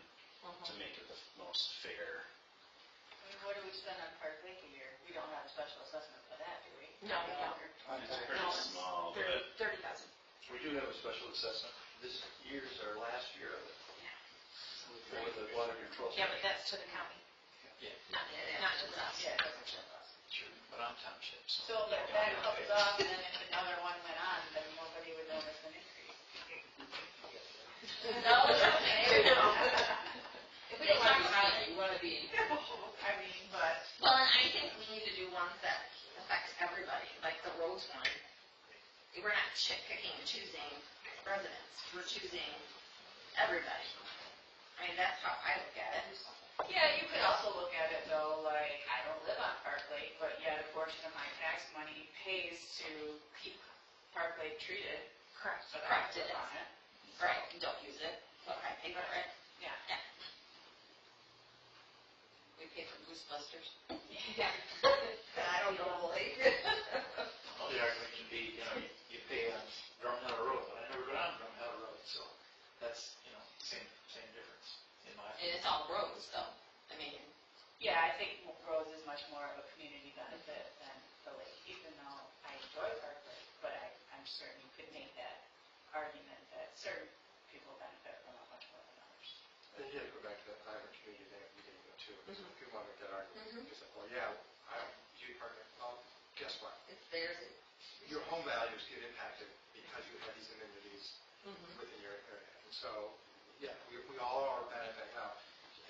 to make it the most fair? I mean, what do we spend on Park Lake a year? We don't have a special assessment for that, do we? No, we don't. It's pretty small, but 30,000. We do have a special assessment. This year's our last year of it. For the water control. Yeah, but that's to the county, Yeah, not to us. Yeah, it doesn't show us. sure, but I'm township, so. So if that comes off and then if another one went on, then nobody would notice an increase. No, okay. If we don't want to be high, we want to be, I mean, but. Well, and I think we need to do ones that affects everybody, like the roads one. We're not picking and choosing residents, we're choosing everybody. I mean, that's how I look at it. Yeah, you could also look at it though, like, I don't live on Park Lake, but yet a portion of my tax money pays to keep Park Lake treated. Correct. So that Correct, I it live is. on it. Right, you don't use it, but I pay for it. Yeah. We pay for Goosebusters. Yeah. I don't know the lake. Well, the argument can be, you pay on Drumheller Road, but I never go down Drumheller Road, so that's, same difference in my And opinion. it's all roads though. I mean, Yeah, I think roads is much more of a community benefit than the lake, even though I enjoy Park Lake, but I'm certain you could make that argument that certain people benefit from it much more than others. And you have to go back to that vibrant community thing at the beginning of it too. Because people want to make that argument. They say, well, yeah, I don't use Park Lake. Well, guess what? it's theirs. Your home values get impacted because you have these amenities within your area. And so, yeah, we all are benefiting now.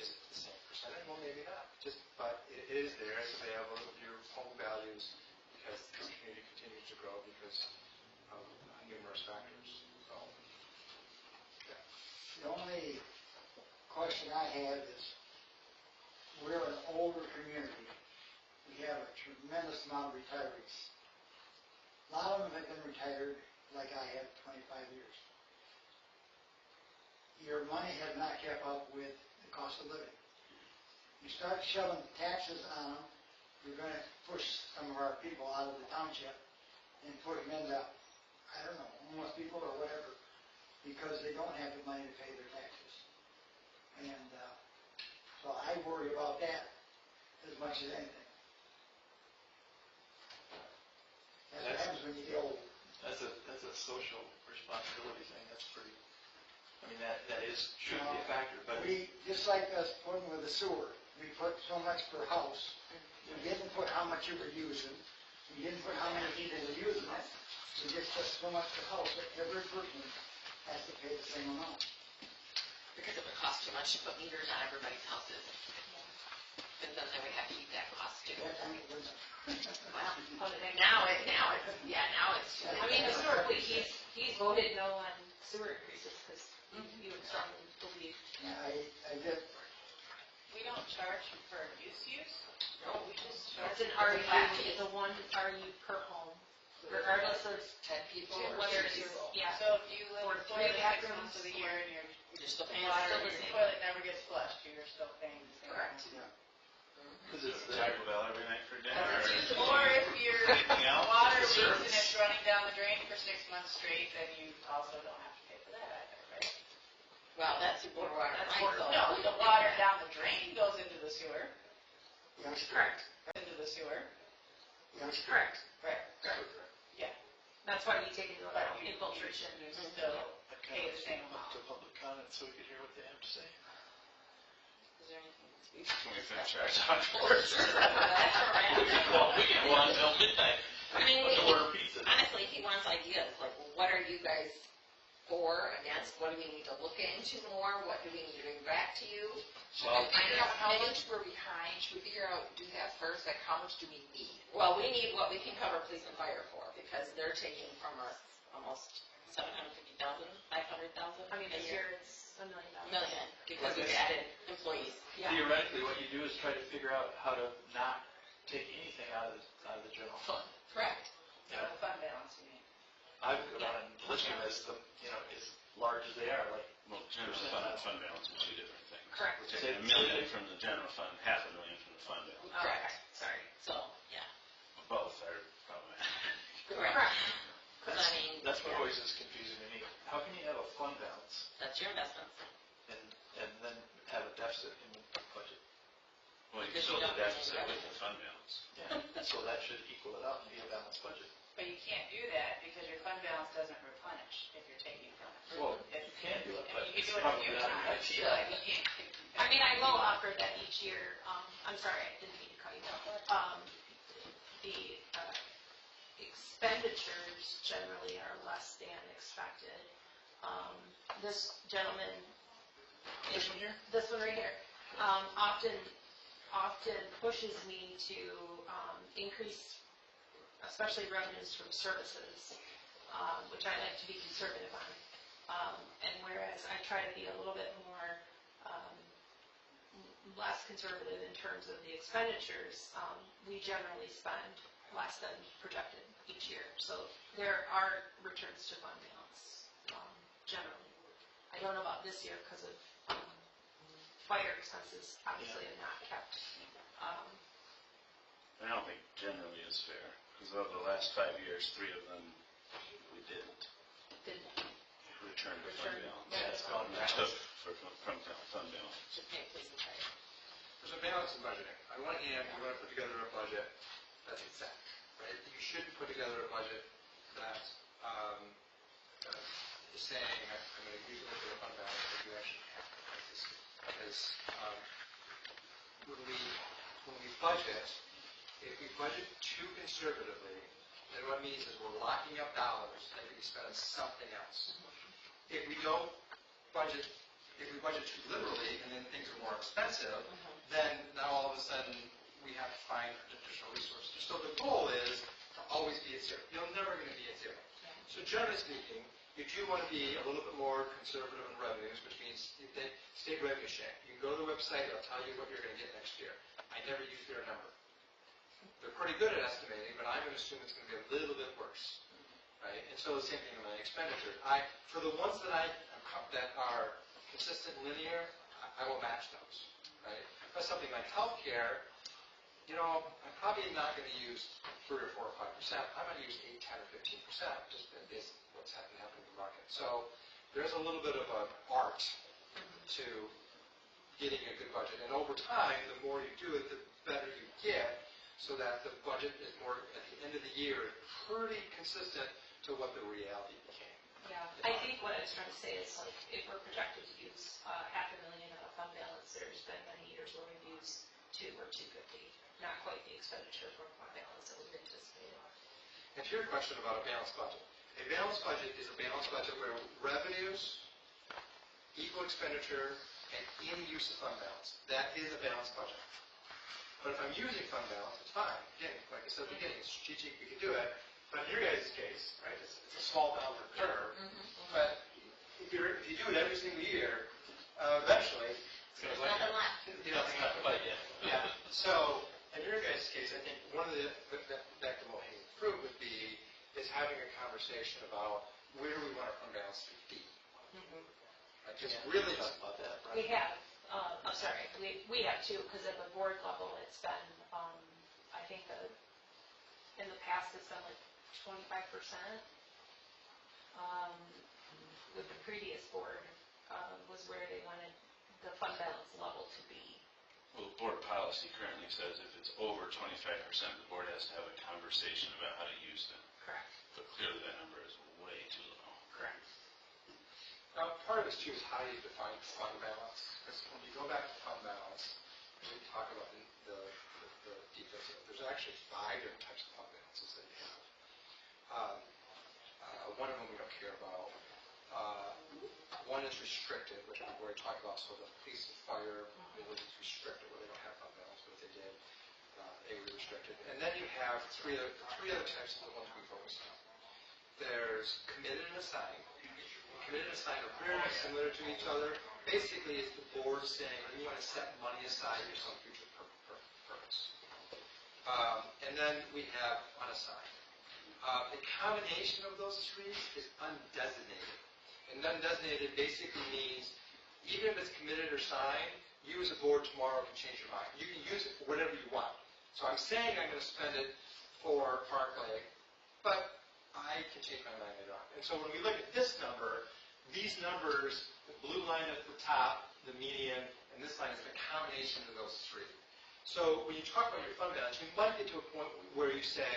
Is it the same percentage? Well, maybe not. But it is there. It's available of your home values because this community continues to grow because of numerous factors. So, yeah. The only question I have is, we're an older community. We have a tremendous amount of retirees. A lot of them have been retired like I have 25 years. Your money has not kept up with the cost of living. You start shoving taxes on them, you're going to push some of our people out of the township and put them into, I don't know, homeless people or whatever, because they don't have the money to pay their taxes. And so I worry about that as much as anything. That's what happens when you get old. That's a social responsibility thing, that's pretty, that should be a factor, but. We, just like us putting with the sewer, we put so much per house. We didn't put how much you were using. We didn't put how many people were using it. We just put so much per house that every person has to pay the same amount. Because it would cost too much to put meters on everybody's houses. And then we have to eat that cost too. That time it was, Well, now it's. I mean, historically, he's voted no on sewer increases because he would strongly believe. I get, We don't charge for use? No, we just charge. It's an RU, it's a 1 RU per home, regardless of 10 people or whether 6 it's, people. yeah. So if you live Or in 3 Florida 6 bathrooms. months of the year and your You're still paying water, still the your same. toilet never gets flushed, you're still paying the same. Correct. yeah. Because it's the, Taco Bell every night for dinner. Or if your Anything else? water leaks and it's running down the drain for 6 months straight, then you also don't have to pay for that either, right? Well, that's water That's line, water. so. No, the water down the drain goes into the sewer, That's Correct. into the sewer. That's Correct. Right. That's why we take into account But you infiltration. still pay the same up amount. to public comment so we can hear what they have to say. Is there anything to be? Can we finish our talk first? Well, we can go on till midnight. I mean, Let's order pizza. honestly, he wants ideas, like, what are you guys for, against, what do we need to look into more, what do we need to bring back to you? Should we Well, figure out how much we're behind, should we figure out, do that first, like how much do we need? Well, we need what we can cover police and fire for, because they're taking from us almost 750,000, 500,000 I mean, a this year. year it's $1 million. Million, because we've added employees. Yeah. Theoretically, what you do is try to figure out how to not take anything out of the general fund. Correct. You know, The fund balance, you mean? I would go down and list them as the, as large as they are, like, Well, general fund and fund balance are two different things. Correct. We're taking $1 million from the general fund, $500,000 from the fund balance. Oh, okay. Sorry. So, yeah. Both are problematic. Correct. Because I mean, that's what yeah, always is confusing to me. How can you have a fund balance that's your investments. and then have a deficit in the budget? Well, you Because fill you the don't have any deficit with revenue. the fund balance. Yeah, so that should equal it out and be a balanced budget. But you can't do that because your fund balance doesn't replenish if you're taking from it. Well, you can do it, I but mean, you it's can do it a probably few not times, IT. but you can't. I mean, I will offer that each year, I'm sorry, I didn't mean to cut you off. The expenditures generally are less than expected. This gentleman. This one here? This one right here, often pushes me to increase, especially revenues from services, which I like to be conservative on. And whereas I try to be a little bit more, less conservative in terms of the expenditures, we generally spend less than projected each year. So there are returns to fund balance, generally. I don't know about this year because of fire expenses, obviously, have not kept. I don't think generally is fair, because over the last 5 years, 3 of them, we didn't return to fund balance. Yeah, it's gone We back. took from fund balance. To pay police and fire. There's a balance in budgeting. On one hand, you want to put together a budget that's exact, right? You shouldn't put together a budget that is saying, I'm going to use a little bit of fund balance, but you actually have to like this. Because when we budget, if we budget too conservatively, then what it means is we're locking up dollars that we can spend on something else. If we don't budget, if we budget too liberally and then things are more expensive, then now all of a sudden we have to find additional resources. So the goal is to always be at zero. You're never going to be at zero. So generally speaking, you do want to be a little bit more conservative in revenues, which means you think state revenue share. You can go to the website, it'll tell you what you're going to get next year. I never use their number. They're pretty good at estimating, but I'm going to assume it's going to be a little bit worse. Right? And so the same thing with my expenditure. For the ones that are consistent and linear, I will match those. Right? For something like healthcare, I'm probably not going to use 3 or 4 or 5%. I might use 8, 10, or 15%, just based on what's happening in the market. So there's a little bit of an art to getting a good budget. And over time, the more you do it, the better you get, so that the budget is more, at the end of the year, pretty consistent to what the reality became. Yeah, I think what I was trying to say is, like, if we're projected to use $500,000 of a fund balance, there's been many years where we've used 2 or 250, not quite the expenditure from fund balance that we've anticipated. And to your question about a balanced budget, a balanced budget is a balanced budget where revenues equal expenditure and in use of fund balance. That is a balanced budget. But if I'm using fund balance, it's fine. Again, like I said at the beginning, it's strategic, we can do it. But in your guys' case, right, it's a small downward curve. But if you do it every single year, eventually, it's going to There's nothing left. Nothing left. But yeah. Yeah. So in your guys' case, I think one of the low-hanging fruit would be is having a conversation about where we want our fund balance to be. Like just really talk about that, We right? have, I'm sorry, we have too, because at the board level, it's been, I think in the past, it's been like 25%. With the previous board, was where they wanted the fund balance level to be. Well, board policy currently says if it's over 25%, the board has to have a conversation about how to use them. Correct. But clearly that number is way too low. Correct. Now, part of this too is how do you define fund balance? Because when you go back to fund balance, and we talk about the details, there's actually 5 different types of fund balances that you have. One of them we don't care about. One is restricted, which we've already talked about, so the police and fire is restricted, where they don't have fund balance, but if they did, they would be restricted. And then you have three other types of the ones we focus on. There's committed and assigned. Committed and assigned are very similar to each other. Basically, it's the board saying, we want to set money aside for some future purpose. And then we have unassigned. The combination of those three is undesignated. And undesignated basically means, even if it's committed or signed, you as a board tomorrow can change your mind. You can use it for whatever you want. So I'm saying I'm going to spend it for Parkway, but I can change my mind later on. And so when we look at this number, these numbers, the blue line at the top, the median, and this line is the combination of those three. So when you talk about your fund balance, you might get to a point where you say,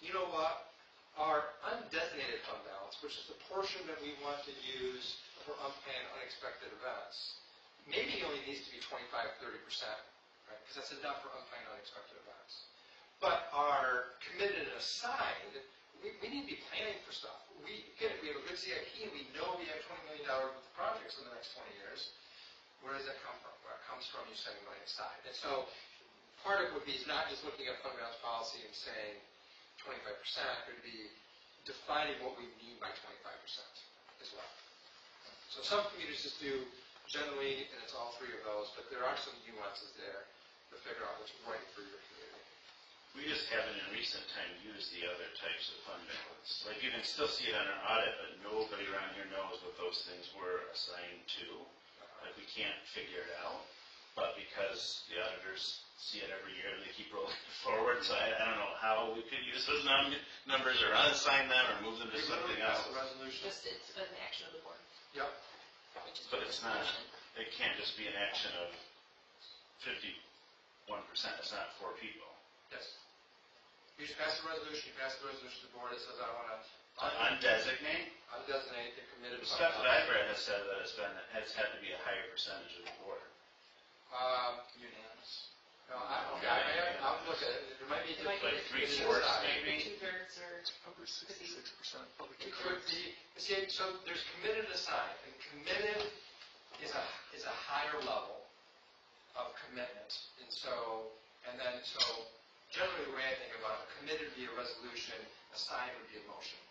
you know what, our undesignated fund balance, which is the portion that we want to use for unplanned, unexpected events, maybe only needs to be 25, 30%, right? Because that's enough for unplanned, unexpected events. But our committed and assigned, we need to be planning for stuff. If we have a good CIP and we know we have $20 million worth of projects in the next 20 years, where does that come from? Well, it comes from you setting money aside. And so part of it would be is not just looking at fund balance policy and saying 25%, it would be defining what we mean by 25% as well. So some communities just do generally, and it's all three of those, but there are some nuances there to figure out what's right for your community. We just haven't in recent time used the other types of fund balance. Like you can still see it on our audit, but nobody around here knows what those things were assigned to. Like we can't figure it out. But because the auditors see it every year, they keep rolling it forward. So I don't know how we could use those numbers or unassign them or move them to something else. Resolution. Just, it's an action of the board. Yep. But it's not, it can't just be an action of 51%. It's not 4 people. Yes. You just pass the resolution, you pass the resolution to the board, it says I want to Undesignate? undesignate the committed. The stuff that I've read has said that has had to be a higher percentage of the board. Unanimous. No, I'll look at it. There might be It might be Like 3/4 maybe? 2/3 or. Probably 66%, probably It could be, see, so there's committed and assigned, and committed is a higher level of commitment. And so generally the way I think about it, committed would be a resolution, assigned would be a motion.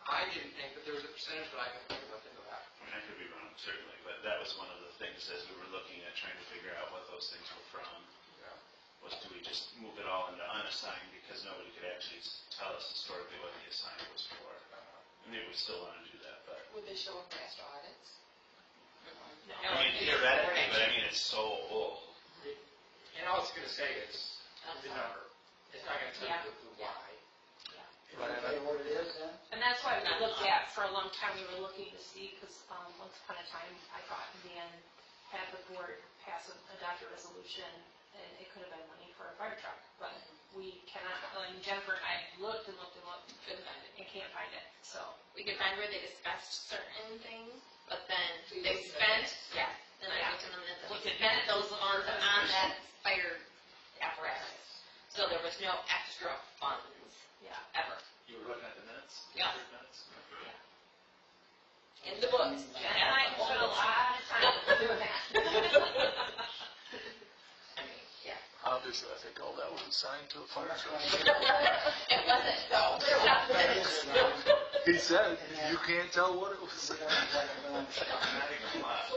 I didn't think that there was a percentage, but I can look into that. I could be wrong, certainly, but that was one of the things as we were looking at trying to figure out what those things were from. Was do we just move it all into unassigned because nobody could actually tell us historically what the assigned was for. I mean, we still want to do that, but. Would they show in past audits? No. I mean, theoretically, but I mean, it's so old. And all it's going to say is the number. It's not going to tell you the why. Does it say what it is then? And that's why we looked at, for a long time, we were looking to see, because once upon a time, I thought Dan had the board adopt a resolution, and it could have been money for a fire truck, but we cannot, and Jennifer and I looked and looked and looked, couldn't find it, and can't find it, so. We could find where they discussed certain things, but then they spent, then I looked at them and we spent those funds on that fire apparatus. So there was no extra funds ever. You were looking at the minutes? Yeah. Minutes? In the books. Jen and I spent a lot of time doing that. I mean, yeah. Obviously, I think all that was assigned to a fire truck. It wasn't, though. There were not minutes. He said, you can't tell what it was. So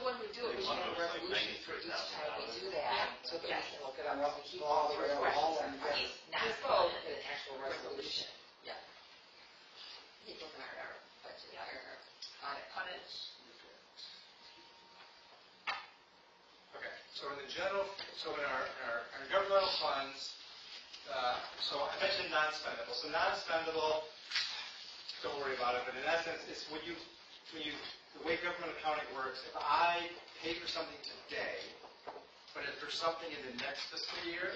when we do it, we should have a resolution for each time we do that, so that we can look it up, and we keep all the questions. Not vote, but an actual resolution. Yeah. Keep looking at our budget, our audit. So in the general, so in our governmental funds, so I mentioned non-spendable. So non-spendable, don't worry about it, but in essence, it's the way government accounting works, if I pay for something today, but if there's something in the next fiscal year,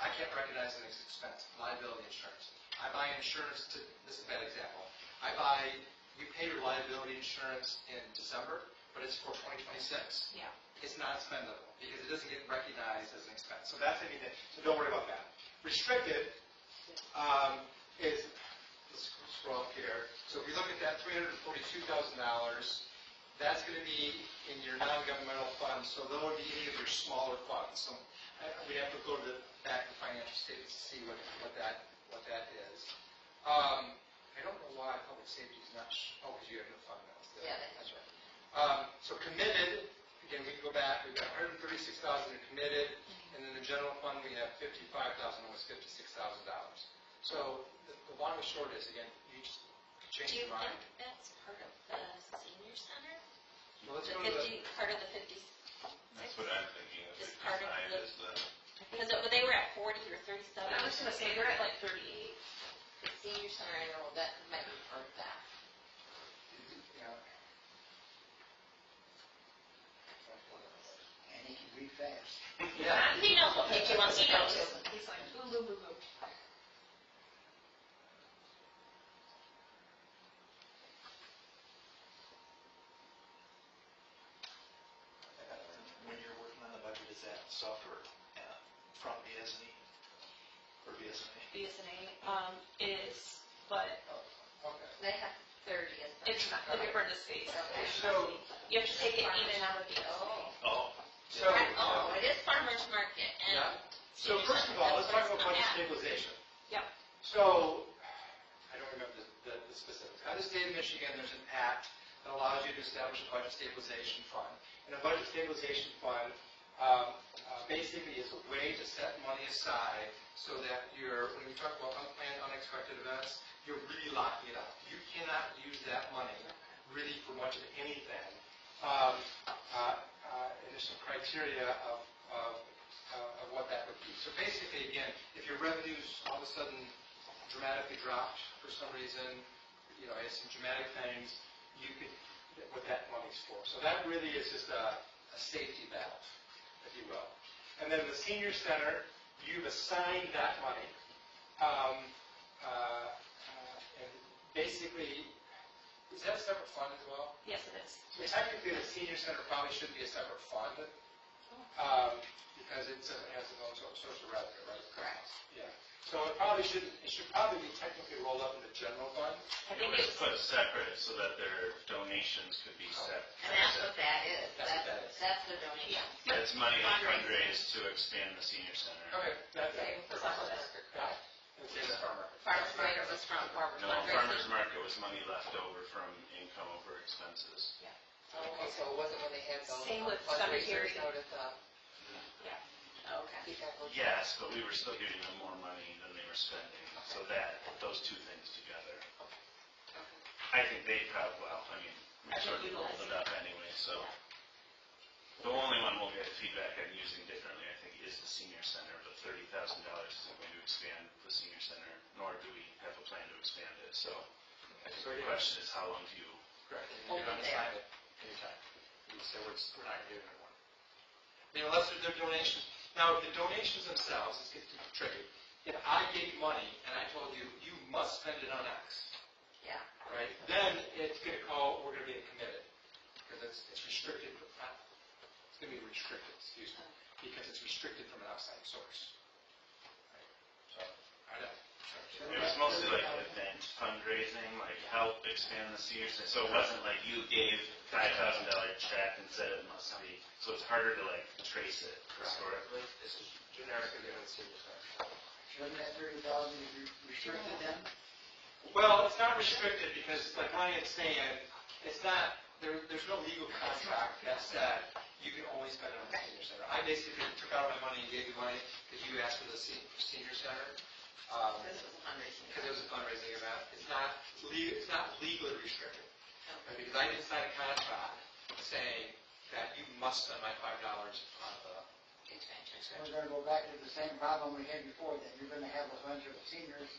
I can't recognize it as expense, liability insurance. I buy insurance this is a bad example. You pay your liability insurance in December, but it's for 2026. Yeah. It's not spendable because it doesn't get recognized as an expense. So that's anything, so don't worry about that. Restricted is, let's scroll up here. So if you look at that $342,000, that's going to be in your non-governmental funds. So those would be any of your smaller funds. So we have to go to the back of the financial statements to see what that is. I don't know why public safety is not, because you have no fund balance there. Yeah, That's right. So committed, again, we can go back, we've got $136,000 committed, and in the general fund, we have $55,000, almost $56,000. So the long and short is, again, you just change Do you your mind. think that's part of the senior center? Well, let's The go to 50, part of the 50? That's what I'm thinking of. Just part of 55 the- is the, Because they were at 40 or 37. I was gonna say, they're at like 38. The senior center, I know that might be part of that. yeah. And he can read fast. Yeah. He knows what page he wants to go to. He's like, boom, boom, boom, boom. When you're working on the budget, is that software from BSNE or BSNA? BSNA, is, but Okay. They have 30 as the. it's not, look at Brenda State's. Okay. So, You have to take it in and out of BSNA. Oh. so, Oh, it is farmer's market and. yeah. So first of all, let's talk about budget stabilization. Yep. So, I don't remember the specifics. Out of the state of Michigan, there's an act that allows you to establish a budget stabilization fund. And a budget stabilization fund basically is a way to set money aside so that when we talk about unplanned, unexpected events, you're really locking it up. You cannot use that money really for much of anything. And there's some criteria of what that would be. So basically, again, if your revenues all of a sudden dramatically dropped for some reason, it's some dramatic things, you could, what that money's for. So that really is just a safety valve, if you will. And then the senior center, you've assigned that money. And basically, is that a separate fund as well? Yes, it is. So technically, the senior center probably should be a separate fund, because it has its own source of revenue, right? Correct. Yeah. So it should probably be technically rolled up in the general fund. I it think was it's, put separate so that their donations could be set. And that's what that is. That's what that is. That's the donation. That's money we fundraise to expand the senior center. Okay, that's Same it. for farmer's market. Got it. And same as farmer. Farmer's market was from farmer's No, fundraising. farmer's market was money left over from income over expenses. Okay, so it wasn't when they had the Same with fundraisers cemetery. out at the Okay. Peacock. Yes, but we were still giving them more money than they were spending, so those two things together. I think they probably, we sort of rolled it up anyway, so. The only one we'll get feedback on using differently, I think, is the senior center, but $30,000 isn't going to expand the senior center, nor do we have a plan to expand it, so. I think the question is, how long do you? Correct. Hold You can it there. assign it anytime. You say we're not giving it one. Unless there's donations. Now, the donations themselves, this gets tricky. If I gave money and I told you, you must spend it on X, Yeah. right? Then it's going to we're going to be committed, because it's restricted. It's going to be restricted, excuse me, because it's restricted from an outside source. Right? So, I know. It was mostly like event fundraising, like help expand the senior center, so it wasn't like you gave $5,000 check and said it must be, so it's harder to trace it historically. This is generically given senior center. Shouldn't that 30,000 be restricted then? Well, it's not restricted because, like Ryan's saying, it's not, there's no legal contract that said you can only spend it on the senior center. I basically took out my money and gave you money because you asked for the senior center. Because it was a fundraising. Because it was a fundraising event. It's not legally restricted. Right? Because I didn't sign a contract saying that you must spend my $5 on the we're gonna go back to the same problem we had before then. You're gonna have a bunch of seniors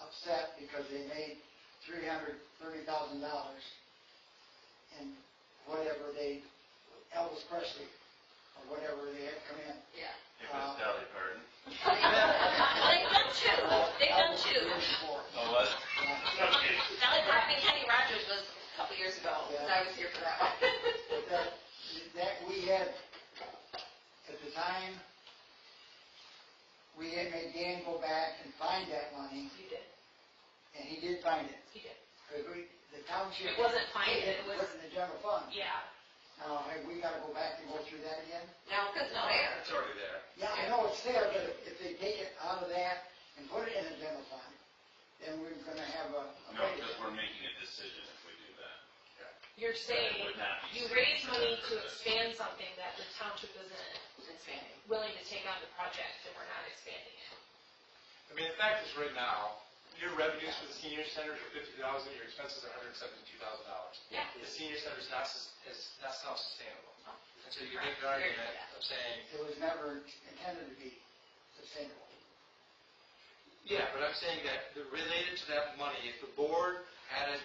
upset because they made $330,000 and whatever Elvis Presley or whatever they had come in. Yeah. It was Dolly Parton. They've done two. They've done two. Oh, what? Okay. Dolly Parton and Kenny Rogers was a couple years ago, because I was here for that one. But that we had, at the time, we had made Dan go back and find that money, You did, and he did find it. you did. Because the township. It wasn't find it, it Put was, it in the general fund. yeah. Now, have we gotta go back and go through that again? No, because it's there. It's already there. Yeah, I know it's there, but if they take it out of that and put it in the general fund, then we're gonna have a. No, because we're making a decision if we do that. You're saying That would not be you safe. raise money to expand something that the township isn't Expanding. willing to take on the project, and we're not expanding it. I mean, the fact is, right now, your revenues for the senior center are $50,000, your expenses are $172,000. Yeah. The senior center is not self-sustainable. And so you can make the argument of saying, It was never intended to be sustainable. yeah, but I'm saying that related to that money, if the board had a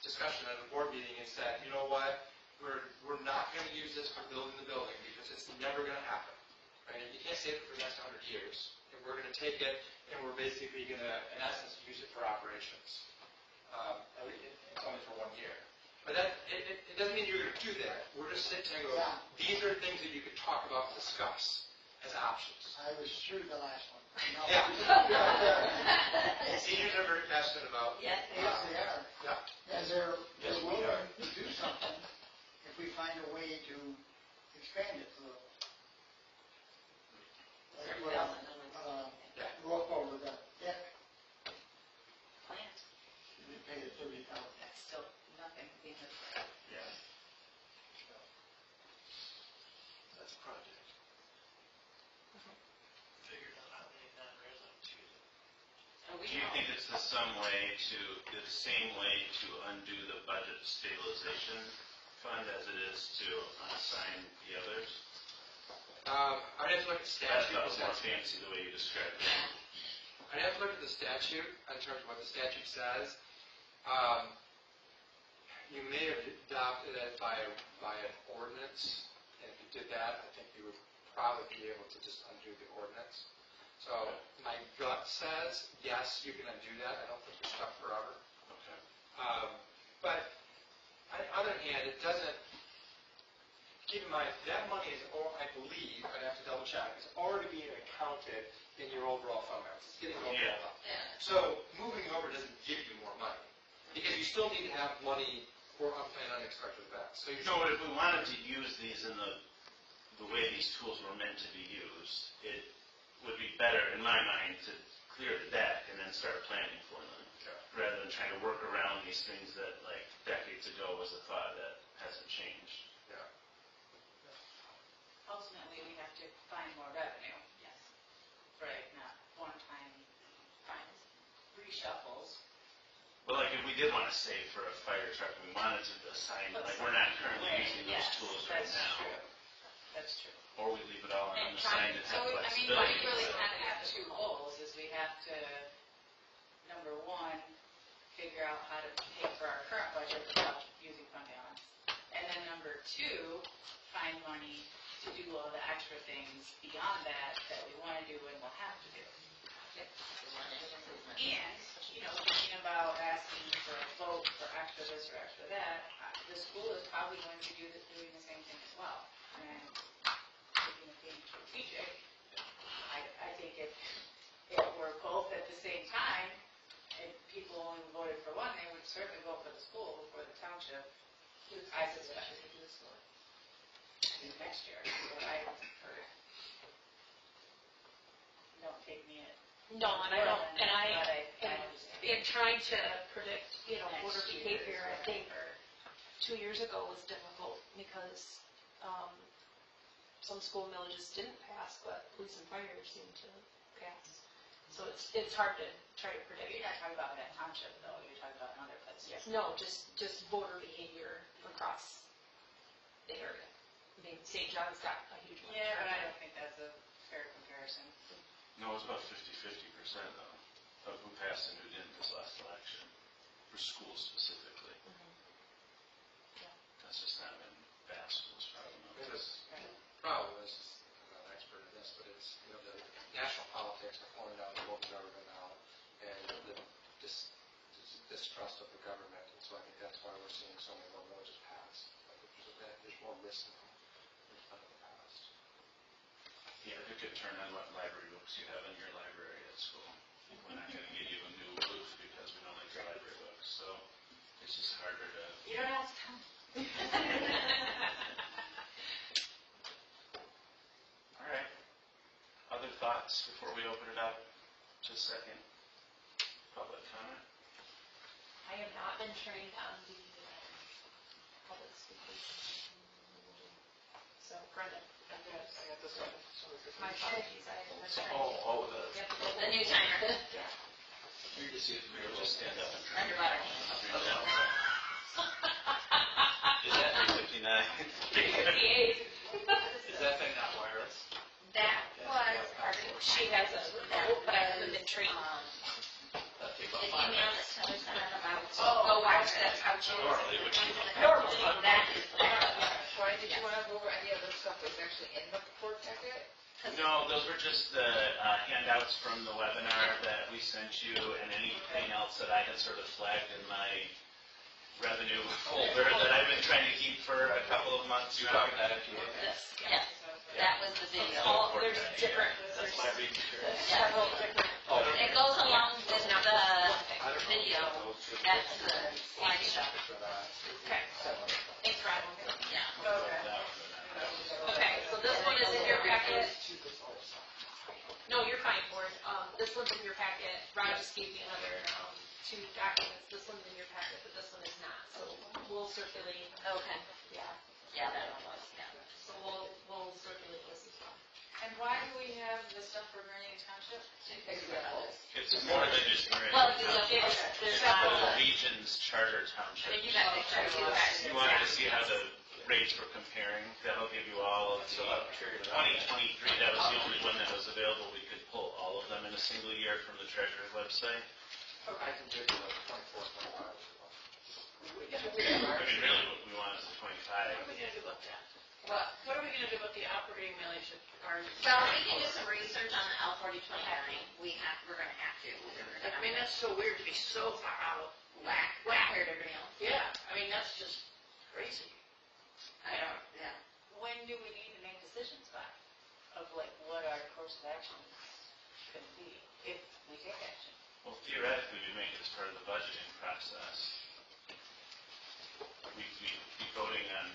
discussion at a board meeting and said, you know what, we're not going to use this for building the building because it's never going to happen. Right? You can't save it for the next 100 years. And we're going to take it and we're basically going to, in essence, use it for operations. It's only for 1 year. But it doesn't mean you're going to do that. We're just sitting there and go, Yeah. these are things that you could talk about and discuss as options. I was sure the last one. No. Yeah. And seniors are very passionate about. Yes, Yes, they are. Yeah. And they're Yes, we willing are. to do something if we find a way to expand it a little. Like what, rope over the deck, Plant. we paid it $30,000. That's still nothing. Yeah. That's a project. Figured out how many non-residents use it. Do you think it's the same way to undo the budget stabilization fund as it is to unassign the others? I'd have to look at That statute. was more fancy the way you described it. I'd have to look at the statute in terms of what the statute says. You may have adopted it by an ordinance, and if you did that, I think you would probably be able to just undo the ordinance. So my gut says, yes, you can undo that. I don't think you're stuck forever. Okay. But on the other hand, it doesn't, keep in mind, that money is, I believe, I'd have to double check, is already being accounted in your overall fund balance. It's getting overall up. Yeah. So moving over doesn't give you more money, because you still need to have money for unplanned unexpected events. So No, but if we wanted to use these in the way these tools were meant to be used, it would be better, in my mind, to clear the deck and then start planning for them, rather than trying to work around these things that, like, decades ago was a thought that hasn't changed. Ultimately, we have to find more revenue. Yes. Right, not one-time finds, reshuffles. But like, if we did want to save for a fire truck, and we wanted to assign, like, we're not currently using those Yes, tools right that's now. true. That's true. Or we leave it all And unassigned and so, have I mean, flexibility. we really kind of have two goals, is we have to, number one, figure out how to pay for our current budget without using fund balance. And then number two, find money to do all the extra things beyond that we want to do and will have to do. And, thinking about asking for a vote for extra this or extra that, the school is probably going to be doing the same thing as well. And thinking of being strategic, I think if we're both at the same time, and people only voted for one, they would certainly vote for the school before the township. I suspect it would do the school next year, what I heard. Don't take me at. No, and I don't, and But in trying to predict, voter behavior, I think 2 years ago was difficult because some school millages didn't pass, but police and fire seemed to pass. So it's hard to try to predict. You're not talking about that township though, you're talking about another place. No, just voter behavior across the area. mean, St. John's got a huge one. Yeah, but I don't think that's a fair comparison. No, it's about 50-50% though, of who passed and who didn't this last election, for schools specifically. That's just not in bad schools, probably. It is, problem is, I'm not an expert in this, but it's, the national politics are pouring down the local government now, and the distrust of the government, and so I think that's why we're seeing so many more villages pass. There's more risk now than in the past. Yeah, it could turn on what library books you have in your library at school. We're not going to give you a new roof because we don't like your library books, so it's just harder to... You don't have to come. All right. Other thoughts before we open it up to second public comment? I have not been trained on the public speakers. So, Brenda, I got this one. my apologies, I haven't been trained. The The new timer. You can see it from here, just stand up and try. Brenda Butler. Is that 359? 358. Is that thing not wireless? That was part of, She has a, but I haven't been trained. That'd take the about 5 email minutes. that Heather sent out about, go watch that, how to. Normally, which you... Normally, that is Why did you want to go over any of the stuff that's actually in the report packet? No, those were just the handouts from the webinar that we sent you, and anything else that I had sort of flagged in my revenue folder that I've been trying to keep for a couple of months You now. talking that into it? Yes, yes, that was the video. All, there's different, That's there's my reading material. several different. It goes along with the video, that's the slideshow. Okay. Thanks, Rod. Yeah. Okay, so this one is in your packet. No, you're fine for it. This one's in your packet. Rod just gave me another, 2 documents. This one's in your packet, but this one is not. So we'll circulate. Okay. Yeah. Yeah, that one was, yeah. So we'll circulate this as well. And why do we have the stuff for Vernon Township? It's more than just Marin. Well, you look at, there's The region's charter township. you got pictures, you guys. You wanted to see how the rates were comparing, that'll give you all of the 2023, that was the only one that was available. We could pull all of them in a single year from the treasurer's website. I can do the 24, 25. I mean, really what we want is the 25. What are we going to do about that? What are we going to do about the operating millage? So we can do some research on the L4029. We're gonna have to. I mean, that's so weird to be so far out. Whack compared to everybody else. Yeah, I mean, that's just crazy. Yeah. When do we need to make decisions by? Of like what our course of action can be, if we take action? Well, theoretically, we make it as part of the budgeting process. We'd be voting on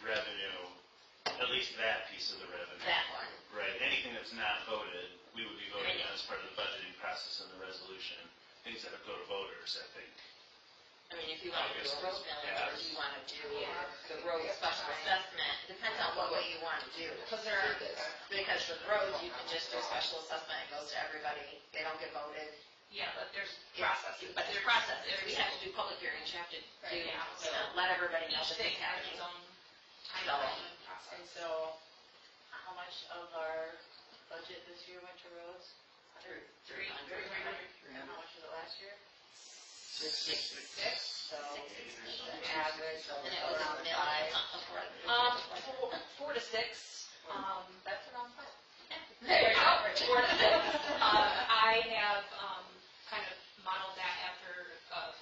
revenue, at least that piece of the revenue. That one. Right, anything that's not voted, we would be voting on as part of the budgeting process and the resolution. Things that would go to voters, I think. I mean, if you want to do a road millage, Yeah. or if you want to do the road special assessment, depends on what way you want to do. Because with roads, you can just do a special assessment, it goes to everybody, they don't get voted. Yeah, but there's Processes, but there's processes, we have to do public hearings, you have to do, let everybody know each that thing it's has its happening. own timeline and And process. so, how much of our budget this year went to roads? 300. And how much was it last year? 6. So, And average of it was a around million 5. something. 4 to 6. That's around 5. There you go. 4 to 6. I have kind of modeled that after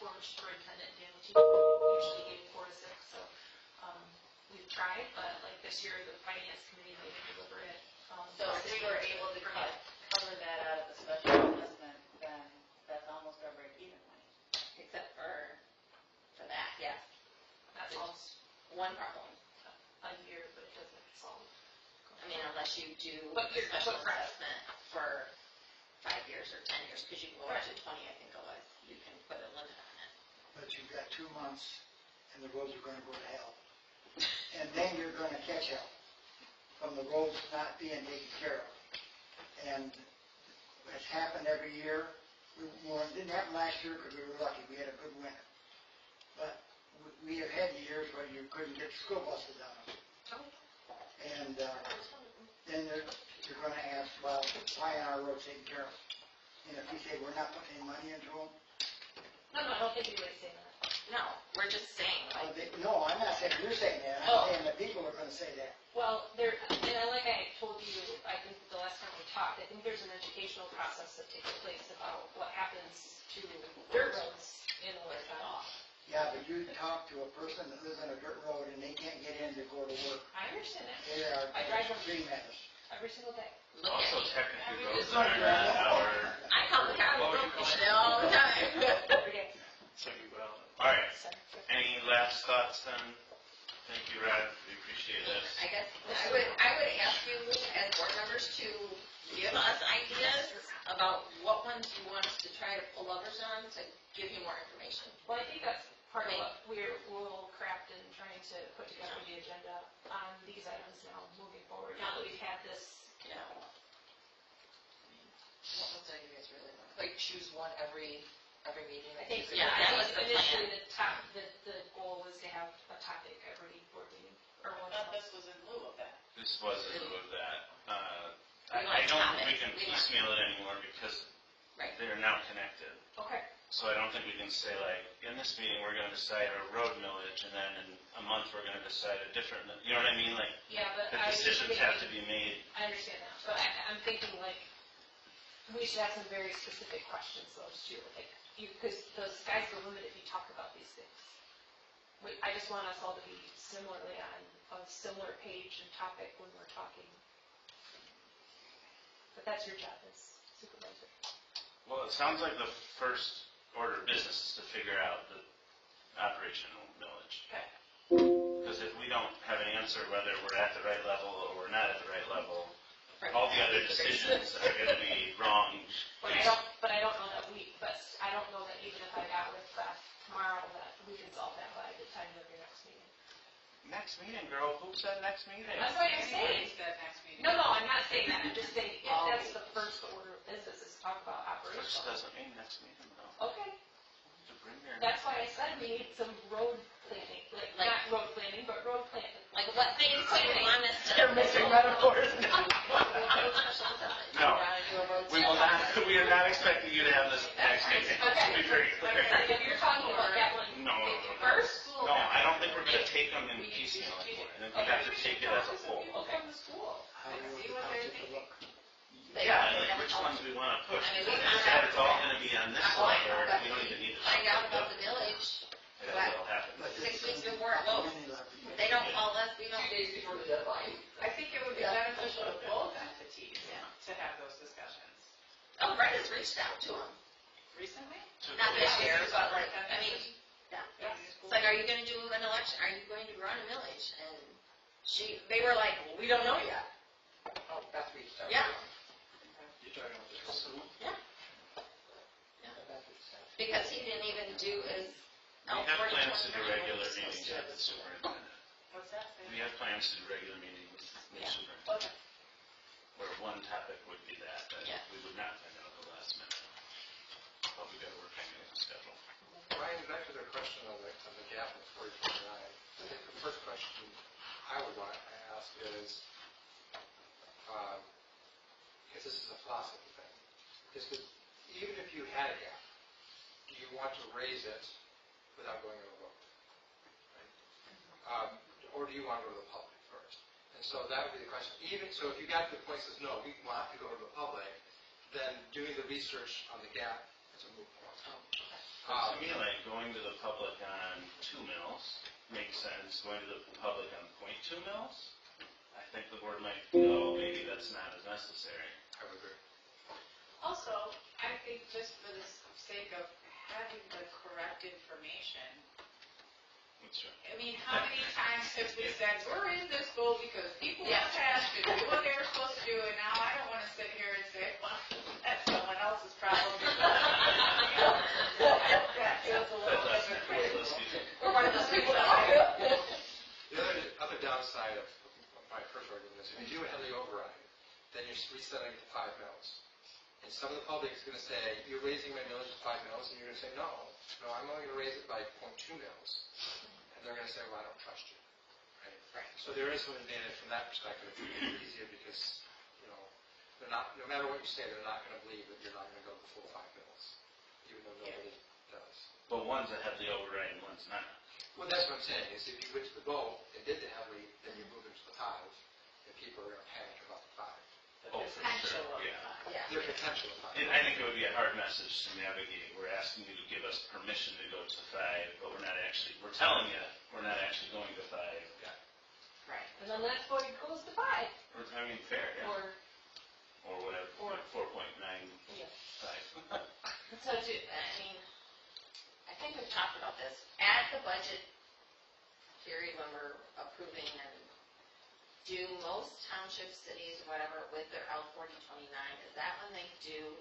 former superintendent Dan usually gave me 4 to 6. So we've tried, but like this year the finance committee made a deliberate. So if we were able to cover that out of the special assessment, then that's almost our break-even money. Except for that, yes. That solves One problem. a year, but it doesn't solve. I mean, unless you do But a you're- special but right. assessment for 5 years or 10 years, because you can go up to 20, I think it was. You can put a limit on it. But you've got 2 months, and the roads are gonna go to hell. And then you're gonna catch hell from the roads not being taken care of. And it's happened every year. Well, it didn't happen last year because we were lucky, we had a good winter. But we have had years where you couldn't get school buses down. plan our road taken care of. And if you say we're not putting any money into them, No, I don't think anybody's saying that. No, we're just saying, like, no, I'm not saying you're saying that, Oh. I'm saying the people are gonna say that. Well, like I told you, I think the last time we talked, I think there's an educational process that takes place about what happens to dirt roads in Oregon. Yeah, but you talk to a person that lives on a dirt road and they can't get in to go to work. I understand that. They are I drive them extreme at us. every single day. look at Also me. technically It's roads are our, I call the cops all the time. Every day. So you will. all right. So, Any last thoughts then? Thank you, Rod, we appreciate this. I guess I would ask you as board members to give us ideas about what ones you want us to try to pull levers on to give you more information. Well, I think that's part of what we'll craft in trying to put together the agenda on these items now moving forward. Now that we've had this, You know. What ones are you guys really want? Like choose one every meeting. I think, Yeah, that was the initially plan. the goal was to have a topic every board meeting or I once thought a month. this was in lieu of that. This was in lieu of that. We I want don't think we topics. can We want- piecemeal it anymore because Right. they're now connected. Okay. So I don't think we can say like, in this meeting, we're gonna decide a road millage, and then in a month, we're gonna decide a different, you know what I mean? Like, Yeah, but the I was decisions thinking- have to be made. I understand that, but I'm thinking like, we should have some very specific questions those too, like, because the sky's the limit if you talk about these things. I just want us all to be similarly on a similar page and topic when we're talking. But that's your job as supervisor. Well, it sounds like the first order of business is to figure out the operational millage. Okay. Because if we don't have an answer whether we're at the right level or we're not at the right level, Right. all the other decisions are gonna be wrong. But I don't know that I don't know that even if I got with Beth tomorrow, that we can solve that by the time of your next meeting. Next meeting, girl, who said next meeting? That's what I'm saying. That next meeting. No, I'm not saying that, I'm just saying, if that's the first order of business, is to talk about Which operational. doesn't mean next meeting, though. Okay, To bring your. that's why I said we need some road planning, like, not road planning, but road planning. Like, what things do you want us to? They're missing metaphors. No, we will not, we are not expecting you to have this next meeting, to be very clear. If you're talking about that one No. first, No, I don't think we're gonna take them in piecemeal anymore. I think we have to take it as a whole. people come to school. How do you want the township to look? Yeah, like which ones we wanna push. I mean, Because we if found it's all gonna be on this level, we don't even need to talk Find out about about the village. it. That'll happen. But 6 it's weeks some before it votes. many level. They don't call us, we don't. I think it would be beneficial to both entities to have those discussions. Oh, Brenda's reached out to them. Recently? Not this year, but like, I mean, Yeah. it's like, are you gonna do an election? Are you going to run a millage? And they were like, well, we don't know yet. Oh, that's reached out. Yeah, You're talking about the Trustee? because he didn't even do his. We have plans to do regular meetings with the superintendent. What's that? We have plans to do regular meetings with the Yeah. superintendent. Where one topic would be that Yeah. we would not find out at the last minute. But we gotta work on the schedule. Ryan, back to the question on the gap in 40-49. I think the first question I would want to ask is, because this is a philosophy thing, is that even if you had a gap, do you want to raise it without going to a vote? Right? Or do you want to go to the public first? And so that would be the question. Even so, if you got to the point that says, no, we want to go to the public, then doing the research on the gap is a moot point. To me, like going to the public on 2 mills makes sense. Going to the public on 0.2 mills, I think the board might feel maybe that's not as necessary. I would agree. Also, I think just for the sake of having the correct information, That's right. I mean, how many times have we said, we're in this school because people have passed to do what they were supposed to do, and now I don't want to sit here and say, well, that's someone else's problem. That feels a little bit. Or one of those people that The other downside of my first argument is if you do a Henley override, then you're resetting it to 5 mills. And some of the public is going to say, you're raising my millage to 5 mills, and you're going to say, no, I'm only going to raise it by 0.2 mills. And they're going to say, well, I don't trust you. Right? So there is some advantage from that perspective. It's easier because, they're not, no matter what you say, they're not gonna believe that you're not gonna go the full 5 mills, even though nobody does. But ones that have the override and ones not. Well, that's what I'm saying, is if you went to the vote and did the heavily, then you move into the 5, and people are gonna panic about the 5. Oh, for sure, yeah. Yeah. Their potential of 5. And I think it would be a hard message to navigate. We're asking you to give us permission to go to 5, but we're telling you, we're not actually going to 5. Right. And then that void goes to 5. I mean, fair, yeah. Or whatever, Or- 4.95. Yeah. So I think we've talked about this. At the budget period when we're approving and do most township cities, whatever, with their L4029, is that when they do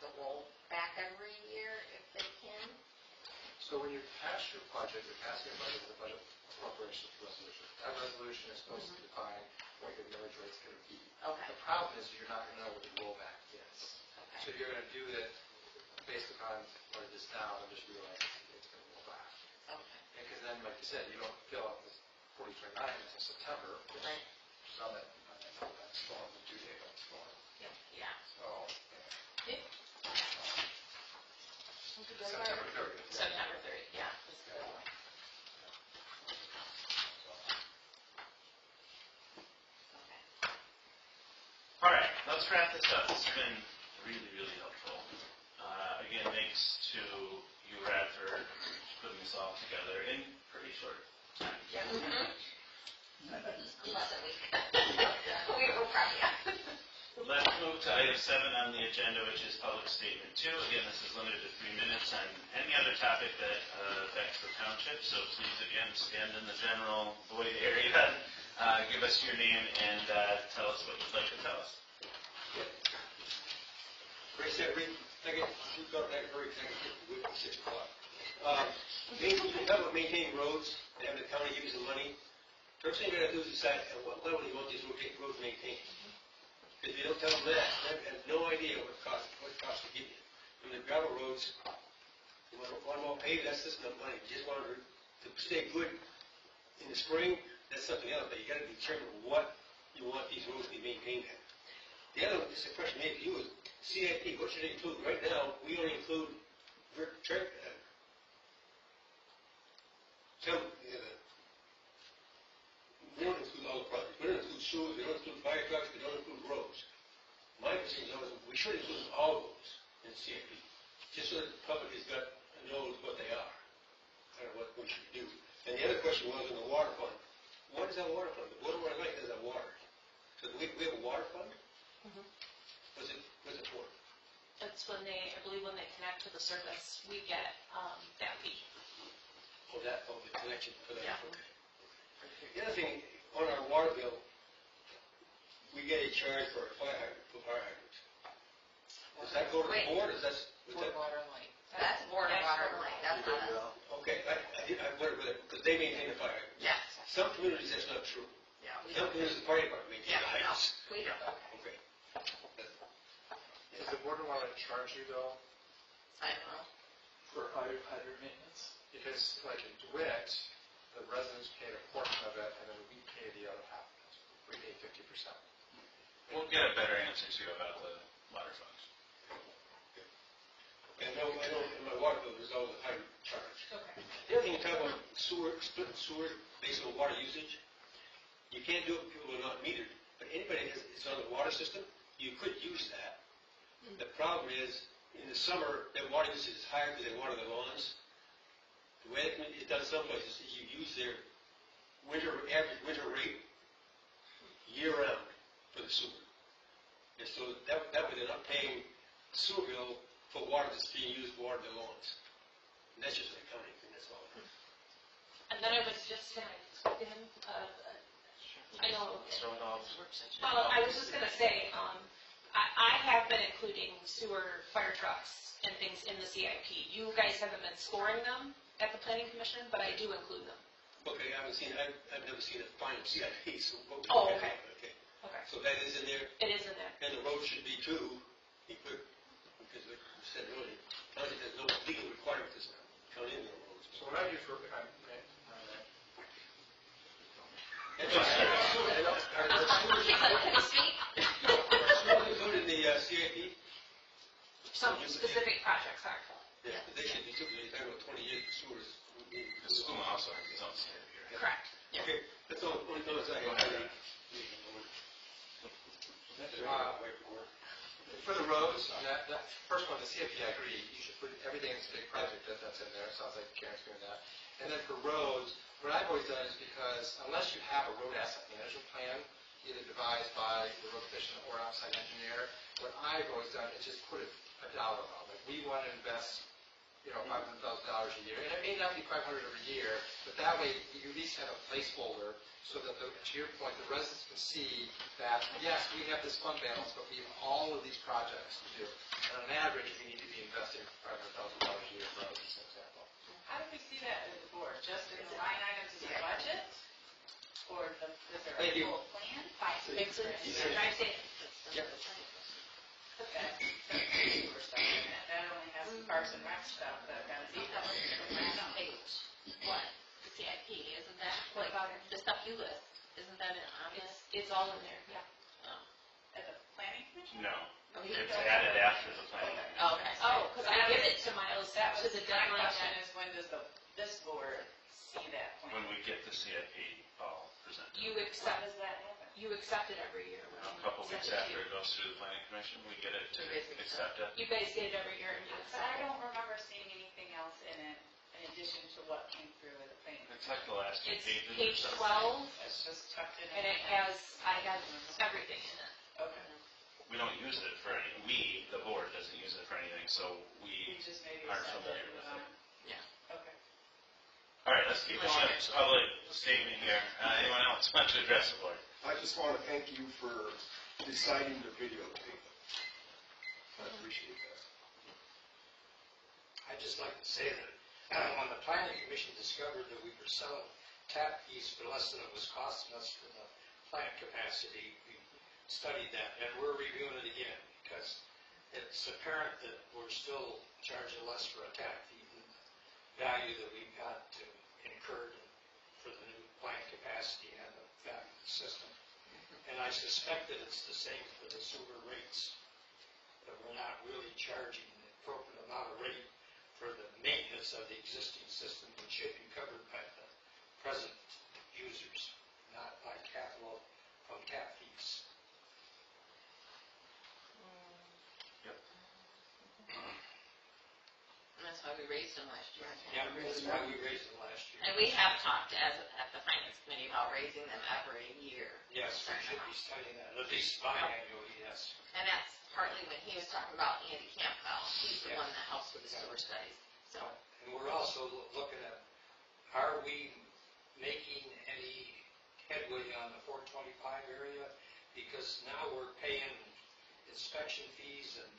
the rollback every year if they can? So when you pass your budget, you're passing your budget with a budget appropriations resolution. That resolution is supposed to define what your millage rate's gonna be. Okay. The problem is you're not gonna know what the rollback is. Okay. So you're gonna do it based upon what it is now and just realize it's gonna roll back. Okay. Because then, like you said, you don't fill out this 4029 until September, which Right. is on that storm, the due date on the storm. Yeah. So, September. September 30th. September 30th, yeah. That's good. Okay. All right, let's wrap this up. This has been really, really helpful. Again, thanks to you, Radford, for putting this all together in pretty short time. Yeah. Less than a week. We're proud, yeah. Let's move to item 7 on the agenda, which is public statement 2. Again, this is limited to 3 minutes on any other topic that affects the township. So please, again, stand in the general void area, give us your name, and tell us what you'd like to tell us. Ray said, we've got that very thing at 6 o'clock. You talk about maintaining roads, and having the county give you some money. First thing you gotta do is decide at what level you want these roads maintained. If you don't tell them that, they have no idea what it costs to give you. From the gravel roads, you want them all paved, that's just enough money. You just want to stay good in the spring, that's something else, but you gotta determine what you want these roads to be maintained at. The other one, just a question maybe for you is, CIP, what should it include? Right now, we only include we don't include all the projects. We don't include sewers, we don't include fire trucks, we don't include roads. My position is we should include all those in CIP, just so that the public knows what they are, kind of what we should do. And the other question was on the water fund. What is that water fund? The water right is that water. So do we have a water fund? What's it for? That's when I believe when they connect to the service, we get that fee. The connection for that. Yeah. Okay. The other thing, on our water bill, we get a charge for fire hydrants. Does that go to the board, or is that? Water and light. That's water and light, that's not us. Okay, I wondered whether, because they maintain the fire hydrants. Yes. Some communities, that's not true. Yeah. Some communities, the fire department maintain the No, hydrants. we don't. Okay. Does the board want to charge you though? I don't know. For hydrant maintenance? Because like in DeWitt, the residents paid a portion of it, and then we pay the other half of it. We pay 50%. We'll get a better answer to you about the water funds. And I know in my water bill, there's always a hydrant charge. Okay. The other thing you talk about sewer, split sewer based on water usage, you can't do it with people who are not metered, but anybody that's on the water system, you could use that. The problem is, in the summer, their water usage is higher because they water their lawns. The way it's done some places is you use their average winter rate year-round for the sewer. And so that way they're not paying sewer bill for water that's being used to water their lawns. And that's just an accounting thing, that's all. And then I was just going to speak to him. I know. I was just going to say, I have been including sewer fire trucks and things in the CIP. You guys haven't been scoring them at the planning commission, but I do include them. Okay, I've never seen a final CIP, so. Okay. Okay. Okay. So that is in there, It is in there. and the road should be too, equipped, because like you said earlier, county has no legal requirement to count in their roads. So what I do for, That's why Can you speak? some specific projects are. Yeah, but they should be typically, I know 20 years for sewers. The school also has its own CIP here. Correct. Okay, that's all, only notice I Go had. ahead. For the roads, on that first one, the CIP, I agree, you should put everything in this big project, that's in there, sounds like Karen's doing that. And then for roads, what I've always done is because unless you have a road asset management plan, either devised by the road commissioner or outside engineer, what I've always done is just put a dollar amount, like we want to invest, $500,000 a year, and it may not be 500 every year, but that way you at least have a placeholder so that, to your point, the residents can see that, yes, we have this fund balance, but we have all of these projects to do. And on average, we need to be investing $500,000 a year for roads, as an example. How do we see that as a board? Just in the line items of the budget? Or is there a full plan? I say, Okay. That only has some Parks and Rec stuff, that kind of detail. Page, what? The CIP, isn't that, what about it? the stuff you list, isn't that on this? It's all in there, yeah. At the planning commission? No, it's added after the planning. Okay. Oh, because I give it to Miles, That to was the my deadline. question is when does this board see that plan? When we get the CIP all presented. You How accept, does that happen? you accept it every year. when A you couple send weeks it to after you. it goes through the planning commission, we get it to accept it. You guys get it every year and you But accept I it. don't remember seeing anything else in it in addition to what came through with the planning. It's like the last two It's pages or page something. 12, It's just tucked in. and it has, I have everything in it. Okay. We don't use it for any, the board doesn't use it for anything, so You we just maybe aren't send familiar it, with it. Okay. All right, let's keep going with public statement here. Anyone else want to address the board? I just want to thank you for deciding to videotape. I appreciate that. I'd just like to say that when the planning commission discovered that we were selling tap fees for less than it was costing us for the plant capacity, we studied that, and we're reviewing it again, because it's apparent that we're still charging less for a tap fee than the value that we've got to incur for the new plant capacity and the value of the system. And I suspect that it's the same for the sewer rates, that we're not really charging the appropriate amount of rate for the maintenance of the existing system, which should be covered by the present users, not by capital from tap fees. And that's why we raised them last year. Yeah, that's why we raised them last year. And we have talked at the finance committee about raising them every year. Yes, we should be studying that, at least biannually, yes. And that's partly when he was talking about Andy Campbell. He's the Yeah. one that helps with the sewer studies. So, And we're also looking at, are we making any headway on the 425 area? Because now we're paying inspection fees and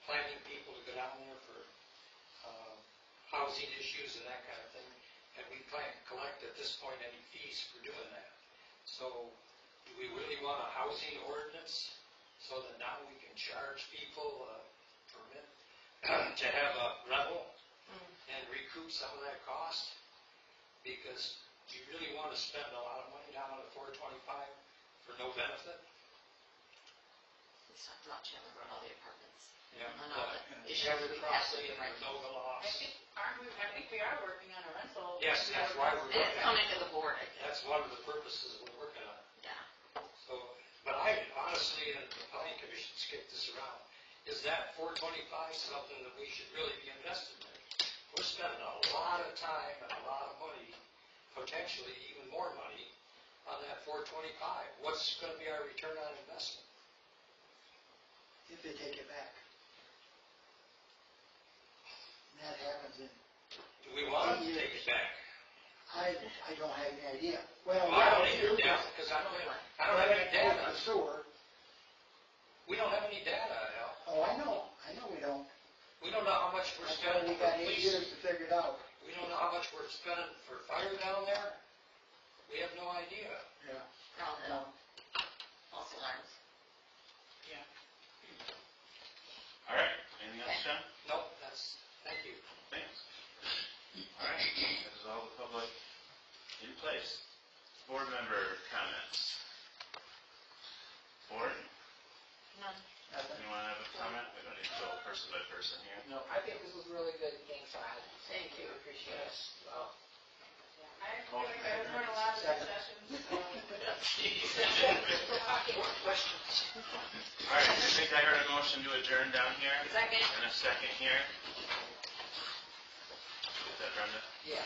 planning people to go down there for housing issues and that kind of thing. And we can't collect at this point any fees for doing that. So do we really want a housing ordinance so that now we can charge people a permit to have a rental and recoup some of that cost? Because do you really want to spend a lot of money down on the 425 for no benefit? he's talking about Chandler and all the apartments. Yeah. And all the And issues Shepherd we have Crossing with the and rental. Nova Loss. I think we are working on a rental. Yes, that's why we're It's working on coming it. to the board, I guess. That's one of the purposes we're working on. Yeah. So, but I honestly, and the planning commission skipped this around, is that 425 something that we should really be investing in? We're spending a lot of time and a lot of money, potentially even more money, on that 425. What's going to be our return on investment? If they take it back. And that happens in, Do we want to take it back? I don't have any idea. Well, I don't either, because I don't have any data. The sewer, We don't have any data, Al. oh, I know we don't. We don't know how much we're That's why spending we for got 8 police. years to figure it out. We don't know how much we're spending for fire down there. We have no idea. Yeah. No, false alarms. All right, anything else, John? Nope, thank you. Thanks. All right, this is all the public in place. Board member comments. Board, None. anyone have a comment? We don't need to go person by person. person here. No, I think this was really good, thanks, Todd. Thank you. Appreciate it. Well, I feel like I've learned a lot of these sessions, so. More questions? All right, I think I heard a motion to adjourn down here. Second. And a second here. Is that Brenda? yeah.